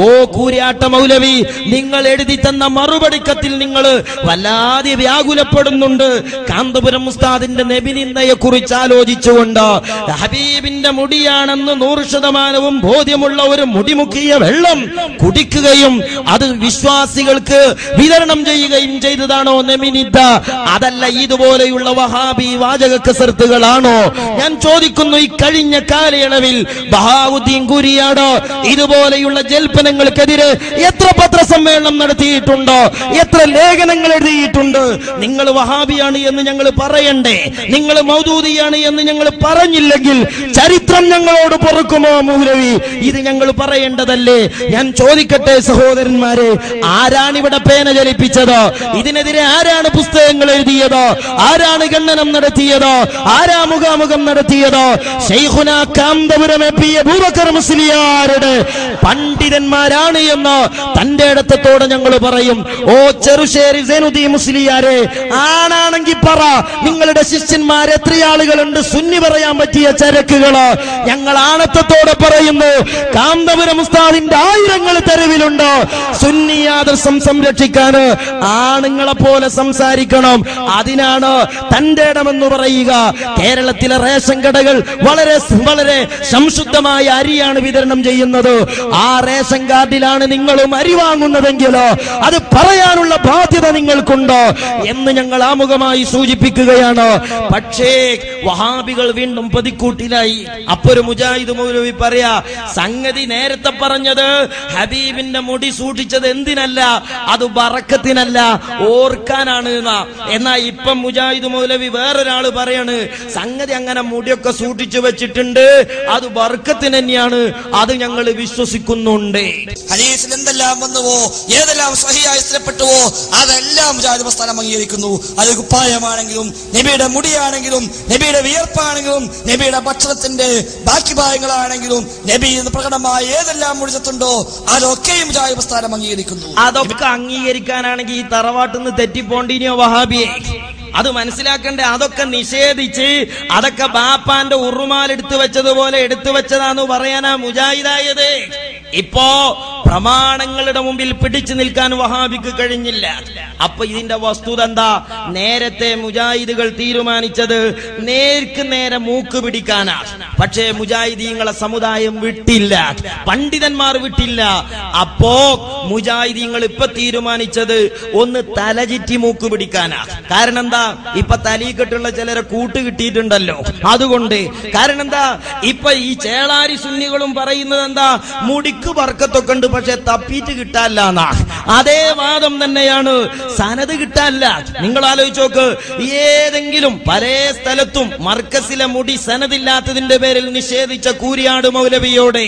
ഓ കൂരിയാട്ട മൗലവി, നിങ്ങൾ എഴുതി തന്ന മറുപടി കത്തിൽ നിങ്ങൾ വല്ലാതെ വ്യാകുലപ്പെടുന്നുണ്ട്. കാന്തപുരം ഉസ്താദിന്റെ നബിനിന്ദയെ കുറിച്ച് ആലോചിച്ചുകൊണ്ട് ഹബീബിന്റെ മുടിയാണെന്ന് 100% ബോധ്യമുള്ള ഒരു മുടിമുക്കിയ വെള്ളം കുടിക്കുകയും അത് വിശ്വാസികൾക്ക് വിതരണം ചെയ്യുകയും ചെയ്തതാണോ നബിനിന്ദ? അതല്ല ഇതുപോലെയുള്ള വഹാബി വാചക കസർത്തുകളാണോ? ഞാൻ ചോദിക്കുന്നു, ഈ കഴിഞ്ഞ കാലയളവിൽ ബഹാവുദ്ദീൻ കുരിയാട് ഇതുപോലെയുള്ള ജൽപ്പനങ്ങൾക്കെതിരെ എത്ര പത്രസമ്മേളനം നടത്തിയിട്ടുണ്ടോ, എത്ര ലേഖനങ്ങൾ എഴുതിയിട്ടുണ്ട്? നിങ്ങൾ വഹാബിയാണ് എന്ന് ഞങ്ങൾ പറയണ്ടേ? നിങ്ങൾ മൗദൂദിയാണ് എന്ന് ഞങ്ങൾ പറഞ്ഞില്ലെങ്കിൽ ചരിത്രം ഞങ്ങളോട് പൊറുക്കുമോ മൗലവി? ഇത് ഞങ്ങൾ പറയേണ്ടതല്ലേ? ഞാൻ ചോദിക്കട്ടെ സഹോദരന്മാരെ, ആരാണ് ഇവിടെ പേന ചലിപ്പിച്ചത്? ഇതിനെതിരെ ആരാണ് പുസ്തകങ്ങൾ എഴുതിയത്? ആരാണ് ഖണ്ഡനം നടത്തിയത്? ആരാ മുഖാമുഖം നടത്തിയത്? ശൈഖുനാ കാന്തപുരം എ.പി. അബൂബക്കർ മുസ്ലിയാരുടെ പണ്ഡിതന്മാരാണ് എന്ന് തന്റെ ഇടത്തോടെ ഞങ്ങൾ പറയും. ഓ ചെറുശ്ശേരി സൈനുദ്ദീൻ മുസ്ലിയാരെ, ആണാണെങ്കിൽ പറ, നിങ്ങളുടെ ശിഷ്യന്മാർ എത്ര ആളുകളുണ്ട് സുന്നി പറയാൻ പറ്റിയ ചരക്കുകള്? ഞങ്ങൾ ആണത്തത്തോടെ പറയുന്നു, കാന്തപുരം ഉസ്താദിന്റെ ആയിരങ്ങൾ തെരുവിലുണ്ട്. സുന്നി ആദർശം സംരക്ഷിക്കാൻ ആണുങ്ങളെ പോലെ സംസാരിക്കണം. അതിനാണ് തന്റെ ഇടമെന്ന് പറയുക. കേരളത്തിലെ റേഷൻ കടകൾ വളരെ വളരെ സംശുദ്ധമായ അരിയാണ് വിതരണം ചെയ്യുന്നത്. ആ റേഷൻ കാർഡിലാണ് നിങ്ങളും അരി വാങ്ങുന്നതെങ്കിലോ അത് പറയാനുള്ള ബാധ്യത നിങ്ങൾക്കുണ്ടോ എന്ന് ഞങ്ങൾ ആമുഖമായി സൂചിപ്പിക്കുകയാണ്. പക്ഷേ വഹാബികൾ വീണ്ടും പ്രതിക്കൂട്ടിലായി. അപ്പൊ ഒരു മുജാഹിദ് മൗലവി പറയാ, സംഗതി നേരത്തെ പറഞ്ഞത് ഹബീബിന്റെ മുടി സൂക്ഷിച്ചത് എന്തിനല്ല, അത് ബറക്കത്തിനല്ല, ഓർക്കാനാണ് എന്നാ. എന്നാ ഇപ്പം മുജാഹിദ് മൗലവി വേറൊരാള് പറയാണ്, സംഗതി അങ്ങനെ മുടിയൊക്കെ സൂക്ഷിച്ചു വെച്ചിട്ടുണ്ട്, അത് ബർക്കത്തിന് തന്നെയാണ്, അത് ഞങ്ങൾ വിശ്വസിക്കുന്നുണ്ട്. ഹദീസിൽ എന്തെല്ലാം വന്നുവോ, ഏതെല്ലാം സഹിയായി സ്ഥിരപ്പെട്ടുവോ അതെല്ലാം മുജാഹിദ് പ്രസ്ഥാനം അംഗീകരിക്കുന്നു. അത് കുപ്പായമാണെങ്കിലും നബിയുടെ മുടിയാണെങ്കിലും നബിയുടെ വിയർപ്പാണെങ്കിലും നബിയുടെ ഭക്ഷണത്തിന്റെ ബാക്കി ഭാഗങ്ങളാണെങ്കിലും നബി പ്രകടമായ ഏതെല്ലാം മുടിച്ചിട്ടുണ്ടോ അതൊക്കെയും മുജാഹിദ് പ്രസ്ഥാനം അംഗീകരിക്കുന്നു. അതൊക്കെ അംഗീകരിക്കാനാണെങ്കിൽ ഈ തറവാട്ടിൽ നിന്ന് തെറ്റിപ്പോണ്ടിനിയോ വഹാബിയെ? അത് മനസ്സിലാക്കണ്ടേ? അതൊക്കെ നിഷേധിച്ച് അതൊക്കെ ബാപ്പാന്റെ ഉറുമാലെടുത്തു വെച്ചതുപോലെ എടുത്തു വെച്ചതാന്ന് പറയാനാ മുജാഹിദായത്. ഇപ്പോ പ്രമാണങ്ങളുടെ മുമ്പിൽ പിടിച്ചു നിൽക്കാൻ വഹാബിക്ക് കഴിഞ്ഞില്ല. അപ്പൊ ഇതിന്റെ വസ്തുത എന്താ? നേരത്തെ മുജാഹിദുകൾ തീരുമാനിച്ചത് നേർക്ക് നേരെ മൂക്ക് പിടിക്കാനാ. പക്ഷേ മുജാഹിദീങ്ങളെ സമുദായം വിട്ടില്ല, പണ്ഡിതന്മാർ വിട്ടില്ല. അപ്പോ മുജാഹിദീങ്ങൾ ഇപ്പൊ തീരുമാനിച്ചത് ഒന്ന് തലചിറ്റി മൂക്ക് പിടിക്കാനാ. കാരണം എന്താ? ഇപ്പൊ തലീക്കെട്ടുള്ള ചിലരെ കൂട്ട് കിട്ടിയിട്ടുണ്ടല്ലോ, അതുകൊണ്ട്. കാരണം എന്താ? ഇപ്പൊ ഈ ചേളാരി സുന്നികളും പറയുന്നത് എന്താ? മുടിക്ക് ബർക്കത്തൊക്കെ ഉണ്ട്, പക്ഷെ തപ്പീറ്റ് കിട്ടാല്ല. അതേ വാദം തന്നെയാണ്, സനത് കിട്ടാല്ല. നിങ്ങൾ ആലോചിച്ച് നോക്ക്, ഏതെങ്കിലും പല സ്ഥലത്തും മർക്കസിലെ മുടി സനദില്ലാത്തതിന്റെ പേരിൽ നിഷേധിച്ച കൂരിയാട് മൗലവിയോടെ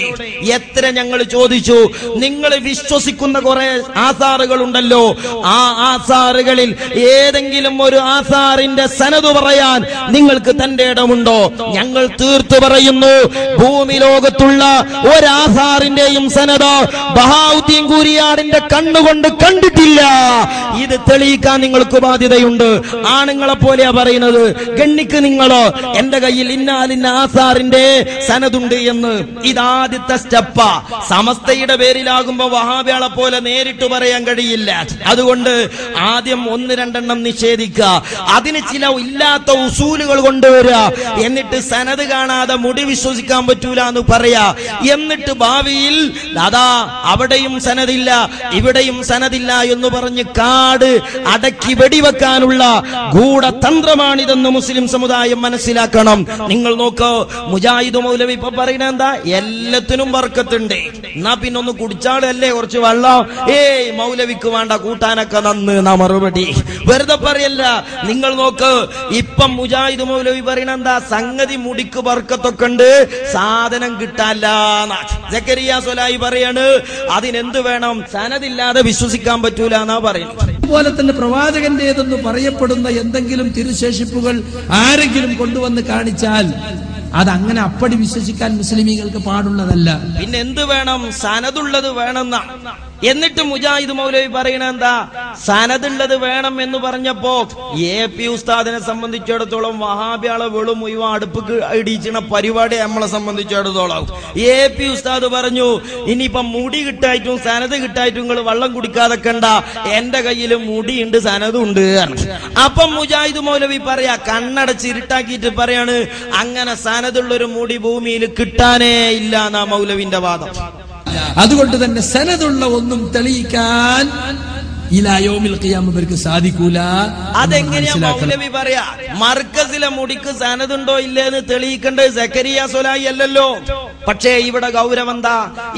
എത്ര ഞങ്ങൾ ചോദിച്ചു. നിങ്ങൾ വിശ്വസിക്കുന്ന കുറെ ആസാറുകൾ ഉണ്ടല്ലോ, ആ ആസാറുകളിൽ ഏതെങ്കിലും ഒരു ആസാറിന്റെ സനത് പറയാൻ നിങ്ങൾക്ക് തന്റെ ഇടമുണ്ടോ? ഞങ്ങൾ തീർത്തു പറയുന്നു, ഭൂമി ലോകത്തുള്ള ഒരാസാറിന്റെയും സനത് ബഹാവുദ്ദീൻ കൂരിയാടിന്റെ കണ്ണുകൊണ്ട് കണ്ടിട്ടില്ല. ഇത് തെളിയിക്കാൻ നിങ്ങൾക്ക് ബാധ്യതയുണ്ട്. ആണുങ്ങളെ പോലെയാ പറയുന്നത്. ഗണ്ണിക്ക് നിങ്ങളോ എന്റെ കയ്യിൽ ഇന്നാലിന്ന ആസാറിന്റെ സനതുണ്ട് എന്ന്. ഇതാദ്യത്തെ സ്റ്റെപ്പ. സമസ്തയുടെ പേരിലാകുമ്പോ വഹാബികളെ പോലെ നേരിട്ട് പറയാൻ കഴിയില്ല. അതുകൊണ്ട് ആദ്യം 1-2 നിഷേധിക്കുക, അതിന് ചില ഇല്ലാത്ത ഉസൂലുകൾ കൊണ്ടുവരിക, എന്നിട്ട് സനത് കാണാതെ മുടി വിശ്വസിക്കാൻ പറ്റൂല എന്ന് പറയാ. എന്നിട്ട് ഭാവിയിൽ അതാ അവിടെയും സനദില്ല ഇവിടെയും സനദില്ല എന്ന് പറഞ്ഞ് കാട് അടക്കി വെടിവെക്കാനുള്ള ഗൂഢതന്ത്രമാണിതെന്ന് മുസ്ലിം സമുദായം മനസ്സിലാക്കണം. നിങ്ങൾ നോക്കോ, മുജാഹിദ് മൗലവി ഇപ്പൊ പറയുന്നത് എന്താ? എല്ലാത്തിനും ബർക്കത്തുണ്ട്. എന്നാ പിന്നെ ഒന്ന് കുടിച്ചാളല്ലേ കുറച്ച് വെള്ളം. ഏയ് മൗലവിക്ക് വേണ്ട, കൂട്ടാനൊക്കെ നന്ന് എന്നാ മറുപടി. വെറുതെ പറയല്ല. നിങ്ങൾ നോക്ക്, ഇപ്പം മുജാഹിദ് മൗലവി പറയണ എന്താ, സംഗതി മുടിക്ക് ബർക്കത്തൊക്കെ ഉണ്ട്, സാധനം കിട്ടാല്ല. സക്കരിയ സ്വലാഹി പറയാണ് അതിനെന്ത് വേണം, സനദില്ലാതെ വിശ്വസിക്കാൻ പറ്റൂല എന്നാ പറയുന്നത്. അതുപോലെ തന്നെ പ്രവാചകന്റേതെന്ന് പറയപ്പെടുന്ന എന്തെങ്കിലും തിരുശേഷിപ്പുകൾ ആരെങ്കിലും കൊണ്ടുവന്ന് കാണിച്ചാൽ അതങ്ങനെ അപ്പടി വിശ്വസിക്കാൻ മുസ്ലിമീങ്ങൾക്ക് പാടുള്ളതല്ല. പിന്നെ എന്ത് വേണം, സനതുള്ളത് വേണമെന്ന. എന്നിട്ട് മുജാഹിദ് മൗലവി പറയണ എന്താ, സനതുള്ളത് വേണം എന്ന് പറഞ്ഞപ്പോ AP ഉസ്താദിനെ സംബന്ധിച്ചിടത്തോളം വഹാബിയാളെ വെളും മുഴുവൻ അടുപ്പ് ഇടിച്ചണ പരിപാടി നമ്മളെ സംബന്ധിച്ചിടത്തോളം. AP ഉസ്താദ് പറഞ്ഞു, ഇനിയിപ്പം മുടി കിട്ടായിട്ടും സനത് കിട്ടായിട്ടും നിങ്ങൾ വെള്ളം കുടിക്കാതെക്കണ്ട, എന്റെ കയ്യിൽ മുടിയുണ്ട് സനതുണ്ട്. അപ്പം മുജാഹിദ് മൗലവി പറയാ, കണ്ണടച്ച് ഇരുട്ടാക്കിയിട്ട് പറയാണ്, അങ്ങനെ സനതുള്ളൊരു മുടി ഭൂമിയിൽ കിട്ടാനേ ഇല്ല എന്നാ മൗലവിന്റെ വാദം. അതുകൊണ്ട് തന്നെ സനതുള്ള ഒന്നും തെളിയിക്കാൻ ഇലായോമിൽ ഖിയാമ ഇവർക്ക് സാധിക്കൂല. അതെങ്ങനെയാ മൗലവി പറയാ, മർക്കസിലെ മുടിക്ക് സനതുണ്ടോ ഇല്ലേന്ന് തെളിയിക്കേണ്ടത് സക്കരിയ സ്വലാഹി അല്ലല്ലോ. പക്ഷേ ഇവിടെ ഗൗരവം എന്താ,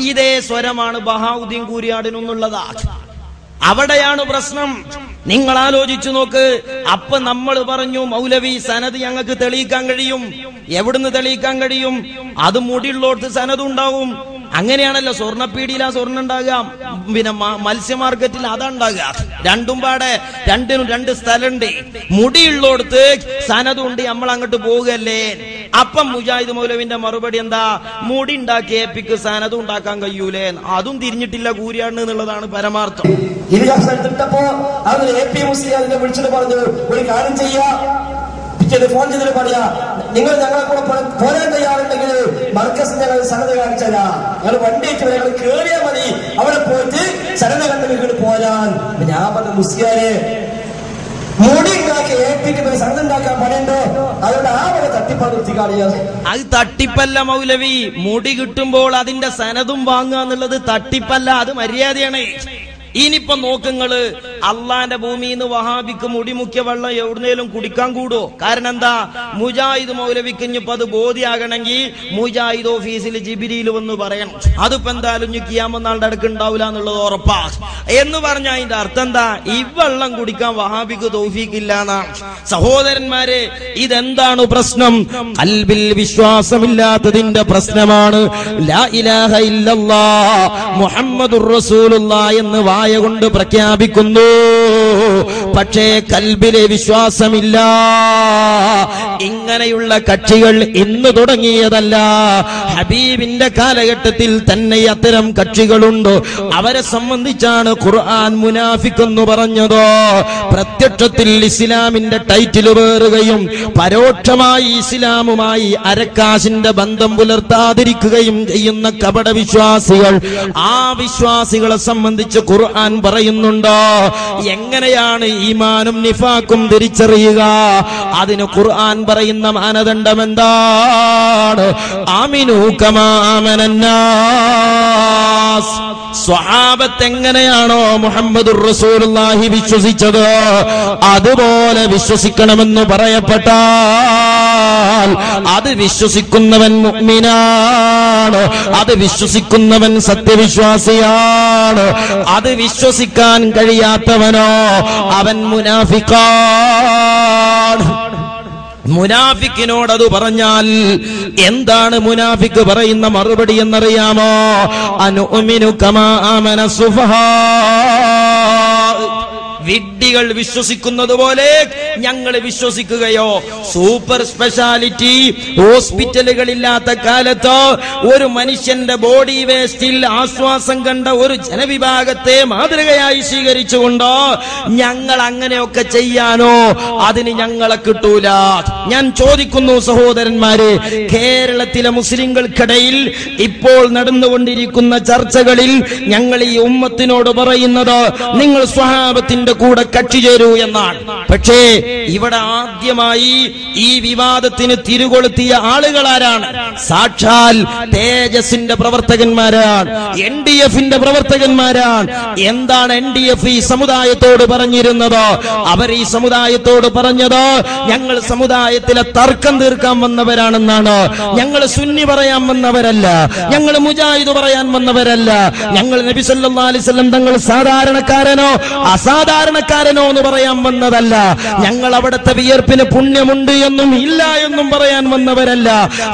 ഇതേ സ്വരമാണ് ബഹാവുദ്ദീൻ കൂരിയാടിനുള്ളതാ. അവിടെയാണ് പ്രശ്നം. നിങ്ങൾ ആലോചിച്ചു നോക്ക്. അപ്പൊ നമ്മൾ പറഞ്ഞു മൗലവി സനത് ഞങ്ങൾക്ക് തെളിയിക്കാൻ കഴിയും. എവിടുന്ന് തെളിയിക്കാൻ കഴിയും? അത് മുടിയുള്ളോടത്ത് സനത് ഉണ്ടാവും. അങ്ങനെയാണല്ലോ സ്വർണ്ണപ്പീടിയിലാ സ്വർണ്ണം ഉണ്ടാകുക, പിന്നെ മത്സ്യ മാർക്കറ്റിൽ അതാ ഉണ്ടാകുക. രണ്ടും പാടെ രണ്ടിനും രണ്ട് സ്ഥലമുണ്ട്. മുടിയുള്ളോടത്ത് സനതുണ്ട്, നമ്മൾ അങ്ങോട്ട് പോവുകയല്ലേ. അപ്പം മുജാഹിദ് മൗലവിന്റെ മറുപടി എന്താ, മുടി ഉണ്ടാക്കി ഏപ്പിക്ക് സനതും ഉണ്ടാക്കാൻ കഴിയൂലേ. അതും തിരിഞ്ഞിട്ടില്ല കൂരിയാണ് എന്നുള്ളതാണ് പരമാർത്ഥം. വിളിച്ചിട്ട് പറഞ്ഞു, ഒരു കാര്യം ചെയ്യാ, ഫോൺ ചെയ്തിട്ട് പറയാ, നിങ്ങൾ ഞങ്ങളെ കൂടെ പോരാൻ തയ്യാറുണ്ടെങ്കിൽ മർക്കസ് ഞങ്ങൾ സനത് കാണിച്ചല്ല, ഞങ്ങൾ വണ്ടിയിട്ട് ഞങ്ങൾ കേറിയാൽ മതി, അവിടെ പോയിട്ട് സനത് കണ്ടെങ്കിൽ പോരാൻ. ഞാൻ പറഞ്ഞ മുസ്ലിയാരെ മുടി ഉണ്ടാക്കി ഏൽപ്പിക്കുന്ന സനത് ഉണ്ടാക്കാൻ പണിയുണ്ടോ? അതുകൊണ്ട് ആ വരെ തട്ടിപ്പാണ് നിർത്തിക്കാളിയ. അത് തട്ടിപ്പല്ല മൗലവി. മുടി കിട്ടുമ്പോൾ അതിന്റെ സനതും വാങ്ങുക എന്നുള്ളത് തട്ടിപ്പല്ല, അത് മര്യാദയാണ്. ഇനിയിപ്പൊ നോക്കുങ്ങള്, അള്ളാന്റെ ഭൂമിന്ന് വഹാബിക്ക് മുടി മുക്കിയ വെള്ളം എവിടുന്നേലും കുടിക്കാൻ കൂടുവോ? കാരണം എന്താ, മുജാഹിദ് മൗലവിക്ക് ഇനിയിപ്പോ അത് ബോധ്യാകണമെങ്കിൽ മുജാഹിദ് ഓഫീസിൽ ജിബിരിയിൽ വന്ന് പറയണം. അതിപ്പോ എന്തായാലും കിയാമനാളുടെ അടുക്ക് ഉണ്ടാവില്ല എന്നുള്ളത് ഉറപ്പാ. എന്ന് പറഞ്ഞ അതിന്റെ അർത്ഥം എന്താ, ഈ വെള്ളം കുടിക്കാൻ വഹാബിക്ക് തൗഫീഖില്ല എന്നാണ്. സഹോദരന്മാരെ, ഇതെന്താണ് പ്രശ്നം? ഖൽബിൽ വിശ്വാസമില്ലാത്തതിന്റെ പ്രശ്നമാണ്. ലാ ഇലാഹ ഇല്ലല്ലാഹ് മുഹമ്മദുർ റസൂലുള്ളാഹ് എന്ന് വായ കൊണ്ട് പ്രഖ്യാപിക്കുന്നു, പക്ഷേ കൽബിലെ വിശ്വാസമില്ല. ഇങ്ങനെയുള്ള കക്ഷികൾ ഇന്ന് തുടങ്ങിയതല്ല, ഹബീബിന്റെ കാലഘട്ടത്തിൽ തന്നെ അത്തരം കക്ഷികളുണ്ട്. അവരെ സംബന്ധിച്ചാണ് ഖുർആൻ മുനാഫിഖ് എന്ന് പറഞ്ഞത്. പ്രത്യക്ഷത്തിൽ ഇസ്ലാമിന്റെ ടൈറ്റിൽ വേറുകയും പരോക്ഷമായി ഇസ്ലാമുമായി അരക്കാശിന്റെ ബന്ധം പുലർത്താതിരിക്കുകയും ചെയ്യുന്ന കപട വിശ്വാസികൾ, ആ വിശ്വാസികളെ സംബന്ധിച്ച് ഖുർആൻ പറയുന്നുണ്ടോ, എങ്ങനെയാണ് ഈമാനും നിഫാക്കും തിരിച്ചറിയുക? അതിന് ഖുർആൻ പറയുന്ന മാനദണ്ഡം എന്താണ്? ആമിനൂ കമാ ആമനന്നാസ്. സ്വഹാബത്ത് എങ്ങനെയാണോ മുഹമ്മദുർ റസൂലുള്ളാഹി വിശ്വസിച്ചത്, അതുപോലെ വിശ്വസിക്കണമെന്ന് പറയപ്പെട്ടാൽ അത് വിശ്വസിക്കുന്നവൻ മുഅ്മിനാണ്, അത് വിശ്വസിക്കുന്നവൻ സത്യവിശ്വാസിയാണ്. അത് വിശ്വസിക്കാൻ കഴിയാത്തവനോ അവൻ മുനാഫിഖാണ്. മുനാഫിക്കിനോട് അത് പറഞ്ഞാൽ എന്താണ് മുനാഫിക്ക് പറയുന്ന മറുപടി എന്നറിയാമോ? അനുഅ്മിനു കമാ ആമന സുഫഹാ. വിഡ്ഢികൾ വിശ്വസിക്കുന്നത് പോലെ ഞങ്ങൾ വിശ്വസിക്കുകയോ? സൂപ്പർ സ്പെഷ്യാലിറ്റി ഹോസ്പിറ്റലുകളില്ലാത്ത കാലത്ത് ഒരു മനുഷ്യന്റെ ബോഡി വേസ്റ്റിൽ ആശ്വാസം കണ്ട ഒരു ജനവിഭാഗത്തെ മാതൃകയായി സ്വീകരിച്ചുകൊണ്ടോ ഞങ്ങൾ അങ്ങനെയൊക്കെ ചെയ്യാനോ? അതിന് ഞങ്ങളെ കിട്ടൂല. ഞാൻ ചോദിക്കുന്നു സഹോദരന്മാരെ, കേരളത്തിലെ മുസ്ലിങ്ങൾക്കിടയിൽ ഇപ്പോൾ നടന്നുകൊണ്ടിരിക്കുന്ന ചർച്ചകളിൽ ഞങ്ങൾ ഈ ഉമ്മത്തിനോട് പറയുന്നത് നിങ്ങൾ സ്വഹാബത്തിന്റെ കൂടെ കക്ഷി ചേരൂ എന്നാണ്. പക്ഷേ ഇവിടെ ആദ്യമായി ഈ വിവാദത്തിന് തിരികൊളുത്തിയ ആളുകളാരാണ്? സാക്ഷാൽ തേജസിന്റെ പ്രവർത്തകന്മാരാണ്, NDF-ന്റെ പ്രവർത്തകന്മാരാണ്. എന്താണ് NDF ഈ സമുദായത്തോട് പറഞ്ഞിരുന്നത്? അവർ ഈ സമുദായത്തോട് പറഞ്ഞത്, ഞങ്ങൾ സമുദായത്തിലെ തർക്കം തീർക്കാൻ വന്നവരാണെന്നാണ്. ഞങ്ങൾ സുന്നി പറയാൻ വന്നവരല്ല, ഞങ്ങൾ മുജാഹിദ് പറയാൻ വന്നവരല്ല, ഞങ്ങൾ നബി സല്ലല്ലാഹു അലൈഹി വസല്ലം തങ്ങൾ സാധാരണക്കാരനോ അസാധാരണക്കാരനോ എന്ന് പറയാൻ വന്നതല്ല, ഞങ്ങൾ അവിടുത്തെ വിയർപ്പിന് പുണ്യമുണ്ട് എന്നും ഇല്ല എന്നും പറയാൻ വന്നവരല്ല.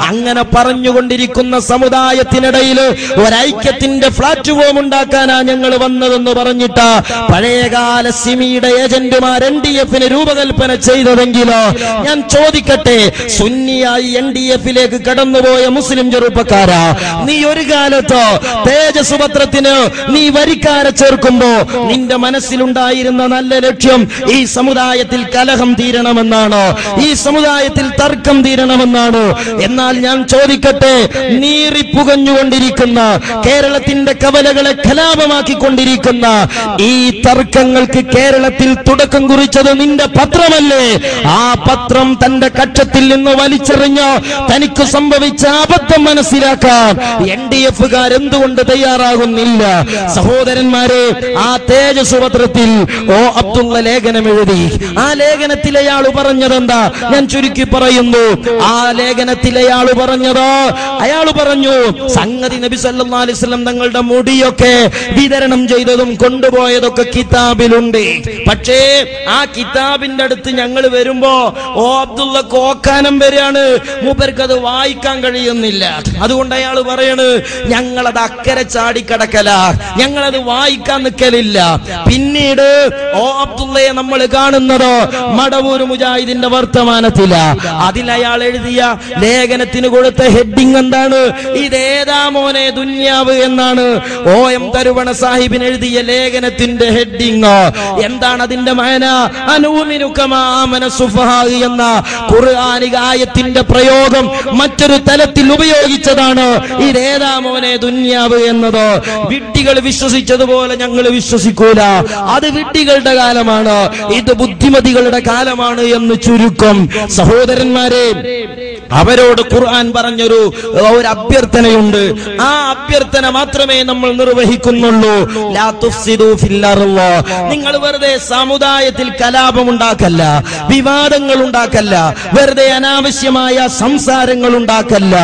അങ്ങനെ പറഞ്ഞുകൊണ്ടിരിക്കുന്ന സമുദായത്തിനിടയിൽ ഒരൈക്യത്തിന്റെ പ്ലാറ്റ്ഫോം ഉണ്ടാക്കാനാ ഞങ്ങൾ വന്നതെന്ന് പറഞ്ഞിട്ട് പഴയകാല സിമിയുടെ ഏജന്റുമാർ NDF-ന് രൂപകൽപ്പന ചെയ്തതെങ്കിലോ? ഞാൻ ചോദിക്കട്ടെ, സുന്നിയായി NDF-ലേക്ക് കടന്നുപോയ മുസ്ലിം ചെറുപ്പക്കാരാ, നീ ഒരു കാലത്ത് തേജസ് പത്രത്തിന് നീ വരിക്കാരെ ചേർക്കുമ്പോ നിന്റെ മനസ്സിലുണ്ടായിരുന്ന നല്ല ലക്ഷ്യം ഈ സമുദായത്തിൽ കലഹം തീരണമെന്നാണ്, ഈ സമുദായത്തിൽ തർക്കം തീരണമെന്നാണ്. എന്നാൽ ഞാൻ ചോദിക്കട്ടെ, നീറിപ്പുകഞ്ഞുകൊണ്ടിരിക്കുന്ന കേരളത്തിന്റെ കവലകളെ കലാപമാക്കിക്കൊണ്ടിരിക്കുന്ന ഈ തർക്കങ്ങൾക്ക് കേരളത്തിൽ തുടക്കം കുറിച്ചത് നിന്റെ പത്രമല്ലേ? ആ പത്രം തന്റെ കക്ഷത്തിൽ നിന്ന് വലിച്ചെറിഞ്ഞ് തനിക്ക് സംഭവിച്ച അബദ്ധം മനസ്സിലാക്കാൻ NDF-കാർ എന്തുകൊണ്ട് തയ്യാറാകുന്നില്ല? സഹോദരന്മാരെ, ആ തേജസ് പത്രത്തിൽ അബ്ദുള്ള ലേഖനം എഴുതി. ആ ലേഖനത്തിൽ അയാൾ പറഞ്ഞതെന്താ? ഞാൻ ചുരുക്കി പറയുന്നു. ആ ലേഖനത്തിൽ അയാൾ പറഞ്ഞു, സംഗതി നബി സല്ലല്ലാഹു അലൈഹി വസല്ലം തങ്ങളുടെ മുടിയൊക്കെ വിതരണം ചെയ്തതും കൊണ്ടുപോയതൊക്കെ കിതാബിലുണ്ട്. പക്ഷേ ആ കിതാബിന്റെ അടുത്ത് ഞങ്ങൾ വരുമ്പോ അബ്ദുള്ള കോക്കാനം വരെയാണ്, മൂപ്പർക്ക് അത് വായിക്കാൻ കഴിയുന്നില്ല. അതുകൊണ്ട് അയാൾ പറയണ്, ഞങ്ങളത് അക്കരെ ചാടിക്കടക്കല, ഞങ്ങളത് വായിക്കാൻ നിൽക്കലില്ല. പിന്നീട് അബ്ദുള്ളയെ നമ്മൾ കാണുന്നത് മടവൂർ മുജാഹിദിന്റെ വർത്തമാനത്തില. അതിൽ അയാൾ എഴുതിയ ലേഖനത്തിന് കൊടുത്ത ഹെഡിങ് എന്താണ്? ഇതേതാ മോനെ ദുന്യാവ് എന്നാണ്. OM തരുവണ സാഹിബിന് എഴുതിയ ലേഖനത്തിന്റെ ഹെഡിങ് എന്താണ്? അതിന്റെ മഅന അനൂമിനു കമാ ആമന സുഫഹാ എന്ന ഖുർആനിക ആയത്തിന്റെ പ്രയോഗം മറ്റൊരു തലത്തിൽ ഉപയോഗിച്ചതാണ്. ഇതേതാ മോനെ ദുന്യാവ് എന്നത്. വിഡ്ഢികൾ വിശ്വസിച്ചതുപോലെ ഞങ്ങൾ വിശ്വസിക്കൂല. അത് വിഡ്ഢികളുടെ കാലമാണ്, ഇത് ബുദ്ധിമതികളുടെ കാലമാണ് എന്ന് ചുരുക്കം. സഹോദരന്മാരെ, അവരോട് ഖുർആൻ പറഞ്ഞൊരു അഭ്യർത്ഥനയുണ്ട്. ആ അഭ്യർത്ഥന മാത്രമേ നമ്മൾ നിർവഹിക്കുന്നുള്ളൂ. ലാ തുഫ്സിദു ഫിൽ അർള്. നിങ്ങൾ വെറുതെ സമുദായത്തിൽ കലാപം ഉണ്ടാക്കല്ല, വിവാദങ്ങൾ ഉണ്ടാക്കല്ല, വെറുതെ അനാവശ്യമായ സംസാരങ്ങൾ ഉണ്ടാക്കല്ല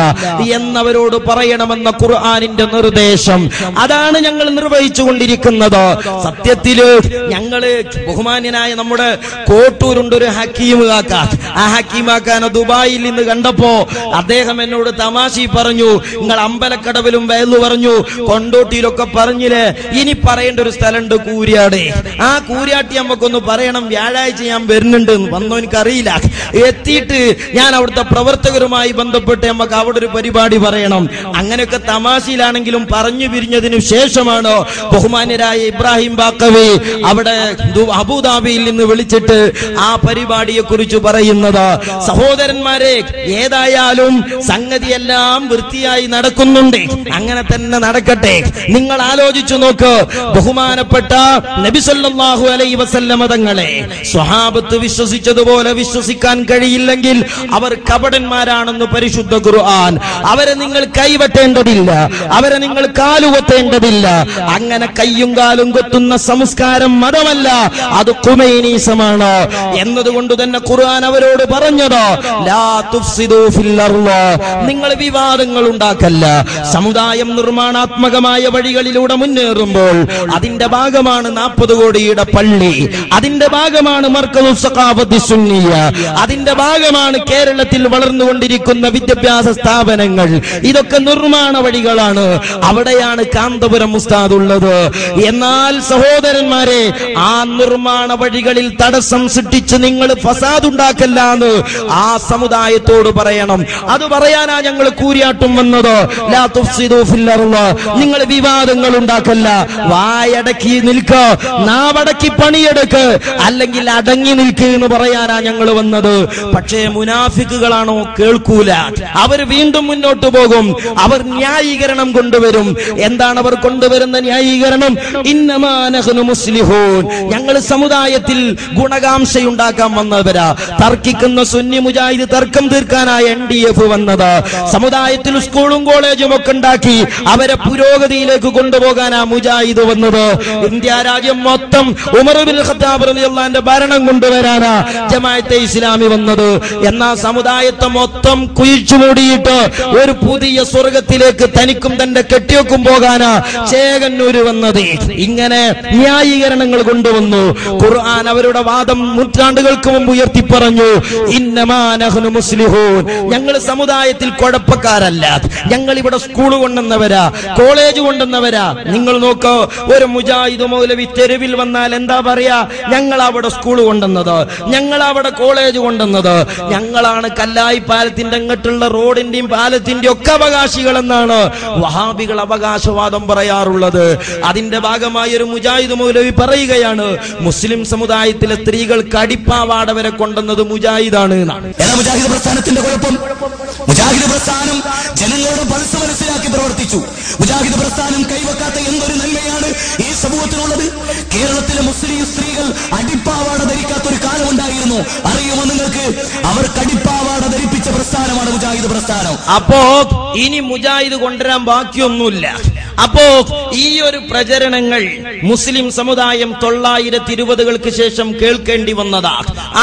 എന്നവരോട് പറയണമെന്ന ഖുർആനിന്റെ നിർദ്ദേശം. അതാണ് ഞങ്ങൾ നിർവഹിച്ചു കൊണ്ടിരിക്കുന്നത്. സത്യത്തില് ഞങ്ങള് ബഹുമാന്യനായ നമ്മുടെ കോട്ടൂരുണ്ട് ഒരു ഹക്കീം കാക്ക. ആ ഹക്കീം കാക്കാനെ ദുബായിൽ നിന്ന് കണ്ടപ്പോ അദ്ദേഹം എന്നോട് തമാശി പറഞ്ഞു, നിങ്ങൾ അമ്പലക്കടവിലും വയലു പറഞ്ഞു, കൊണ്ടോട്ടിയിലൊക്കെ പറഞ്ഞില്ലേ, ഇനി പറയേണ്ട ഒരു സ്ഥലമുണ്ട് കൂരിയാട്. ആ കൂരിയാട്ടി നമുക്കൊന്ന് പറയണം, വ്യാഴാഴ്ച ഞാൻ വരുന്നുണ്ട്. വന്നോ എനിക്കറിയില്ല. എത്തിയിട്ട് ഞാൻ അവിടുത്തെ പ്രവർത്തകരുമായി ബന്ധപ്പെട്ട് നമുക്ക് അവിടെ ഒരു പരിപാടി പറയണം. അങ്ങനെയൊക്കെ തമാശയിലാണെങ്കിലും പറഞ്ഞു പിരിഞ്ഞതിനു ശേഷമാണ് ബഹുമാന്യരായ ഇബ്രാഹിം ബാക്കവി അവിടെ അബുദാബിയിൽ നിന്ന് വിളിച്ചിട്ട് ആ പരിപാടിയെ കുറിച്ച് പറയുന്നത്. സഹോദരന്മാരെ, ഏതായാലും സംഗതിയെല്ലാം വൃത്തിയായി നടക്കുന്നുണ്ട്. അങ്ങനെ തന്നെ നടക്കട്ടെ. നിങ്ങൾ ആലോചിച്ചു നോക്ക്, ബഹുമാനപ്പെട്ട നബി സല്ലല്ലാഹു അലൈഹി വസല്ലമ തങ്ങളെ സ്വഹാബത്ത് വിശ്വസിച്ചതുപോലെ വിശ്വസിക്കാൻ കഴിയില്ലെങ്കിൽ അവർ കപടന്മാരാണെന്ന് പരിശുദ്ധ ഖുർആൻ. അവരെ നിങ്ങൾ കൈവെട്ടേണ്ടതില്ല, അവരെ നിങ്ങൾ കാലുകൊത്തേണ്ടതില്ല. അങ്ങനെ കയ്യും കാലും കൊത്തുന്ന സംസ്കാരം മതമല്ല, അത് ഖുമൈനീസമാണ് എന്നതുകൊണ്ട് തന്നെ ഖുർആൻ അവരോട് പറഞ്ഞത് ലാ തുഫ്സിദു ഫിൽ അർള്. നിങ്ങൾ വിവാദങ്ങൾ ഉണ്ടാക്കല്ല. സമുദായം നിർമ്മാണാത്മകമായ വഴികളിലൂടെ മുന്നേറുമ്പോൾ അതിന്റെ ഭാഗമാണ് 40 കോടിയുടെ പള്ളി, അതിന്റെ ഭാഗമാണ് മർക്കസുസ് സഖാഫത്തി സുന്നിയ, അതിന്റെ ഭാഗമാണ് കേരളത്തിൽ വളർന്നുകൊണ്ടിരിക്കുന്ന വിദ്യാഭ്യാസ സ്ഥാപനങ്ങൾ. ഇതൊക്കെ നിർമ്മാണ വഴികളാണ്. അവിടെയാണ് കാന്തപുരം ഉസ്താദ് ഉള്ളത്. എന്നാൽ സഹോദരന്മാരെ, ആ നിർമ്മാണ വഴികളിൽ തടസ്സം സൃഷ്ടിച്ച് നിങ്ങൾ ഫസാദ് ഉണ്ടാക്കല്ല എന്ന് ആ സമുദായത്തോട് പറയണം. അത് പറയാനാ ഞങ്ങൾ കൂരിയാട്ടും വന്നത്. ലാ തുഫ്സിദു ഫിൽ അർള്, നിങ്ങൾ വിവാദങ്ങൾ ഉണ്ടാക്കല്ല, വായടക്കി നിൽക്ക്, നാവടക്കി പണിയെടുക്ക്, അല്ലെങ്കിൽ അടങ്ങി നിൽക്ക് എന്ന് പറയാനാ ഞങ്ങൾ വന്നത്. പക്ഷേ മുനാഫിക്കുകളാണോ? കേൾക്കൂല. അവർ വീണ്ടും മുന്നോട്ട് പോകും. അവർ ന്യായീകരണം കൊണ്ടുവരും. എന്താണ് അവർ കൊണ്ടുവരുന്ന ന്യായീകരണം? ഇന്നമാ നഹ്നു മുസ്ലിഹൂൻ, ഞങ്ങൾ സമുദായത്തിൽ ഗുണകാംക്ഷയുണ്ടാക്കാൻ വന്നവരാ. തർക്കിക്കുന്ന സുന്നി മുജാഹിദ് തർക്കം തീർക്കാനായ NDF വന്നത്. സമുദായത്തിൽ സ്കൂളും കോളേജും ഒക്കെ ഉണ്ടാക്കി അവരെ പുരോഗതിയിലേക്ക് കൊണ്ടുപോകാനാ മുജാഹിദ് വന്നത്. ഇന്ത്യ രാജ്യം മൊത്തം ഉമർ ഇബ്നുൽ ഖത്താബ് റളിയല്ലാഹു അൻഹുവിന്റെ ഭരണം കൊണ്ടുവരാനാ ജമാഅത്തെ ഇസ്ലാമി വന്നത്. എന്നാൽ സമുദായത്തെ മൊത്തം കുഴിച്ചുമൂടിയിട്ട് ഒരു പുതിയ സ്വർഗത്തിലേക്ക് തനിക്കും തന്റെ കെട്ടിയൊക്കും പോകാനാ ചേകന്നൂര് വന്നത്. ഇങ്ങനെ ന്യായീകരണങ്ങൾ കൊണ്ടുവന്നു. ഖുർആൻ അവരുടെ വാദം നൂറ്റാണ്ടുകൾക്ക് മുമ്പ് ഉയർത്തി പറഞ്ഞു. ഇന്നമാ നഹ്നു മുസ്ലിഹൂൻ, ഞങ്ങൾ സമുദായത്തിൽ കുഴപ്പക്കാരല്ല, ഞങ്ങൾ ഇവിടെ സ്കൂൾ കൊണ്ടുവന്നവരാ, കോളേജ് കൊണ്ടുവന്നവരാ. നിങ്ങൾ നോക്കോ, ഒരു മുജാഹിദ് മൗലവി തെരുവിൽ വന്നാൽ എന്താ പറയാ? ഞങ്ങൾ അവിടെ സ്കൂൾ കൊണ്ടുവന്നത്, ഞങ്ങൾ അവിടെ കോളേജ് കൊണ്ടുവന്നത്, ഞങ്ങളാണ് കല്ലായി പാലത്തിന്റെ അങ്ങോട്ടുള്ള റോഡിന്റെയും പാലത്തിന്റെയും ഒക്കെ അവകാശികൾ എന്നാണ് വഹാബികൾ അവകാശവാദം പറയാറുള്ളത്. അതിന്റെ ഭാഗമായി ഒരു മുജാഹിദ് മൗലവി പറയുകയാണ്, മുസ്ലിം സമുദായത്തിലെ സ്ത്രീകൾക്ക് അടിപ്പാവാട വരെ കൊണ്ടുവന്നത് മുജാഹിദാണ് എന്നാണ്. മുജാഹിദ് പ്രസ്ഥാനത്തിന്റെ കുഴപ്പം, മുജാഹിദ് പ്രസ്ഥാനം ജനങ്ങളുടെ പൾസ് മനസ്സിലാക്കി പ്രവർത്തിച്ചു. മുജാഹിദ് പ്രസ്ഥാനം കൈവെക്കാത്ത എന്തൊരു നന്മയാണ് ഈ സമൂഹത്തിനുള്ളത്. കേരളത്തിലെ മുസ്ലിം സ്ത്രീകൾ അടിപ്പാവാട ധരിക്കാത്തൊരു കാലമുണ്ടായിരുന്നു. അറിയുമോ നിങ്ങൾക്ക്? അവർക്ക് അടിപ്പാവാട ധരിപ്പിച്ച പ്രസ്ഥാനമാണ് മുജാഹിദ് പ്രസ്ഥാനം. അപ്പോ ഇനി മുജാഹിദ് കൊണ്ടുവരാൻ ബാക്കിയൊന്നുമില്ല. അപ്പോ ഈ ഒരു പ്രചരണങ്ങൾ മുസ്ലിം സമുദായം 920 ശേഷം കേൾക്കേണ്ടി വന്നതാ.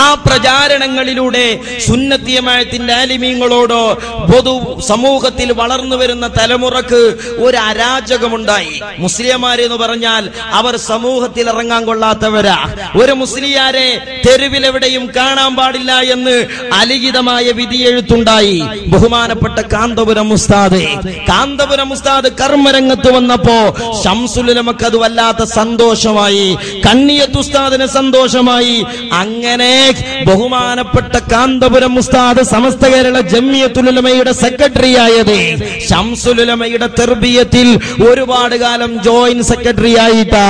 ആ പ്രചാരണങ്ങളിലൂടെ സുന്നത്തി ജമാഅത്തിന്റെ ആലിമീങ്ങളോടോ പൊതു സമൂഹത്തിൽ വളർന്നു വരുന്ന തലമുറക്ക് ഒരു അരാജകമുണ്ടായി. മുസ്ലിംമാരെന്ന് പറഞ്ഞാൽ അവർ സമൂഹത്തിൽ ഇറങ്ങാൻ കൊള്ളാത്തവരാ. ഒരു മുസ്ലിയാരെ തെരുവിലെവിടെയും കാണാൻ പാടില്ല എന്ന് അലിഖിതമായ വിധിയെഴുത്തുണ്ടായി. ബഹുമാനപ്പെട്ട കാന്തപുരം ഉസ്താദ് കർമ്മരംഗത്ത് വന്നപ്പോ ശംസുൽ ഉലമക്ക് അത് വല്ലാത്ത സന്തോഷമായി, കണ്ണിയത്ത് ഉസ്താദിന് സന്തോഷമായി. അങ്ങനെ ബഹുമാനപ്പെട്ട കാന്തപുരം ഉസ്താദ് സമസ്ത കേരള ജംഇയ്യത്തുൽ ഉലമയുടെ സെക്രട്ടറി ആയത്, ശംസുൽ ഉലമയുടെ തർബിയത്തിൽ ഒരുപാട് കാലം ജോയിന്റ് സെക്രട്ടറി ആയിട്ടാ.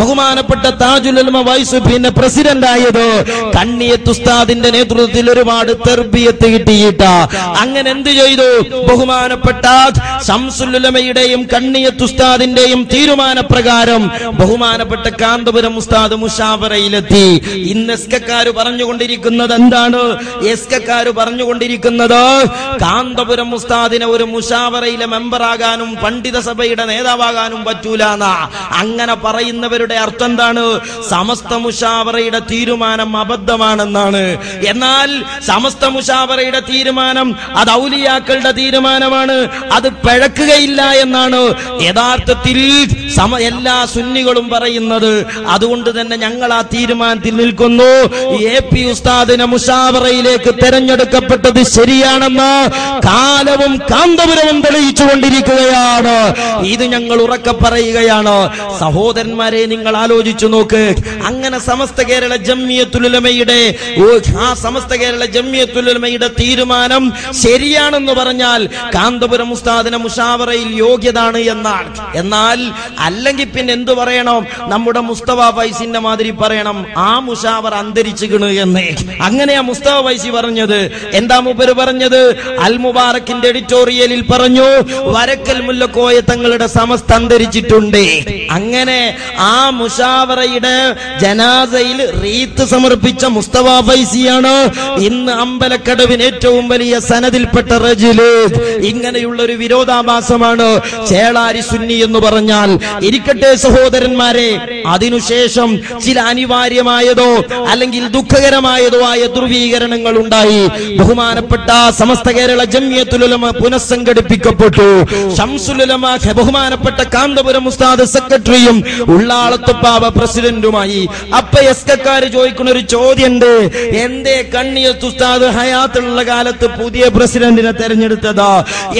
ബഹുമാനപ്പെട്ട താജുൽ ഉലമ വൈസ് പിന്നെ പ്രസിഡന്റ് ആയത് കണ്ണിയത്ത് ഉസ്താദിന്റെ നേതൃത്വത്തിൽ ഒരുപാട് തർബിയത്ത് കിട്ടിയിട്ടാ. അങ്ങനെ എന്ത് ചെയ്തു? ബഹുമാനപ്പെട്ട ശംസുൽ ഉലമയുടെയും കണ്ണിയത്ത് ഉസ്താദിന്റെയും തീരുമാനപ്രകാരം ബഹുമാനപ്പെട്ട കാന്തപുരം ഉസ്താദ് മുശാവറയിലെത്തി. ഇന്ന് എസ്കക്കാര് പറഞ്ഞുകൊണ്ടിരിക്കുന്നത് എന്താണ്? എസ്കക്കാര് പറഞ്ഞുകൊണ്ടിരിക്കുന്നത് കാന്തപുരം ഉസ്താദിനെ ഒരു മുശാവറയിലെ മെമ്പറാകാനും പണ്ഡിത സഭയുടെ നേതാവാകാനും പറ്റൂലെന്നാ. അങ്ങനെ പറയുന്നവരുടെ അർത്ഥം എന്താണ്? സമസ്ത മുശാവറയുടെ തീരുമാനം അബദ്ധമാണെന്നാണ്. എന്നാൽ സമസ്ത മുശാവറയുടെ തീരുമാനം അത് ഔലിയാക്കളുടെ തീരുമാനമാണ്, അത് പിഴക്കുകയില്ല എന്നാണ് യഥാർത്ഥത്തിൽ എല്ലാ സുന്നികളും പറയുന്നത്. അതുകൊണ്ട് തന്നെ ഞങ്ങൾ ആ തീരുമാനത്തിൽ നിൽക്കുന്നു. AP ഉസ്താദിനെ മുശാവറയിലേക്ക് തെരഞ്ഞെടുക്കപ്പെട്ടത് ശരിയാണെന്ന് കാലവും കാന്തപുരവും തെളിയിച്ചുകൊണ്ടിരിക്കുകയാണ്. ഇത് ഞങ്ങൾ ഉറക്കെ പറയുകയാണ്. സഹോദരന്മാരെ, നിങ്ങൾ ആലോചിച്ചു നോക്ക്. അങ്ങനെ സമസ്ത കേരള ജംഇയ്യത്തുൽ ഉലമയുടെ തീരുമാനം ശരിയാണെന്ന് പറഞ്ഞാൽ കാന്തപുരം ഉസ്താദിനെ മുശാവറയിൽ യോഗ്യതാണ് എന്നാണ്. എന്നാൽ അല്ലെങ്കിൽ പിന്നെ എന്തു പറയണം? നമ്മുടെ മുസ്തഫ ഫൈസിന്റെ മാതിരി പറയണം, ആ മുശാവറ അന്തരിച്ചുകണ് എന്ന്. അങ്ങനെയാ മുസ്തഫ ഫൈസി പറഞ്ഞത്. എന്താ മൂപ്പര് പറഞ്ഞത്? അൽ മുബാറക്കിന്റെ എഡിറ്റോറിയലിൽ പറഞ്ഞു, വരക്കൽ മുല്ലക്കോയ തങ്ങളുടെ സമസ്ത അന്തരിച്ചിട്ടുണ്ട്. അങ്ങനെ ആ മുശാവറയുടെ ജനാസയിൽ റീത്ത് സമർപ്പിച്ച മുസ്തഫ ഫൈസിയാണ് ഇന്ന് അമ്പലക്കടവിന് ഏറ്റവും വലിയ സനദിൽപ്പെട്ട റജുല്. ഇങ്ങനെയുള്ള ഒരു വിരോധാഭാസമാണ് ചേളാരി സുന്നി എന്ന് പറഞ്ഞാൽ. ഇരിക്കട്ടെ സഹോദരന്മാരെ, അതിനുശേഷം ചില അനിവാര്യമായതോ അല്ലെങ്കിൽ ദുഃഖകരമായതോ ആയ ധ്രുവീകരണങ്ങൾ ഉണ്ടായി. ബഹുമാനപ്പെട്ട സമസ്ത കേരള ജംഇയ്യത്തുൽ ഉലമ പുനഃസംഘടിപ്പിക്കപ്പെട്ടു. ശംസുൽ ഉലമ ബഹുമാനപ്പെട്ട കാന്തപുരം ഉസ്താദ് സെക്രട്ടറിയും ഉള്ളാളത്തുപ്പാവ പ്രസിഡന്റുമായി. അപ്പൊ എസ്കക്കാര് ചോദിക്കുന്ന ഒരു ചോദ്യമുണ്ട്, എന്തേ കണ്ണിയത്ത് ഉസ്താദ് ഹയാത്തുള്ള കാലത്ത് പുതിയ പ്രസിഡന്റിനെ തെരഞ്ഞെടുത്തത്?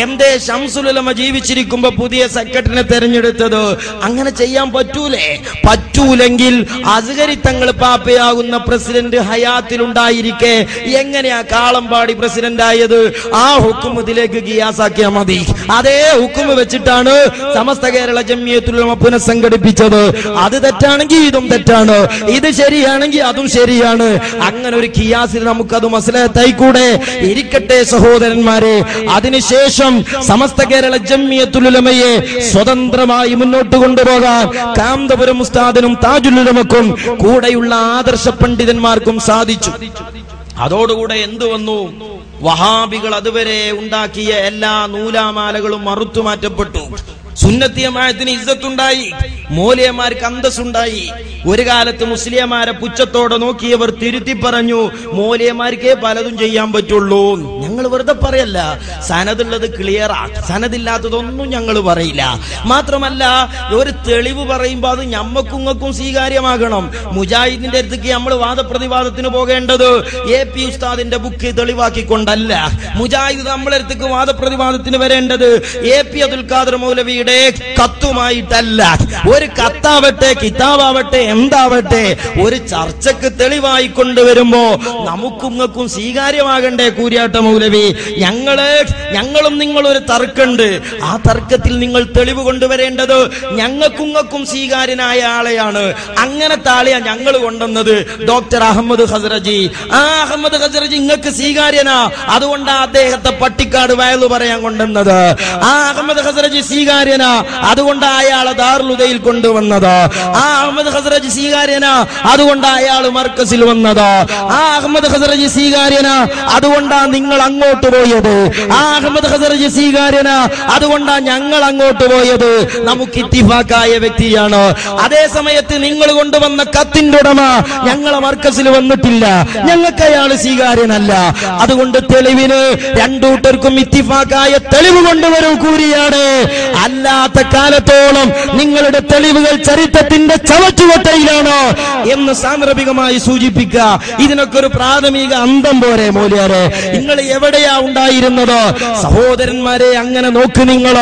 എന്തേ ശംസുൽ ഉലമ ജീവിച്ചിരിക്കുമ്പോ പുതിയ സെക്രട്ടറിനെ തെരഞ്ഞെടുത്തത്? അങ്ങനെ ചെയ്യാൻ പറ്റൂലേ? പറ്റൂലെങ്കിൽ അസ്ഗരി തങ്ങൾ പാപ്പയാകുന്ന പ്രസിഡന്റ് ഹയാത്തിലുണ്ടായിരിക്കെ എങ്ങനെയാ കാളമ്പാടി പ്രസിഡന്റ് ആയത്? ആ ഹുക്കും ഇതിലേക്ക് ഗിയാസാക്കിയാൽ മതി. അതേ ഹുക്കും വെച്ചിട്ടാണ് സമസ്ത കേരള ജംഇയ്യത്തുൽ ഉലമ പുനഃസംഘടിപ്പിച്ചത്. അത് തെറ്റാണെങ്കിൽ ഇതും തെറ്റാണ്, ഇത് ശരിയാണെങ്കിൽ അതും ശരിയാണ്. അങ്ങനെ ഒരു ഖിയാസിൽ നമുക്കത് മസ്ലഹത്തായിക്കൂടെ? ഇരിക്കട്ടെ സഹോദരന്മാരെ. അതിനുശേഷം സമസ്ത കേരള ജംഇയ്യത്തുൽ ഉലമയെ സ്വതന്ത്രമായി മുന്നോട്ട് കൊണ്ടുപോകാൻ കാന്തപുരം ഉസ്താദിനും താജുൽ ഉലമക്കും കൂടെയുള്ള ആദർശ പണ്ഡിതന്മാർക്കും സാധിച്ചു. അതോടുകൂടെ എന്തു വന്നു? വഹാബികൾ അതുവരെ ഉണ്ടാക്കിയ എല്ലാ നൂലാമാലകളും മറുത്തുമാറ്റപ്പെട്ടു. സുന്നത്തി ജമാഅത്തിന് ഇസ്സത്തുണ്ടായി, മോലിയമാർക്ക് അന്തസ്സുണ്ടായി. ഒരു കാലത്ത് മുസ്ലിയമാരെ പുച്ഛത്തോടെ നോക്കിയവർ തിരുത്തി പറഞ്ഞു, മോലിയമാർക്കേ പലതും ചെയ്യാൻ പറ്റുള്ളൂ. ഞങ്ങൾ വെറുതെ പറയല്ല, സനതുള്ളത് ക്ലിയറാ, സനദില്ലാത്തതൊന്നും ഞങ്ങൾ പറയില്ല. മാത്രമല്ല, ഒരു തെളിവ് പറയുമ്പോൾ അത് ഞമ്മക്കുങ്ങൾക്കും സ്വീകാര്യമാകണം. മുജാഹിദിന്റെ അടുത്തേക്ക് നമ്മൾ വാദപ്രതിവാദത്തിന് പോകേണ്ടത് AP ഉസ്താദിന്റെ ബുക്ക് തെളിവാക്കിക്കൊണ്ടല്ല. മുജാഹിദ് നമ്മളെ അടുത്തേക്ക് വാദപ്രതിവാദത്തിന് വരേണ്ടത് AP അബ്ദുൽ ഖാദർ മൗലവി കത്തുമായിട്ടല്ല. ഒരു കത്താവട്ടെ, കിതാബാവട്ടെ, എന്താവട്ടെ, ഒരു ചർച്ചക്ക് തെളിവായി കൊണ്ടുവരുമ്പോ നമുക്കും സ്വീകാര്യമാകണ്ടേ? കൂരിയാട്ട മൗലവി, ഞങ്ങളും നിങ്ങളൊരു തർക്കമുണ്ട്, ആ തർക്കത്തിൽ നിങ്ങൾ തെളിവ് കൊണ്ടുവരേണ്ടത് ഞങ്ങൾക്കും സ്വീകാര്യനായ ആളെയാണ്. അങ്ങനത്തെ ആളെയാ ഞങ്ങൾ കൊണ്ടുവന്നത്, ഡോക്ടർ അഹമ്മദ് ഖസ്റജി. ആ അഹമ്മദ് ഖസ്റജി നിങ്ങൾക്ക് സ്വീകാര്യനാ, അതുകൊണ്ടാ അദ്ദേഹത്തെ പട്ടിക്കാട് വയലു പറയാൻ കൊണ്ടുവന്നത്. ആ അഹമ്മദ് ഖസ്റജി സ്വീകാര്യനാ, അതുകൊണ്ട് അയാളെ ദാറുൽ കൊണ്ടുവന്നത്. ആ അഹമ്മദ് ഖസ്റജി സ്വീകാര്യനാ, അതുകൊണ്ട് അയാൾ മർക്കസിൽ വന്നത്. ആ അഹമ്മദ് ഖസ്റജി സ്വീകാര്യനാ, അതുകൊണ്ടാ നിങ്ങൾ അങ്ങോട്ട് പോയത്. ആ അഹമ്മദ് ഖസ്റജി സ്വീകാര്യനാ, അതുകൊണ്ടാ ഞങ്ങൾ അങ്ങോട്ട് പോയത്. നമുക്ക് ഇത്തിഫാക്കായ വ്യക്തിയാണ്. അതേ സമയത്ത് നിങ്ങൾ കൊണ്ടുവന്ന കത്തിന്റെ ഉടമ ഞങ്ങളെ മർക്കസിൽ വന്നിട്ടില്ല, ഞങ്ങൾക്ക് അയാൾ സ്വീകാര്യനല്ല. അതുകൊണ്ട് തെളിവിന് രണ്ടൂട്ടർക്കും ഇത്തിഫാക്കായ തെളിവ് കൊണ്ടുവരൂ കൂരിയാണ്. അല്ലാത്ത കാലത്തോളം നിങ്ങളുടെ തെളിവുകൾ ചരിത്രത്തിന്റെ ചവറ്റുകൊട്ടയിലാണ് എന്ന് സാന്ദർഭികമായി സൂചിപ്പിക്കുക. ഇതിനൊക്കെ ഒരു പ്രാഥമിക അന്തം പോരെ മൂല്യരെ? നിങ്ങൾ എവിടെയാ ഉണ്ടായിരുന്നത്? സഹോദരന്മാരെ, അങ്ങനെ നോക്ക്. നിങ്ങൾ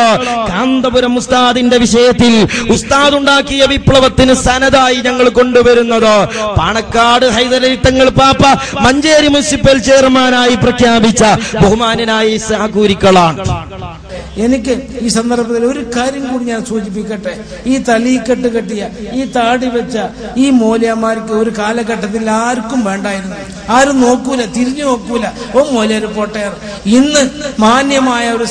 കാന്തപുരം ഉസ്താദിന്റെ വിഷയത്തിൽ ഉസ്താദ് ഉണ്ടാക്കിയ വിപ്ലവത്തിന് സനതായി ഞങ്ങൾ കൊണ്ടുവരുന്നത് പാണക്കാട് ഹൈദരലി തങ്ങൾ പാപ്പ മഞ്ചേരി മുനിസിപ്പൽ ചെയർമാനായി പ്രഖ്യാപിച്ച ബഹുമാനനായ സാകൂരിക്കളാണ്. എനിക്ക് ഈ സന്ദർഭത്തിൽ ഒരു കാര്യം കൂടി ഞാൻ സൂചിപ്പിക്കട്ടെ. ഈ തലീക്കെട്ട് കെട്ടിയ, ഈ താടി വെച്ച ഈ മോലിയമാർക്ക് ഒരു കാലഘട്ടത്തിൽ ആർക്കും വേണ്ടായിരുന്നു. ആരും നോക്കൂല, തിരിഞ്ഞു നോക്കൂല. ഓ മോലിയർ പോട്ടയർ. ഇന്ന് മാന്യമായ ഒരു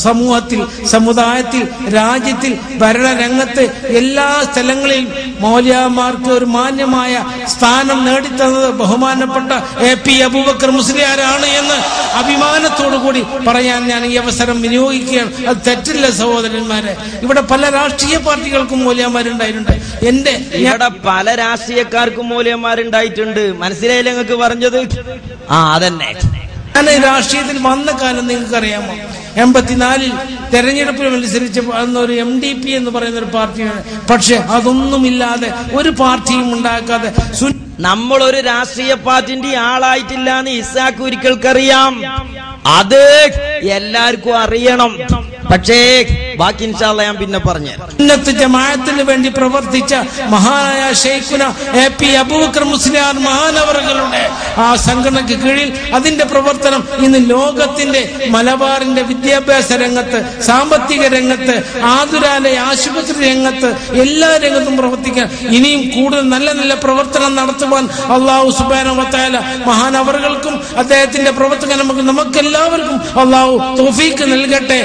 സമൂഹത്തിൽ, സമുദായത്തിൽ, രാജ്യത്തിൽ, ഭരണരംഗത്ത് എല്ലാ സ്ഥലങ്ങളിലും മൗലിയമാർക്ക് ഒരു മാന്യമായ സ്ഥാനം നേടിത്തന്നത് ബഹുമാനപ്പെട്ട AP അബൂബക്കർ മുസ്ലിയാരാണ് എന്ന് അഭിമാനത്തോടു കൂടി പറയാൻ ഞാൻ ഈ അവസരം വിനിയോഗിക്കുകയാണ്. അത് തെറ്റില്ല സഹോദരന്മാരെ. ഇവിടെ പല രാഷ്ട്രീയ പാർട്ടികൾക്കും മൂല്യന്മാരുണ്ടായിട്ടുണ്ട്. ഇവിടെ പല രാഷ്ട്രീയക്കാർക്കും മൂല്യന്മാരുണ്ടായിട്ടുണ്ട്. മനസ്സിലായില്ല നിങ്ങൾക്ക് പറഞ്ഞത്? അതന്നെ. ഞാൻ രാഷ്ട്രീയത്തിൽ വന്ന കാലം നിങ്ങൾക്ക് അറിയാമോ? 84 തെരഞ്ഞെടുപ്പിൽ മത്സരിച്ച് ഒരു MDP എന്ന് പറയുന്ന ഒരു പാർട്ടിയാണ്. പക്ഷെ അതൊന്നുമില്ലാതെ, ഒരു പാർട്ടിയും ഉണ്ടാക്കാതെ നമ്മളൊരു രാഷ്ട്രീയ പാർട്ടിന്റെ ആളായിട്ടില്ല എന്ന് ഇസാഖ് ഒരിക്കൽക്കറിയാം. അത് എല്ലാവർക്കും അറിയണം. പക്ഷേ ബാക്കി ഇൻഷാ അല്ലാഹ് ഞാൻ പിന്നെ പറഞ്ഞു. സുന്നത്ത് ജമാഅത്തിന് വേണ്ടി പ്രവർത്തിച്ച മഹാനായ ശൈഖുന AP അബൂബക്കർ മുസ്ലിയാർ മഹാനവറുകളുടെ ആ സംഘടനയ്ക്ക് കീഴിൽ അതിന്റെ പ്രവർത്തനം ഇന്ന് ലോകത്തിന്റെ മലബാറിന്റെ വിദ്യാഭ്യാസ രംഗത്ത്, സാമ്പത്തിക രംഗത്ത്, ആതുരാലയ ആശുപത്രി രംഗത്ത്, എല്ലാ രംഗത്തും പ്രവർത്തിക്കാൻ ഇനിയും കൂടുതൽ നല്ല നല്ല പ്രവർത്തനം നടത്തുവാൻ അല്ലാഹു സുബ്ഹാനഹു വ തആല മഹാനവറുകൾക്കും അദ്ദേഹത്തിന്റെ പ്രവർത്തകനും നമുക്കെല്ലാവർക്കും അല്ലാഹു തൗഫീഖ് നൽകട്ടെ.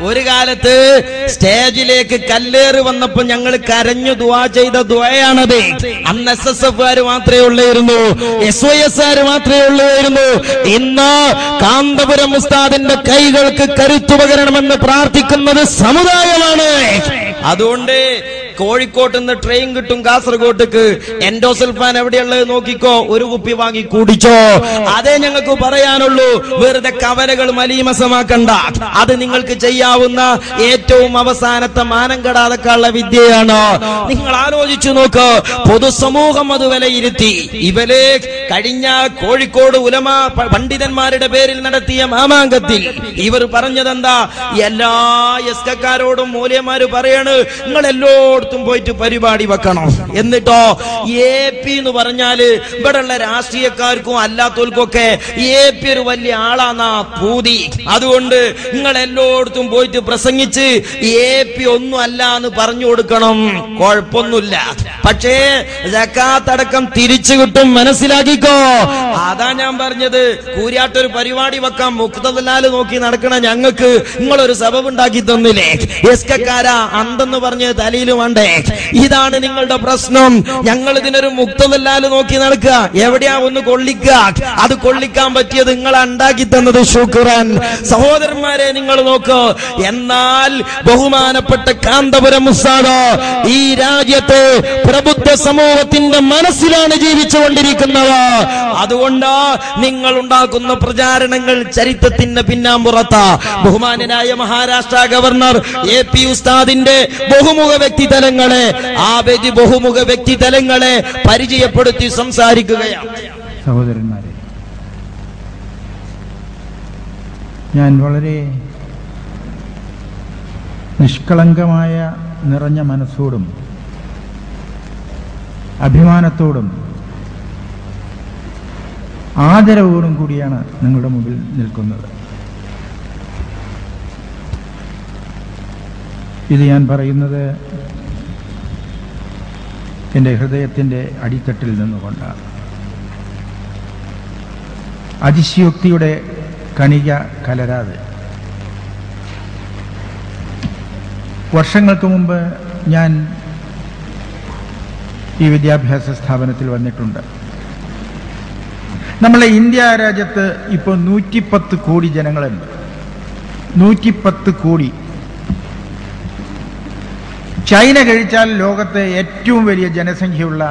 ഒരു കാലത്ത് സ്റ്റേജിലേക്ക് കല്ലേറ് വന്നപ്പോ ഞങ്ങൾ കരഞ്ഞു ദുആ ചെയ്ത ദുആയാണത്. അന്ന് SSF മാത്രമേ ഉള്ളായിരുന്നു, SYS മാത്രമേ ഉള്ളായിരുന്നു. ഇന്ന് കാന്തപുരം ഉസ്താദിന്റെ കൈകൾക്ക് കരുത്തു പകരണമെന്ന് പ്രാർത്ഥിക്കുന്നത് സമുദായമാണ്. അതുകൊണ്ട് കോഴിക്കോട്ട് നിന്ന് ട്രെയിൻ കിട്ടും കാസർഗോട്ടേക്ക്. എൻഡോസൾഫാൻ എവിടെയുള്ളത് നോക്കിക്കോ, ഒരു കുപ്പി വാങ്ങി കുടിച്ചോ. അതേ ഞങ്ങൾക്ക് പറയാനുള്ളൂ. വെറുതെ കവലകൾ മലീമസമാക്കണ്ട. അത് നിങ്ങൾക്ക് ചെയ്യാവുന്ന ഏറ്റവും അവസാനത്തെ മാനം കെടാതെക്കുള്ള വിദ്യയാണ്. നിങ്ങൾ ആലോചിച്ചു നോക്ക്. പൊതുസമൂഹം അത് വിലയിരുത്തി. ഇവര് കഴിഞ്ഞ കോഴിക്കോട് ഉലമ പണ്ഡിതന്മാരുടെ പേരിൽ നടത്തിയ മാമാങ്കത്തിൽ ഇവർ പറഞ്ഞതെന്താ? എല്ലാ എസ്കക്കാരോടും മൂല്യന്മാര് പറയാണ്, നിങ്ങൾ എല്ലായിടത്തും പോയിട്ട് പരിപാടി വെക്കണം. എന്നിട്ടോ AP എന്ന് പറഞ്ഞാല് ഇവിടെയുള്ള രാഷ്ട്രീയക്കാർക്കും അല്ലാത്തവർക്കും ഒക്കെ AP ഒരു വലിയ ആളാന്നാ പൂതി. അതുകൊണ്ട് നിങ്ങൾ എല്ലായിടത്തും പോയിട്ട് പ്രസംഗിച്ച് AP ഒന്നും അല്ല എന്ന് പറഞ്ഞു കൊടുക്കണം. കുഴപ്പമൊന്നുമില്ല. പക്ഷേ സകാത്ത് അടക്കം തിരിച്ചു കിട്ടും, മനസ്സിലാക്കിക്കോ. അതാ ഞാൻ പറഞ്ഞത്. കൂരിയാട്ടൊരു പരിപാടി വെക്കാം, മുഖ്തലാല് നോക്കി നടക്കണ ഞങ്ങൾക്ക് നിങ്ങളൊരു സബബ് ഉണ്ടാക്കി തന്നില്ലേ? എസ്കക്കാരാ അന്തെന്ന് പറഞ്ഞ് തലയിൽ വേണ്ടേ? ഇതാണ് നിങ്ങളുടെ പ്രശ്നം. ഞങ്ങൾ ഇതിനൊരു മുക്തമല്ലാല് നോക്കി നടക്കുക. എവിടെയാ ഒന്ന് കൊള്ളിക്കുക? അത് കൊള്ളിക്കാൻ പറ്റിയത് നിങ്ങളെ ഉണ്ടാക്കി തന്നത്. ശുക്രൻ. സഹോദരന്മാരെ നിങ്ങൾ നോക്ക്. എന്നാൽ ബഹുമാനപ്പെട്ട കാന്തപുരം ഉസ്താദ് ഈ രാജ്യത്തെ പ്രബുദ്ധ സമൂഹത്തിന്റെ മനസ്സിലാണ് ജീവിച്ചുകൊണ്ടിരിക്കുന്നത്. അതുകൊണ്ട് നിങ്ങൾ ഉണ്ടാക്കുന്ന പ്രചാരണങ്ങൾ ചരിത്രത്തിന്റെ പിന്നാമ്പുറത്താ. ബഹുമാനനായ മഹാരാഷ്ട്ര ഗവർണർ AP ഉസ്താദിന്റെ ബഹുമുഖ വ്യക്തിതലങ്ങളെ, ആബേദി ബഹുമുഖ വ്യക്തിതലങ്ങളെ പരിചയപ്പെടുത്തി സംസാരിക്കുകയാണ്. സഹോദരന്മാരെ, ഞാൻ വളരെ നിഷ്കളങ്കമായ നിറഞ്ഞ മനസ്സോടും അഭിമാനത്തോടും ആദരവോടും കൂടിയാണ് നിങ്ങളുടെ മുമ്പിൽ നിൽക്കുന്നത്. ഇത് ഞാൻ പറയുന്നത് എൻ്റെ ഹൃദയത്തിൻ്റെ അടിത്തട്ടിൽ നിന്നുകൊണ്ടാണ്. അതിശയോക്തിയുടെ കണിക കലരാതെ. വർഷങ്ങൾക്ക് മുമ്പ് ഞാൻ ഈ വിദ്യാഭ്യാസ സ്ഥാപനത്തിൽ വന്നിട്ടുണ്ട്. നമ്മളെ ഇന്ത്യ രാജ്യത്ത് ഇപ്പോൾ 110 കോടി ജനങ്ങളുണ്ട്. 110 കോടി. ചൈന കഴിച്ചാൽ ലോകത്തെ ഏറ്റവും വലിയ ജനസംഖ്യയുള്ള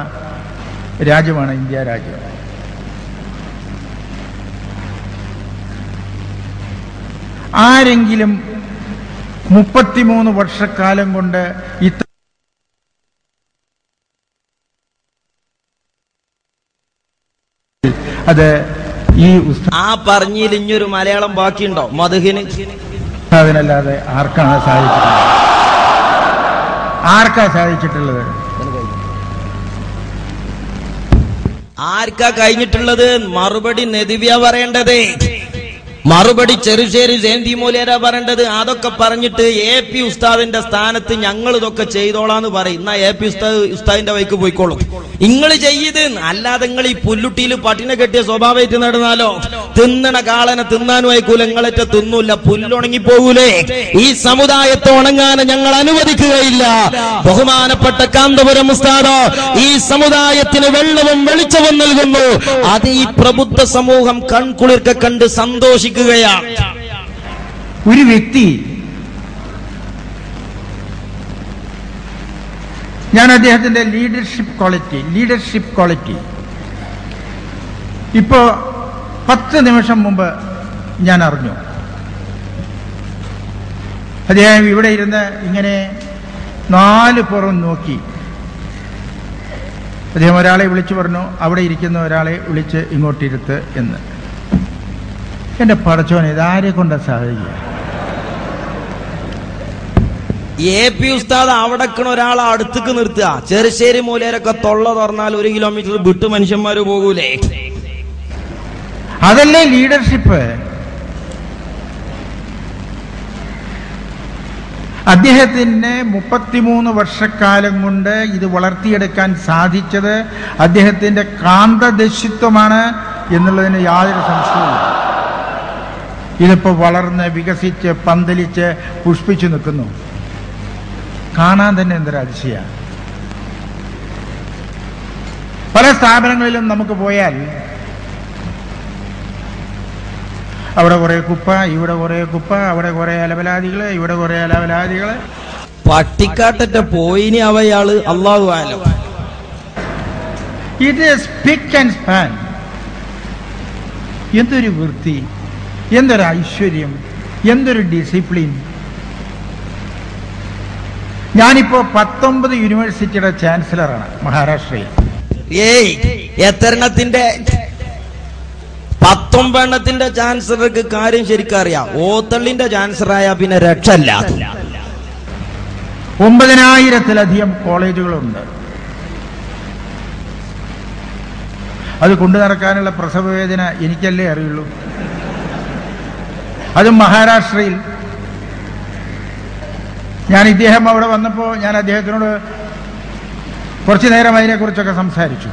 രാജ്യമാണ് ഇന്ത്യ രാജ്യം. ആരെങ്കിലും 33 വർഷക്കാലം കൊണ്ട് അത് ഈ പറഞ്ഞിൽ ഇഞ്ഞൊരു മലയാളം ബാക്കിയുണ്ടോ മധുഹിന്? അതിനല്ലാതെ ആർക്കാണ് സാധിച്ചിട്ടുള്ളത്? ആർക്കാ സാധിച്ചിട്ടുള്ളത്? ആർക്കാ കഴിഞ്ഞിട്ടുള്ളത്? മറുപടി നദിവ്യ പറയേണ്ടത്. മറുപടി ചെറുശ്ശേരി ജയന്തി മൂലേര പറയേണ്ടത്. അതൊക്കെ പറഞ്ഞിട്ട് AP ഉസ്താദിന്റെ സ്ഥാനത്ത് ഞങ്ങൾ ഇതൊക്കെ ചെയ്തോളാന്ന് പറയും. എന്നാ AP ഉസ്താദിന്റെ വഴിക്ക് പോയിക്കോളും. നിങ്ങൾ ചെയ്ത്. അല്ലാതെ നിങ്ങൾ ഈ പുല്ലുട്ടിയിൽ പട്ടിനെ കെട്ടിയ സ്വഭാവമായിട്ട് നടന്നാലോ? തിന്നണ കാളനെ തിന്നാനും ആയിക്കൂല, നിങ്ങളെറ്റ തിന്നൂല, പുല്ലുണങ്ങി പോകൂലേ? ഈ സമുദായത്തെ ഉണങ്ങാൻ ഞങ്ങൾ അനുവദിക്കുകയില്ല. ബഹുമാനപ്പെട്ട കാന്തപുരം ഉസ്താദ് ഈ സമുദായത്തിന് വെള്ളവും വെളിച്ചവും നൽകുന്നു. അത് ഈ പ്രബുദ്ധ സമൂഹം കൺകുളിർക്ക കണ്ട് സന്തോഷിക്കും. ഒരു വ്യക്തി, ഞാൻ അദ്ദേഹത്തിന്റെ ലീഡർഷിപ്പ് ക്വാളിറ്റി ഇപ്പോ 10 നിമിഷം മുമ്പ് ഞാൻ അറിഞ്ഞു. അദ്ദേഹം ഇവിടെ ഇരുന്ന് ഇങ്ങനെ 4 പുറം നോക്കി. അദ്ദേഹം ഒരാളെ വിളിച്ചു പറഞ്ഞു, അവിടെ ഇരിക്കുന്ന ഒരാളെ വിളിച്ച് ഇങ്ങോട്ടിരുത്ത് എന്ന്. എന്റെ പടച്ചോനെ, ഇതാരെ കൊണ്ടാ സാധിക്കുക? AP ഉസ്താദ് അവിടക്കണ ഒരാളെ അടുത്തേക്ക് നിർത്തുക. ചെറുശ്ശേരി മൂലരൊക്കെ തൊള്ള തുറന്നാൽ 1 കിലോമീറ്റർ വിട്ടു മനുഷ്യന്മാര് പോകൂലേ? അതല്ലേ ലീഡർഷിപ്പ്? അദ്ദേഹത്തിന് 33 വർഷക്കാലം കൊണ്ട് ഇത് വളർത്തിയെടുക്കാൻ സാധിച്ചത് അദ്ദേഹത്തിന്റെ കാന്തദശിത്വമാണ് എന്നുള്ളതിന് യാതൊരു സംശയവുമില്ല. ഇതിപ്പോ വളർന്ന് വികസിച്ച് പന്തലിച്ച് പുഷ്പിച്ചു നിൽക്കുന്നു. കാണാൻ തന്നെ എന്തൊരു അതിശയ. പല സ്ഥാപനങ്ങളിലും നമുക്ക് പോയാൽ അവിടെ കുറെ കുപ്പ, ഇവിടെ കുറെ കുപ്പ, അവിടെ കുറെ അലവലാദികള്, ഇവിടെ കുറെ അലവലാദികള്. പട്ടിക്കാട്ടറ്റ പോയിനി അവയാള് അള്ളാഹു ആലം. ഇത് സ്പിക്ക് ആൻഡ് സ്പാൻ. എന്തൊരു വൃത്തി, എന്തൊരു ഐശ്വര്യം, എന്തൊരു ഡിസിപ്ലിൻ. ഞാനിപ്പോ 19 യൂണിവേഴ്സിറ്റിയുടെ ചാൻസലറാണ് മഹാരാഷ്ട്രയിൽ. എത്രണ്ണത്തിന്റെ 19 ചാൻസലർക്ക് കാര്യം ശരിക്കും അറിയാം. ഓത്തള്ളിന്റെ ചാൻസലറായ പിന്നെ രക്ഷല്ല. 9,000-ത്തിലധികം കോളേജുകളുണ്ട്. അത് കൊണ്ടു നടക്കാനുള്ള പ്രസവവേദന എനിക്കല്ലേ അറിയുള്ളൂ. അതും മഹാരാഷ്ട്രയിൽ. ഇദ്ദേഹം അവിടെ വന്നപ്പോൾ ഞാൻ അദ്ദേഹത്തിനോട് കുറച്ചു നേരം അതിനെക്കുറിച്ചൊക്കെ സംസാരിച്ചു.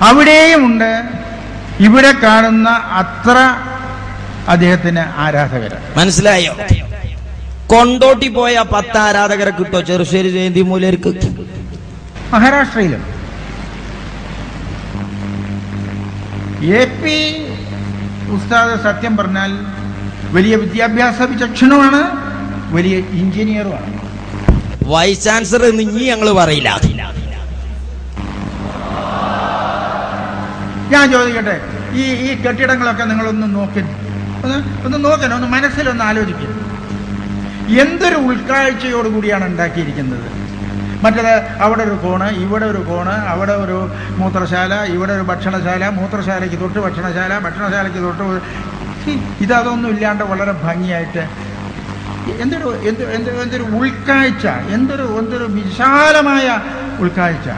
അവിടെയുമുണ്ട് ഇവിടെ കാണുന്ന അത്ര അദ്ദേഹത്തിന് ആരാധകര്. മനസ്സിലായോ? കൊണ്ടോട്ടി പോയ 10 ആരാധകരെ കിട്ടോ ചെറുശ്ശേരി ജയന്തി മൂലർക്ക്? മഹാരാഷ്ട്രയിലും AP ഉസ്താദ് സത്യം പറഞ്ഞാൽ വലിയ വിദ്യാഭ്യാസ വിചക്ഷണമാണ്, വലിയ എഞ്ചിനീയറുമാണ്. വൈസ് ചാൻസലർ ഇനി ഞങ്ങൾ പറയില്ല. ഞാൻ ചോദിക്കട്ടെ, ഈ കെട്ടിടങ്ങളൊക്കെ നിങ്ങളൊന്ന് ഒന്ന് മനസ്സിലൊന്ന് ആലോചിക്കുക. എന്തൊരു ഉൾക്കാഴ്ചയോടുകൂടിയാണ് ഉണ്ടാക്കിയിരിക്കുന്നത്. മറ്റേത് അവിടെ ഒരു കോണ്, ഇവിടെ ഒരു കോണ്, അവിടെ ഒരു മൂത്രശാല, ഇവിടെ ഒരു ഭക്ഷണശാല, മൂത്രശാലയ്ക്ക് തൊട്ട് ഭക്ഷണശാല, ഭക്ഷണശാലയ്ക്ക് തൊട്ട് ഇതൊന്നും ഇല്ലാണ്ട് വളരെ ഭംഗിയായിട്ട് എന്തൊരു ഉൾക്കാഴ്ച, എന്തൊരു വിശാലമായ ഉൾക്കാഴ്ച.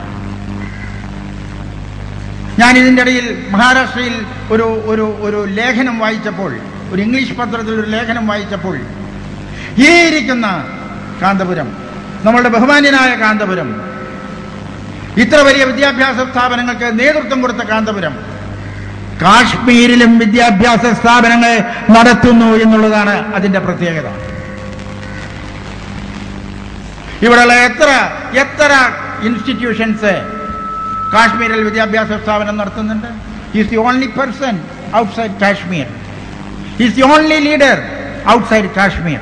ഞാൻ ഇതിൻ്റെ ഇടയിൽ മഹാരാഷ്ട്രയിൽ ഒരു ലേഖനം വായിച്ചപ്പോൾ, ഒരു ഇംഗ്ലീഷ് പത്രത്തിൽ ഒരു ലേഖനം വായിച്ചപ്പോൾ, ഈ ഇരിക്കുന്ന കാന്തപുരം, നമ്മളുടെ ബഹുമാന്യനായ കാന്തപുരം, ഇത്ര വലിയ വിദ്യാഭ്യാസ സ്ഥാപനങ്ങൾക്ക് നേതൃത്വം കൊടുത്ത കാന്തപുരം കാശ്മീരിലും വിദ്യാഭ്യാസ സ്ഥാപനങ്ങൾ നടത്തുന്നു എന്നുള്ളതാണ് അതിന്റെ പ്രത്യേകത. ഇവിടെയുള്ള എത്ര ഇൻസ്റ്റിറ്റ്യൂഷൻസ് കാശ്മീരിൽ വിദ്യാഭ്യാസ സ്ഥാപനം നടത്തുന്നുണ്ട്? Is the only person outside Kashmir. Is the only leader outside Kashmir.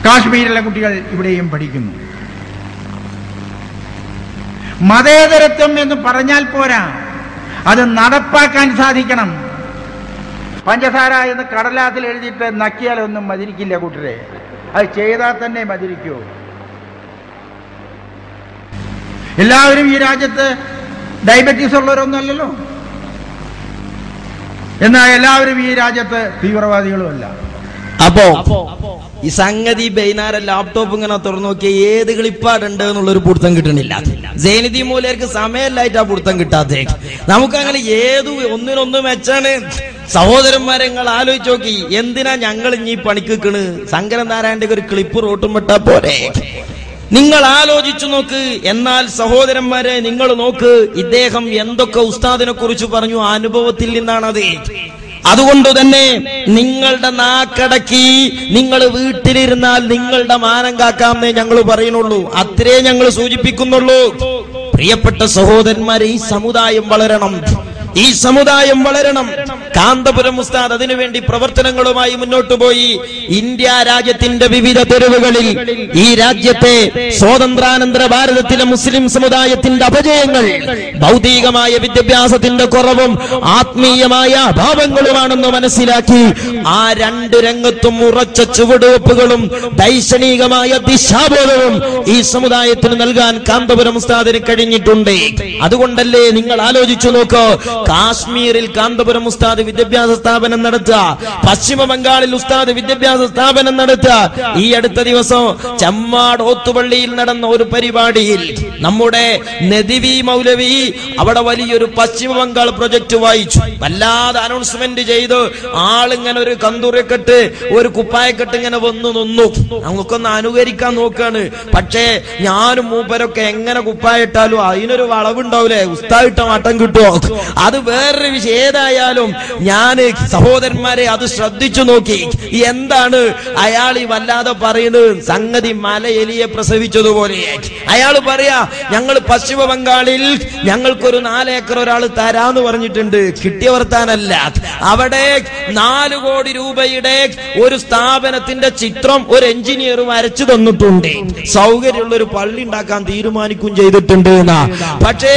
കാശ്മീരിലെ കുട്ടികൾ ഇവിടെയും പഠിക്കുന്നു. മതേതരത്വം എന്ന് പറഞ്ഞാൽ പോരാ, അത് നടപ്പാക്കാൻ സാധിക്കണം. പഞ്ചസാര എന്ന് കടലാസിൽ എഴുതിയിട്ട് നക്കിയാലൊന്നും മതിരിക്കില്ല കൂട്ടരെ, അത് ചെയ്താൽ തന്നെ മതിരിക്കൂ. എല്ലാവരും ഈ രാജ്യത്ത് ഡയബറ്റീസ് ഉള്ളവരൊന്നുമല്ലല്ലോ, എന്നാൽ എല്ലാവരും ഈ രാജ്യത്ത് തീവ്രവാദികളുമല്ല. അപ്പോ ഈ സംഗതി ബൈനാരം ലാപ്ടോപ്പ് ഇങ്ങനെ തുറന്നു നോക്കിയ ഏത് കളിപ്പാടുണ്ട് എന്നുള്ളൊരു പിടുത്തം കിട്ടണില്ല. ജയനിധി മൂലർക്ക് സമയമില്ലായിട്ട് ആ പിടുത്തം കിട്ടാതെ നമുക്കങ്ങനെ ഒന്നിനൊന്ന് മെച്ചാണ്. സഹോദരന്മാരെ നിങ്ങൾ ആലോചിച്ച് നോക്കി, എന്തിനാ ഞങ്ങൾ ഇനി പണിക്കിക്കണ്? ശങ്കരൻ നാരായണന്റെ ഒരു ക്ലിപ്പ് റോട്ടും വിട്ടാ പോരെ? നിങ്ങൾ ആലോചിച്ചു നോക്ക്. എന്നാൽ സഹോദരന്മാരെ നിങ്ങൾ നോക്ക്, ഇദ്ദേഹം എന്തൊക്കെ ഉസ്താദിനെ കുറിച്ച് പറഞ്ഞു, അനുഭവത്തിൽ നിന്നാണത്. അതുകൊണ്ട് തന്നെ നിങ്ങളുടെ നാക്കടക്കി നിങ്ങൾ വീട്ടിലിരുന്നാൽ നിങ്ങളുടെ മാനം കാക്കാമെന്നേ ഞങ്ങൾ പറയുന്നുള്ളൂ, അത്രേ ഞങ്ങൾ സൂചിപ്പിക്കുന്നുള്ളൂ. പ്രിയപ്പെട്ട സഹോദരന്മാരെ, ഈ സമുദായം വളരണം, ഈ സമുദായം വളരണം. കാന്തപുരം ഉസ്താദ് അതിനുവേണ്ടി പ്രവർത്തനങ്ങളുമായി മുന്നോട്ട് പോയി. ഇന്ത്യ രാജ്യത്തിന്റെ വിവിധ തെരുവുകളിൽ ഈ രാജ്യത്തെ സ്വാതന്ത്ര്യാനന്തര ഭാരതത്തിലെ മുസ്ലിം സമുദായത്തിന്റെ അപജയങ്ങൾ ഭൗതികമായ വിദ്യാഭ്യാസത്തിന്റെ കുറവും ആത്മീയമായ അഭാവങ്ങളുമാണെന്ന് മനസ്സിലാക്കി ആ രണ്ട് രംഗത്തും ഉറച്ച ചുവടുവെപ്പുകളും ദൈക്ഷണികമായ ദിശാബോധവും ഈ സമുദായത്തിന് നൽകാൻ കാന്തപുരം ഉസ്താദിന് കഴിഞ്ഞിട്ടുണ്ട്. അതുകൊണ്ടല്ലേ നിങ്ങൾ ആലോചിച്ചു നോക്കൂ, കാശ്മീരിൽ കാന്തപുരം ഉസ്താദ് വിദ്യാഭ്യാസ സ്ഥാപനം നടത്തുക, പശ്ചിമ ബംഗാളിൽ ഉസ്താദ് വിദ്യാഭ്യാസ സ്ഥാപനം നടത്തുക. ഈ അടുത്ത ദിവസം ചമ്മാട് ഓത്തുപള്ളിയിൽ നടന്ന ഒരു പരിപാടിയിൽ നമ്മുടെ നദിവി മൗലവി അവിടെ വലിയൊരു പശ്ചിമ ബംഗാൾ പ്രൊജക്ട് വായിച്ചു. വല്ലാതെ അനൗൺസ്മെന്റ് ചെയ്തു. ആളിങ്ങനെ ഒരു കന്തൂരക്കെട്ട് ഒരു കുപ്പായക്കെട്ട് ഇങ്ങനെ വന്നു നിന്നു. നമുക്കൊന്ന് അനുകരിക്കാൻ നോക്കാണ്. പക്ഷേ ഞാനും മൂപ്പരൊക്കെ എങ്ങനെ കുപ്പായിട്ടാലും അതിനൊരു വളവുണ്ടാവൂലേ, ഉസ്താദിട്ട മട്ടം കിട്ടുമോ? അത് വേറൊരു വിഷയം. ഏതായാലും ഞാൻ സഹോദരന്മാരെ അത് ശ്രദ്ധിച്ചു നോക്കി. എന്താണ് അയാൾ ഈ വല്ലാതെ പറയുന്നത്? സംഗതി മല എലിയെ പ്രസവിച്ചതുപോലെ. അയാൾ പറയാ, ഞങ്ങൾ പശ്ചിമ ബംഗാളിൽ ഞങ്ങൾക്കൊരു 4 ഏക്കർ ഒരാൾ തരാന്ന് പറഞ്ഞിട്ടുണ്ട്. കിട്ടിയ വർത്താനല്ല. അവിടെ 4 കോടി രൂപയുടെ ഒരു സ്ഥാപനത്തിന്റെ ചിത്രം ഒരു എഞ്ചിനീയർ വരച്ചു തന്നിട്ടുണ്ട്. സൗകര്യമുള്ള ഒരു പള്ളി ഉണ്ടാക്കാൻ തീരുമാനിക്കുകയും ചെയ്തിട്ടുണ്ട്. പക്ഷേ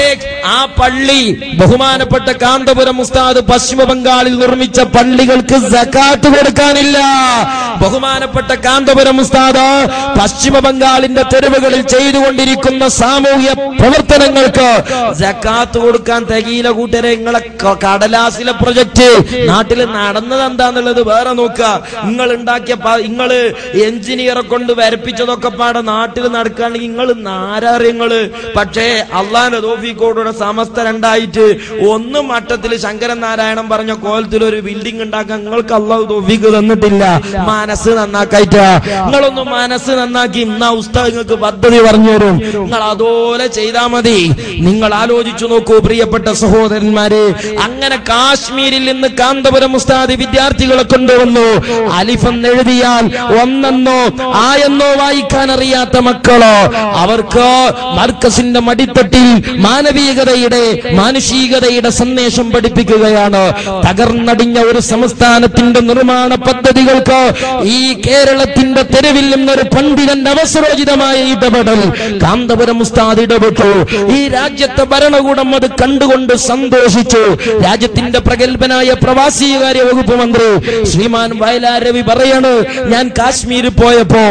ആ പള്ളി ബഹുമാനപ്പെട്ട കാന്തപുരം ഉസ്താദ് പശ്ചിമ ബംഗാളിൽ നിർമ്മിച്ച പള്ളികൾക്ക് സകാത്ത് കൊടുക്കാനില്ല. ബഹുമാനപ്പെട്ട കാന്തപുരം ഉസ്താദ് പശ്ചിമ ബംഗാളിന്റെ തെരുവുകളിൽ ചെയ്തുകൊണ്ടിരിക്കുന്ന സാമൂഹ്യ പ്രവർത്തനങ്ങൾക്ക് സകാത്ത് കൊടുക്കാൻ തികയില. കൂട്ടരെ, നിങ്ങളെ കടലാസിലെ പ്രൊജക്ട് നാട്ടിൽ നടന്നത് എന്താന്നുള്ളത് വേറെ നോക്കുക. നിങ്ങൾ ഉണ്ടാക്കിയ നിങ്ങള് എഞ്ചിനീയറെ കൊണ്ട് വരപ്പിച്ചതൊക്കെ പാടെ നാട്ടിൽ നടക്കുകയാണെങ്കിൽ നിങ്ങൾ നാരാറിയങ്ങള്. പക്ഷേ അള്ളാന്റെ തൗഫീഖോടുകൂടെ സമസ്ത രണ്ടായിട്ട് ഒന്നും മട്ടത്തിൽ ശങ്കരൻ നാരായണൻ പറഞ്ഞ കോലത്തിൽ ഒരു ബിൽഡിംഗ് ഉണ്ടാക്കാൻ നിങ്ങൾക്ക് അള്ളാഹു തൗഫീഖ് തന്നിട്ടില്ല. മനസ്സ് നന്നാക്കായിട്ട് നിങ്ങളൊന്ന് മനസ്സ് നന്നാക്കി ഇന്നാ ഉസ്താദ് നിങ്ങൾക്ക് പദ്ധതി പറഞ്ഞു തരും. നിങ്ങൾ അതുപോലെ ചെയ്താൽ മതി. നിങ്ങൾ ആലോചിച്ചു നോക്കൂ പ്രിയപ്പെട്ട സഹോദരന്മാരെ. അങ്ങനെ കാശ്മീരിൽ നിന്ന് കാന്തപുരം ഉസ്താദ് വിദ്യാർത്ഥികളെ കൊണ്ടുവന്നു. അലിഫെന്ന് എഴുതിയാൽ ഒന്നെന്നോ ആയെന്നോ വായിക്കാൻ അറിയാത്ത മക്കളോ അവർക്ക് മർക്കസിന്റെ മടിത്തട്ടിൽ മാനവികതയുടെ മാനുഷികതയുടെ സന്ദേശം പഠിപ്പിക്കുകയാണ്. തകർന്നടിഞ്ഞ ഒരു സംസ്ഥാനത്തിന്റെ നിർമ്മാണ പദ്ധതികൾക്ക് ഈ കേരളത്തിന്റെ തെരുവിൽ നിന്നൊരു പണ്ഡിതന്റെ അവസരോചിതമായ ഇടപെടൽ കാന്തപുരം ഉസ്താദ് ഇടപെട്ടു. ഈ രാജ്യത്തെ ഭരണകൂടം അത് കണ്ടുകൊണ്ട് സന്തോഷിച്ചു. രാജ്യത്തിന്റെ പ്രഗത്ഭനായ പ്രവാസികാര്യ വകുപ്പ് മന്ത്രി ശ്രീമാൻ വയലാർ രവി പറയാണ്, ഞാൻ കാശ്മീരിൽ പോയപ്പോ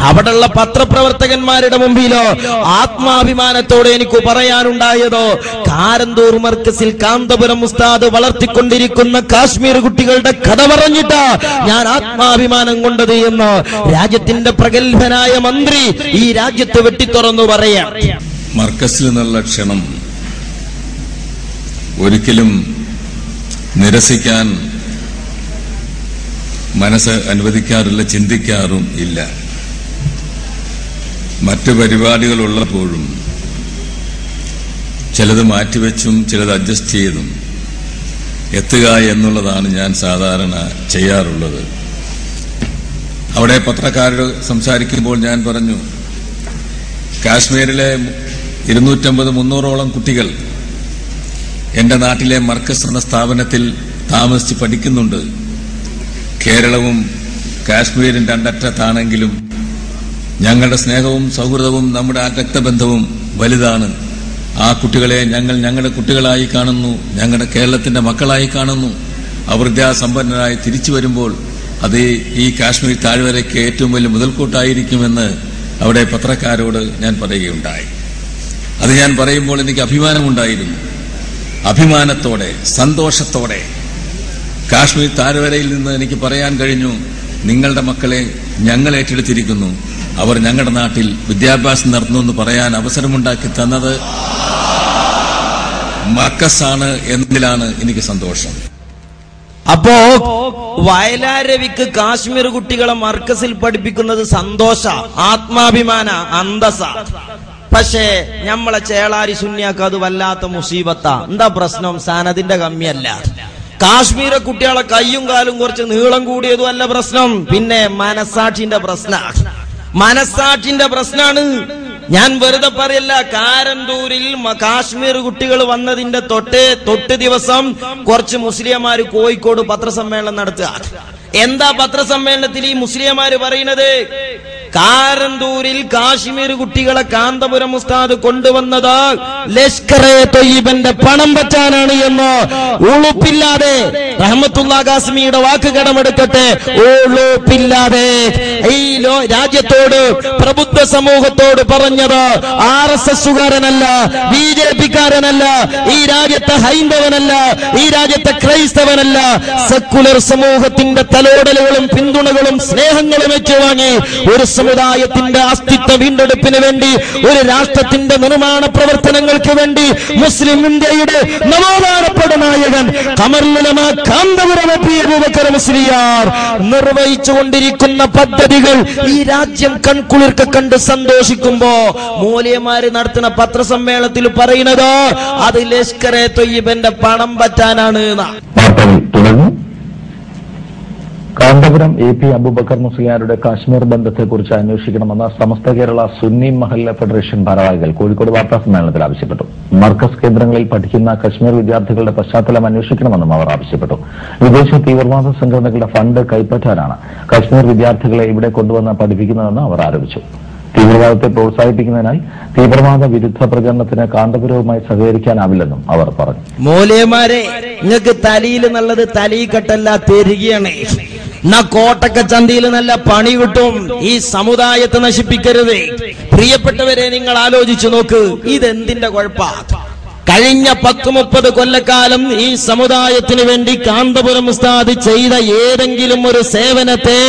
അവിടെയുള്ള പത്രപ്രവർത്തകന്മാരുടെ മുമ്പിലോ ആത്മാഭിമാനത്തോടെ എനിക്ക് പറയാനുണ്ടായതോ, കാരന്തൂർ മർക്കസിൽ കാന്തപുരം ഉസ്താദ് വളർത്തിക്കൊണ്ടിരിക്കുന്ന കാശ്മീർ കുട്ടികളുടെ കഥ പറഞ്ഞിട്ടാ ഞാൻ ആത്മാഭിമാനം കൊണ്ടത് എന്ന് രാജ്യത്തിന്റെ പ്രഗത്ഭനായ മന്ത്രി ഈ രാജ്യത്ത് വെട്ടിത്തുറന്നു പറയാം. മർക്കസിൽ നിന്നുള്ള ക്ഷണം ഒരിക്കലും നിരസിക്കാൻ മനസ്സ് അനുവദിക്കാറില്ല, ചിന്തിക്കാറും ഇല്ല. മറ്റു പരിപാടികളുള്ളപ്പോഴും ചിലത് മാറ്റിവെച്ചും ചിലത് അഡ്ജസ്റ്റ് ചെയ്തും എത്തുക എന്നുള്ളതാണ് ഞാൻ സാധാരണ ചെയ്യാറുള്ളത്. അവിടെ പത്രക്കാരോട് സംസാരിക്കുമ്പോൾ ഞാൻ പറഞ്ഞു, കാശ്മീരിലെ 250-300ഓളം കുട്ടികൾ എന്റെ നാട്ടിലെ മർക്കസ് എന്ന സ്ഥാപനത്തിൽ താമസിച്ച് പഠിക്കുന്നുണ്ട്. കേരളവും കാശ്മീരും രണ്ടറ്റത്താണെങ്കിലും ഞങ്ങളുടെ സ്നേഹവും സൗഹൃദവും നമ്മുടെ രക്തബന്ധവും വലുതാണ്. ആ കുട്ടികളെ ഞങ്ങൾ ഞങ്ങളുടെ കുട്ടികളായി കാണുന്നു, ഞങ്ങളുടെ കേരളത്തിന്റെ മക്കളായി കാണുന്നു. അവർ വിദ്യാസമ്പന്നരായി തിരിച്ചു വരുമ്പോൾ അത് ഈ കാശ്മീർ താഴ്വരയ്ക്ക് ഏറ്റവും വലിയ മുതൽക്കൂട്ടായിരിക്കുമെന്ന് അവിടെ പത്രക്കാരോട് ഞാൻ പറയുകയുണ്ടായി. അത് ഞാൻ പറയുമ്പോൾ എനിക്ക് അഭിമാനമുണ്ടായിരുന്നു. അഭിമാനത്തോടെ സന്തോഷത്തോടെ കാശ്മീർ താഴ്വരയിൽ നിന്ന് എനിക്ക് പറയാൻ കഴിഞ്ഞു, നിങ്ങളുടെ മക്കളെ ഞങ്ങൾ ഏറ്റെടുത്തിരിക്കുന്നു, അവർ ഞങ്ങളുടെ നാട്ടിൽ വിദ്യാഭ്യാസം നടത്തുന്നു പറയാൻ അവസരമുണ്ടാക്കി തന്നത് മർക്കസാണ് എന്നതിലാണ് എനിക്ക് സന്തോഷം. അപ്പോ വയലാർ രവിക്ക് കാശ്മീർ കുട്ടികളെ മർക്കസിൽ പഠിപ്പിക്കുന്നത് സന്തോഷ, ആത്മാഭിമാന, അന്തസ. പക്ഷേ നമ്മളെ ചേളാരി സുന്നിയാക്ക് അത് വല്ലാത്ത മുസീബത്താ. എന്താ പ്രശ്നം? സാനദിന്റെ കമ്മിയല്ല. കാശ്മീരെ കുട്ടികളെ കയ്യും കാലും കുറച്ച് നീളം കൂടിയതും അല്ല പ്രശ്നം, പിന്നെ മനസാക്ഷിന്റെ പ്രശ്നമാണ്. മനസാക്ഷിന്റെ പ്രശ്നമാണ്. ഞാൻ വെറുതെ പറയല്ല. കാരന്തൂരിൽ കാശ്മീർ കുട്ടികൾ വന്നതിന്റെ തൊട്ട് ദിവസം കുറച്ച് മുസ്ലിംമാര് കോഴിക്കോട് പത്രസമ്മേളനം നടത്തുക. എന്താ പത്രസമ്മേളനത്തിൽ ഈ മുസ്ലിംമാര് പറയുന്നത്? കാരന്തൂരിൽ കാശ്മീർ കുട്ടികളെ കാന്തപുരം ഉസ്താദ് കൊണ്ടുവന്നത് ലഷ്കറെ തൊയ്യിബന്റെ പണം പറ്റാനാണ് എന്ന് ഉളുപ്പില്ലാതെ, റഹ്മത്തുള്ള കാസ്മിയുടെ വാക്ക് കടമെടുക്കട്ടെ, ഉളുപ്പില്ലാതെ ഈ രാജ്യത്തോട് പ്രബുദ്ധ സമൂഹത്തോട് പറഞ്ഞത് RSSകാരനല്ല, BJPക്കാരനല്ല, ഈ രാജ്യത്തെ ഹൈന്ദവനല്ല, ഈ രാജ്യത്തെ ക്രൈസ്തവനല്ല, സെക്കുലർ സമൂഹത്തിന്റെ തലോടലുകളും പിന്തുണകളും സ്നേഹങ്ങളും വെച്ചുവാങ്ങി ഒരു സമുദായത്തിന്റെ അസ്തിത്വ വീണ്ടെടുപ്പിന് വേണ്ടി, ഒരു രാഷ്ട്രത്തിന്റെ നിർമ്മാണ പ്രവർത്തനങ്ങൾക്ക് വേണ്ടി മുസ്ലിം ഇന്ത്യയുടെ നവോത്ഥാനപ്പെട്ട നായകൻ ഖമറുൽ ഉലമാ കാന്തപുരം അബൂബക്കർ മുസ്ലിയാർ നിർവഹിച്ചുകൊണ്ടിരിക്കുന്ന പദ്ധതികൾ ഈ രാജ്യം കൺകുളിർക്ക കണ്ട് സന്തോഷിക്കുമ്പോ മൂല്യമാര് നടത്തുന്ന പത്രസമ്മേളനത്തിൽ പറയുന്നത് അത് ലഷ്കർ-എ തൊയ്യിബിന്റെ പണം പറ്റാനാണ്. കാന്തപുരം AP അബൂബക്കർ മുസ്ലിയാരുടെ കാശ്മീർ ബന്ധത്തെക്കുറിച്ച് അന്വേഷിക്കണമെന്ന് സമസ്ത കേരള സുന്നി മഹല്ല ഫെഡറേഷൻ ഭാരവാഹികൾ കോഴിക്കോട് വാർത്താ സമ്മേളനത്തിൽ ആവശ്യപ്പെട്ടു. മർക്കസ് കേന്ദ്രങ്ങളിൽ പഠിക്കുന്ന കശ്മീർ വിദ്യാർത്ഥികളുടെ പശ്ചാത്തലം അന്വേഷിക്കണമെന്നും അവർ ആവശ്യപ്പെട്ടു. വിദേശ തീവ്രവാദ സംഘടനകളുടെ ഫണ്ട് കൈപ്പറ്റാനാണ് കശ്മീർ വിദ്യാർത്ഥികളെ ഇവിടെ കൊണ്ടുവന്ന് പഠിപ്പിക്കുന്നതെന്ന് അവർ ആരോപിച്ചു. തീവ്രവാദത്തെ പ്രോത്സാഹിപ്പിക്കുന്നതിനാൽ തീവ്രവാദ വിരുദ്ധ പ്രചരണത്തിന് കാന്തപുരവുമായി സഹകരിക്കാനാവില്ലെന്നും അവർ പറഞ്ഞു. മൂല്യമാരെ നിങ്ങൾക്ക് തലയിൽ നല്ലത് തലീക്കട്ടല്ല തരികയാണ്. കോട്ടക്ക ചന്തയിൽ നല്ല പണി കിട്ടും. ഈ സമുദായത്തെ നശിപ്പിക്കരുത്. പ്രിയപ്പെട്ടവരെ, നിങ്ങൾ ആലോചിച്ചു നോക്ക്, ഇതെന്തിന്റെ കുഴപ്പാ? കഴിഞ്ഞ 10-30 കൊല്ലക്കാലം ഈ സമുദായത്തിന് വേണ്ടി കാന്തപുരം ഉസ്താദ് ചെയ്ത ഏതെങ്കിലും ഒരു സേവനത്തെ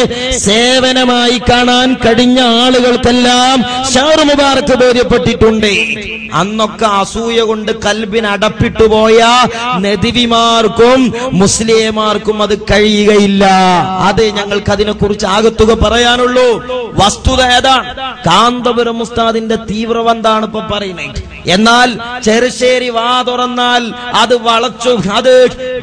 സേവനമായി കാണാൻ കഴിഞ്ഞ ആളുകൾക്കെല്ലാം ഷാർ മുബാറക്ക് ബോധ്യപ്പെട്ടിട്ടുണ്ട്. അന്നൊക്കെ അസൂയ കൊണ്ട് കൽബിന് അടപ്പിട്ടുപോയ നദിവിമാർക്കും മുസ്ലിമാർക്കും അത് കഴിയുകയില്ല. അതെ, ഞങ്ങൾക്ക് അതിനെക്കുറിച്ച് ആകത്തുക പറയാനുള്ളൂ. വസ്തുത ഏതാണ്? കാന്തപുരം ഉസ്താദിന്റെ തീവ്രവന്താണ് ഇപ്പൊ പറയുന്നത്. എന്നാൽ ചെറുശ്ശേരി വാ തുറന്നാൽ അത് വളച്ചു, അത്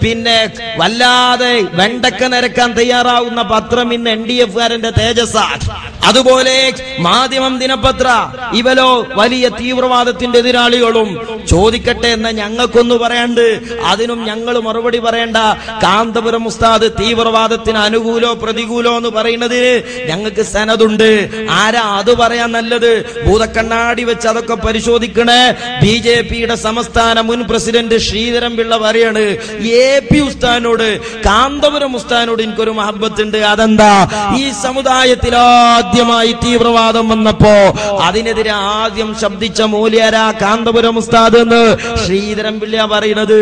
പിന്നെ വല്ലാതെ വെണ്ടക്ക നിരക്കാൻ തയ്യാറാവുന്ന പത്രം ഇന്ന് NDF-കാരന്റെ തേജസ്സാണ്. അതുപോലെ മാധ്യമം, ദിനപത്ര, ഇവലോ വലിയ തീവ്രവാദത്തിന്റെ എതിരാളികളും. ചോദിക്കട്ടെ എന്ന് ഞങ്ങൾക്കൊന്നു പറയാണ്ട്, അതിനും ഞങ്ങൾ മറുപടി പറയണ്ട. കാന്തപുരം ഉസ്താദ് തീവ്രവാദത്തിന് അനുകൂലോ പ്രതികൂലോ എന്ന് പറയുന്നതിന് ഞങ്ങൾക്ക് സനതുണ്ട്. ആരാ അത് പറയാൻ നല്ലത്? ഭൂതക്കണ്ണാടി വെച്ച് അതൊക്കെ പരിശോധിക്കണേ. BJP-യുടെ സംസ്ഥാന മുൻ പ്രസിഡന്റ് ശ്രീധരൻ പിള്ള പറയാണ്, AP ഉസ്താദിനോട്, കാന്തപുരം ഉസ്താദിനോട് എനിക്കൊരു മഹബത്തുണ്ട്. അതെന്താ? ഈ സമുദായത്തിൽ ആദ്യമായി തീവ്രവാദം വന്നപ്പോ അതിനെതിരെ ആദ്യം ശബ്ദിച്ച മൂല്യരാ കാന്തപുരം ഉസ്താദ് എന്ന് ശ്രീധരൻ പിള്ള പറയുന്നത്.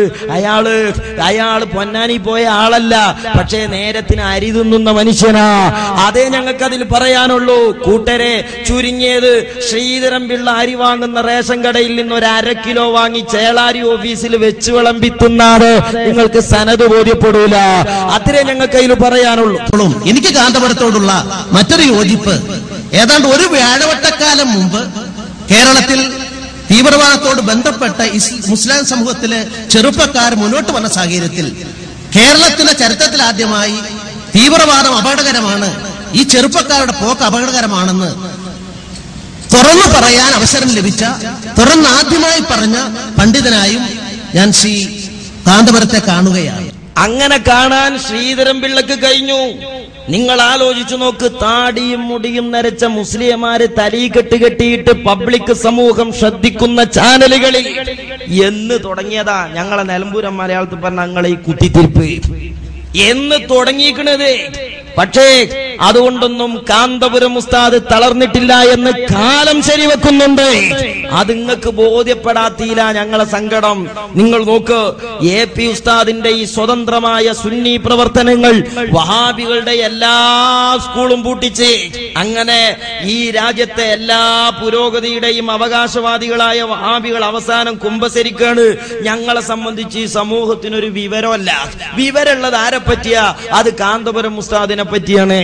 അയാള് പൊന്നാനി പോയ ആളല്ല, പക്ഷേ നേരത്തിന് അരി തിന്നുന്ന മനുഷ്യനാ. അതേ ഞങ്ങൾക്ക് അതിൽ പറയാനുള്ളൂ. കൂട്ടരെ, ചുരുങ്ങിയത് ശ്രീധരൻ പിള്ള അരി വാങ്ങുന്ന റേഷൻ കടയിൽ നിന്ന് ഒരു 1/2 കിലോ വാങ്ങി ചേളാരി ഓഫീസിൽ വെച്ച് വിളമ്പിത്തുന്നാണ് നിങ്ങൾക്ക് സനത് ബോധ്യപ്പെടൂല. അത്രേ ഞങ്ങൾക്ക് അതിൽ പറയാനുള്ളൂ. എനിക്ക് കാന്തപുരത്തോടുള്ള മറ്റൊരു യോജിപ്പ്, ഏതാണ്ട് ഒരു വ്യാഴവട്ടക്കാലം മുമ്പ് കേരളത്തിൽ തീവ്രവാദത്തോട് ബന്ധപ്പെട്ട മുസ്ലിം സമൂഹത്തിലെ ചെറുപ്പക്കാർ മുന്നോട്ട് വന്ന സാഹചര്യത്തിൽ കേരളത്തിന്റെ ചരിത്രത്തിൽ ആദ്യമായി തീവ്രവാദം അപകടകരമാണ്, ഈ ചെറുപ്പക്കാരുടെ പോക്ക് അപകടകരമാണെന്ന് തുറന്നു പറയാൻ അവസരം ലഭിച്ച, തുറന്നാദ്യമായി പറഞ്ഞ പണ്ഡിതനായും ഞാൻ ശ്രീ കാന്തപുരത്തെ കാണുകയാണ്. അങ്ങനെ കാണാൻ ശ്രീധരൻ പിള്ളക്ക് കഴിഞ്ഞു. നിങ്ങൾ ആലോചിച്ചു നോക്ക്, താടിയും മുടിയും നരച്ച മുസ്ലിംമാര് തലീകെട്ട് കെട്ടിയിട്ട് പബ്ലിക് സമൂഹം ശ്രദ്ധിക്കുന്ന ചാനലുകളിൽ എന്ന് തുടങ്ങിയതാ ഞങ്ങളെ നിലമ്പൂരം മലയാളത്തിൽ പറഞ്ഞ ഞങ്ങളെ ഈ കുത്തിത്തിരിപ്പ് എന്ന് തുടങ്ങിയിരിക്കണത്. പക്ഷേ അതുകൊണ്ടൊന്നും കാന്തപുരം ഉസ്താദ് തളർന്നിട്ടില്ല എന്ന് കാലം ശരിവെക്കുന്നുണ്ട്. അത് നിങ്ങൾക്ക് ബോധ്യപ്പെടാത്തില്ല ഞങ്ങളെ സങ്കടം. നിങ്ങൾ നോക്ക്, AP ഉസ്താദിന്റെ ഈ സ്വതന്ത്രമായ സുന്നി പ്രവർത്തനങ്ങൾ വഹാബികളുടെ എല്ലാ സ്കൂളും പൂട്ടിച്ച്, അങ്ങനെ ഈ രാജ്യത്തെ എല്ലാ പുരോഗതിയുടെയും അവകാശവാദികളായ വഹാബികൾ അവസാനം കുമ്പസരിക്കാണ്. ഞങ്ങളെ സംബന്ധിച്ച് ഈ സമൂഹത്തിനൊരു വിവരമല്ല. വിവരമുള്ളത് ആരെ പറ്റിയാ? അത് കാന്തപുരം ഉസ്താദിനെ പറ്റിയാണ്.